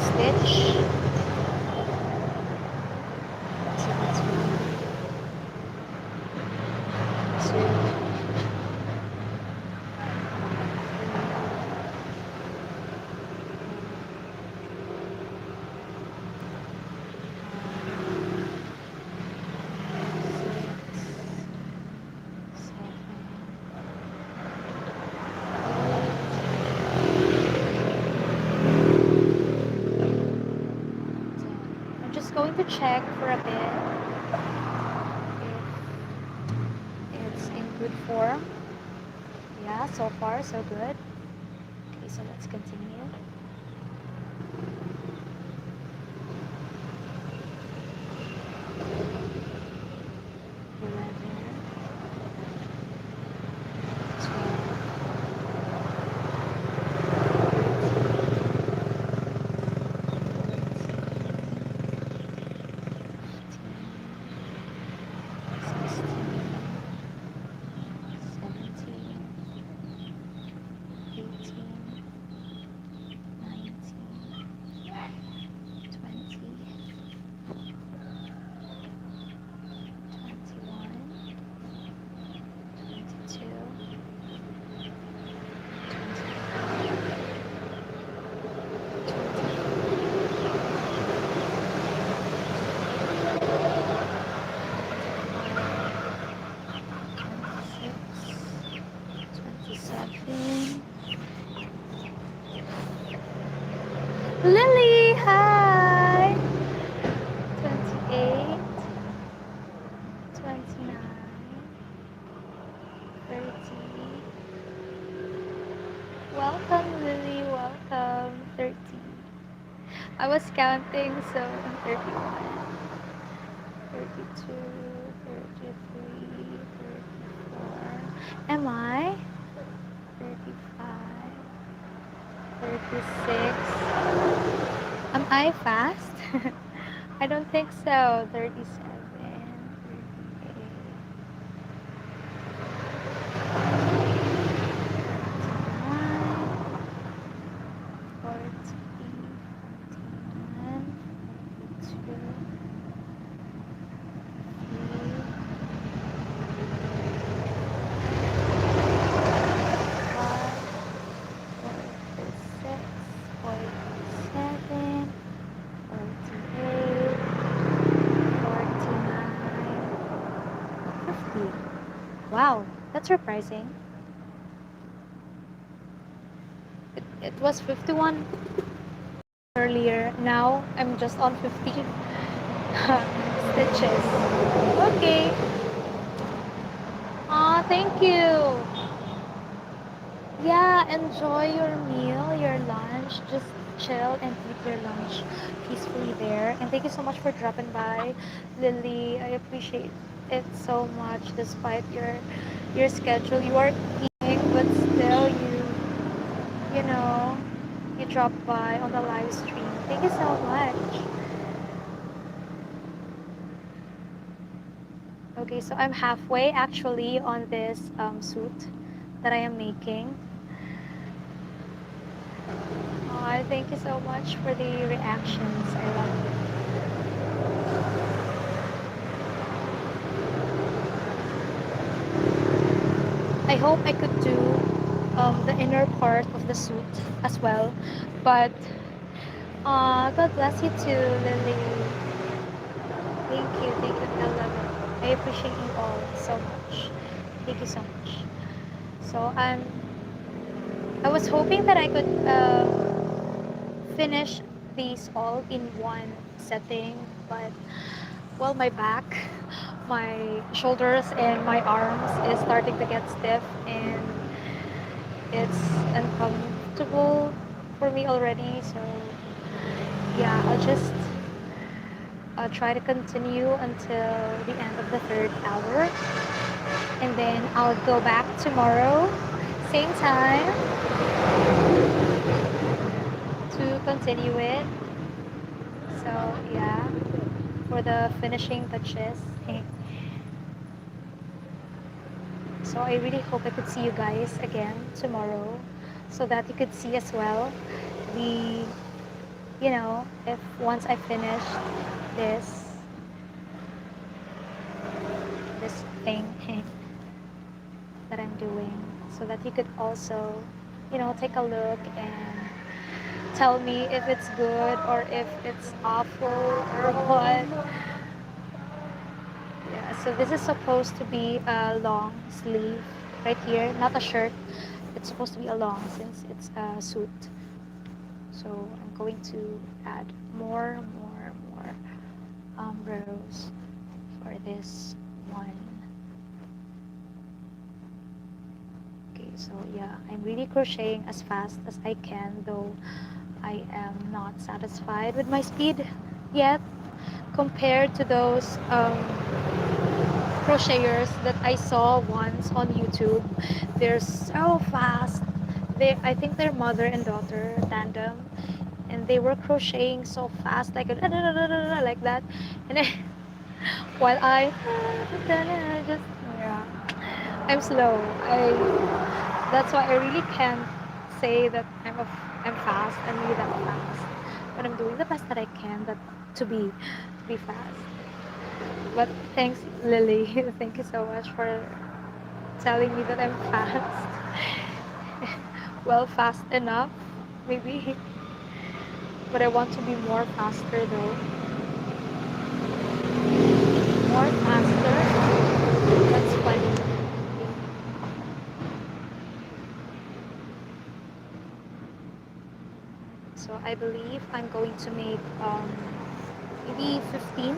stitch. So that's 1, 2, 7. I'm just going to check for a bit if it's in good form. Yeah, so far so good. Okay, so let's continue. 11, 27. Lily, hi! 28, 29, 30. Welcome, Lily, welcome. 30. I was counting, so 31, 32, 33, 34. Am I? 35, 36. Am I fast? I don't think so. 37, 38, 39, 40, 50. Wow, that's surprising. It was 51 earlier. Now I'm just on 50 stitches. Okay. Aw, thank you. Yeah, enjoy your meal, your lunch. Just chill and eat your lunch peacefully there. And thank you so much for dropping by, Lily. I appreciate it so much despite your schedule. You are eating, but still you know, you dropped by on the live stream. Thank you so much. Okay, so I'm halfway actually on this suit that I am making. Oh, thank you so much for the reactions. I love it. I hope I could do the inner part of the suit as well, but God bless you too, Lily. Thank you. I love it. I appreciate you all so much. Thank you so much. So I was hoping that I could finish these all in one setting, but well, my back, my shoulders, and my arms is starting to get stiff, and it's uncomfortable for me already. So yeah, I'll just try to continue until the end of the third hour, and then I'll go back tomorrow, same time, to continue it. So yeah, for the finishing touches. So I really hope I could see you guys again tomorrow, so that you could see as well the, if once I finish this this thing that I'm doing, so that you could also, take a look and tell me if it's good or if it's awful or what. Yeah, so this is supposed to be a long sleeve right here, not a shirt. It's supposed to be a long since it's a suit. So I'm going to add more rows for this one. Okay, so yeah, I'm really crocheting as fast as I can, though I am not satisfied with my speed yet compared to those crocheters that I saw once on YouTube. They're so fast. I think they're mother and daughter tandem, and they were crocheting so fast, like like that. And then, while I just, yeah, I'm slow. That's why I really can't say that I'm fast and really that fast. But I'm doing the best that I can that to be fast. But thanks, Lily. Thank you so much for telling me that I'm fast. Well, fast enough, maybe. But I want to be more faster though. More faster. That's funny. So I believe I'm going to make maybe 15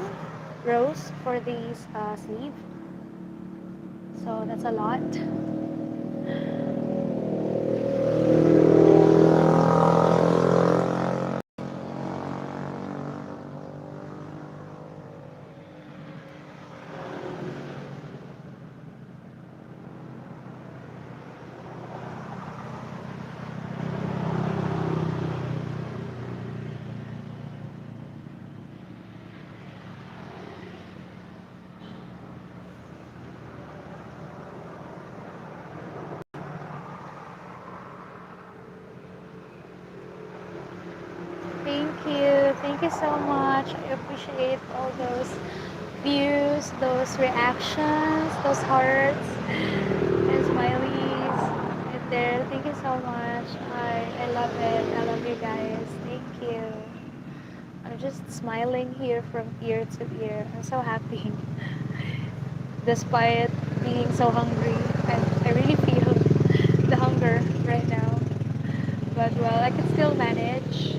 rows for these sleeve. So that's a lot. Thank you. Thank you so much. I appreciate all those views, those reactions, those hearts and smileys right there. Thank you so much. I love it. I love you guys. Thank you. I'm just smiling here from ear to ear. I'm so happy. Despite being so hungry, I really feel the hunger right now. But well, I can still manage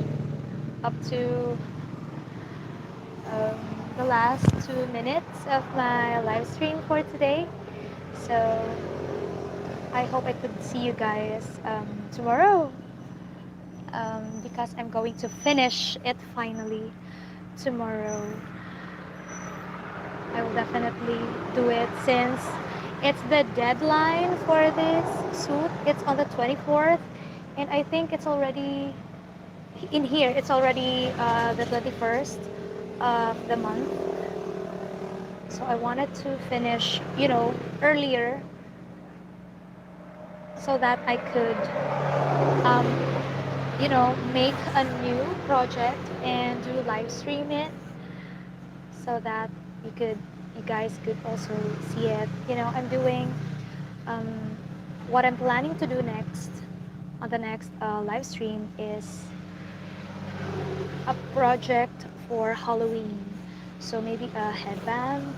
up to um, the last 2 minutes of my live stream for today. So I hope I could see you guys tomorrow, because I'm going to finish it finally tomorrow. I will definitely do it since it's the deadline for this suit. It's on the 24th, and I think it's already in here. It's already the 21st of the month. So I wanted to finish, earlier so that I could um, make a new project and do live stream it so that you could you guys could also see it. I'm doing um, what I'm planning to do next on the next live stream is a project for Halloween. So maybe a headband.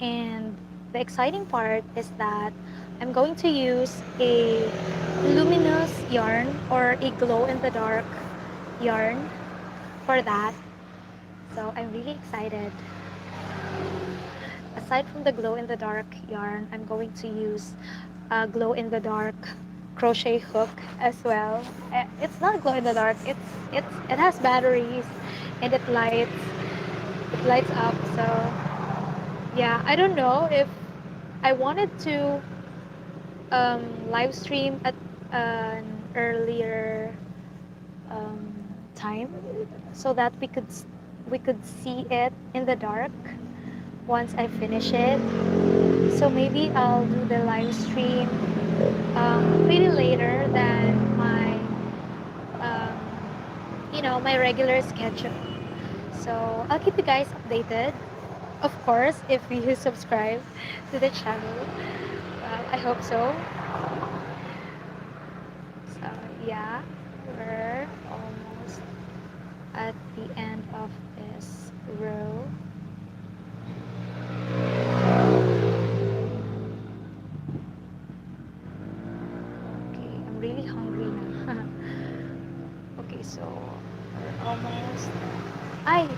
And the exciting part is that I'm going to use a luminous yarn or a glow in the dark yarn for that. So I'm really excited. Aside from the glow in the dark yarn, I'm going to use a glow in the dark crochet hook as well. It's not glow in the dark. It has batteries and it lights up. So yeah, I don't know if I wanted to live stream at an earlier um, time so that we could see it in the dark once I finish it. So maybe I'll do the live stream pretty later than um, my regular schedule. So I'll keep you guys updated. Of course, if you subscribe to the channel, I hope so. So yeah, we're almost at the end of this row. Okay, I'm really hungry now. Okay, so we're almost.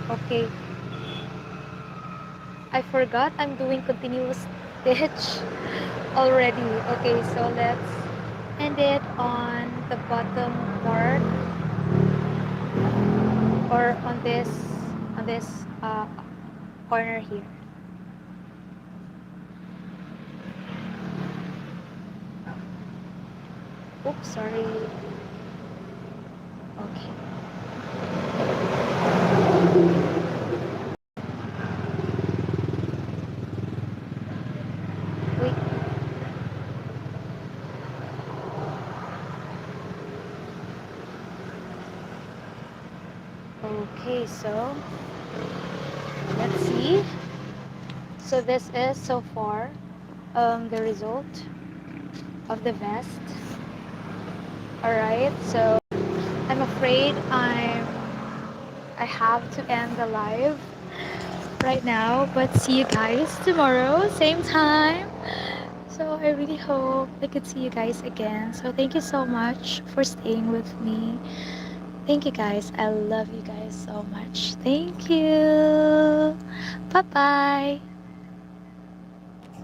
Okay. I forgot I'm doing continuous stitch already. Okay, so let's end it on the bottom part or on this corner here. Oops, sorry. Okay. Wait. Okay, so let's see. So this is so far the result of the vest. Alright, so I'm afraid I have to end the live right now, but see you guys tomorrow, same time. So I really hope I could see you guys again. So thank you so much for staying with me. Thank you guys. I love you guys so much. Thank you. Bye bye.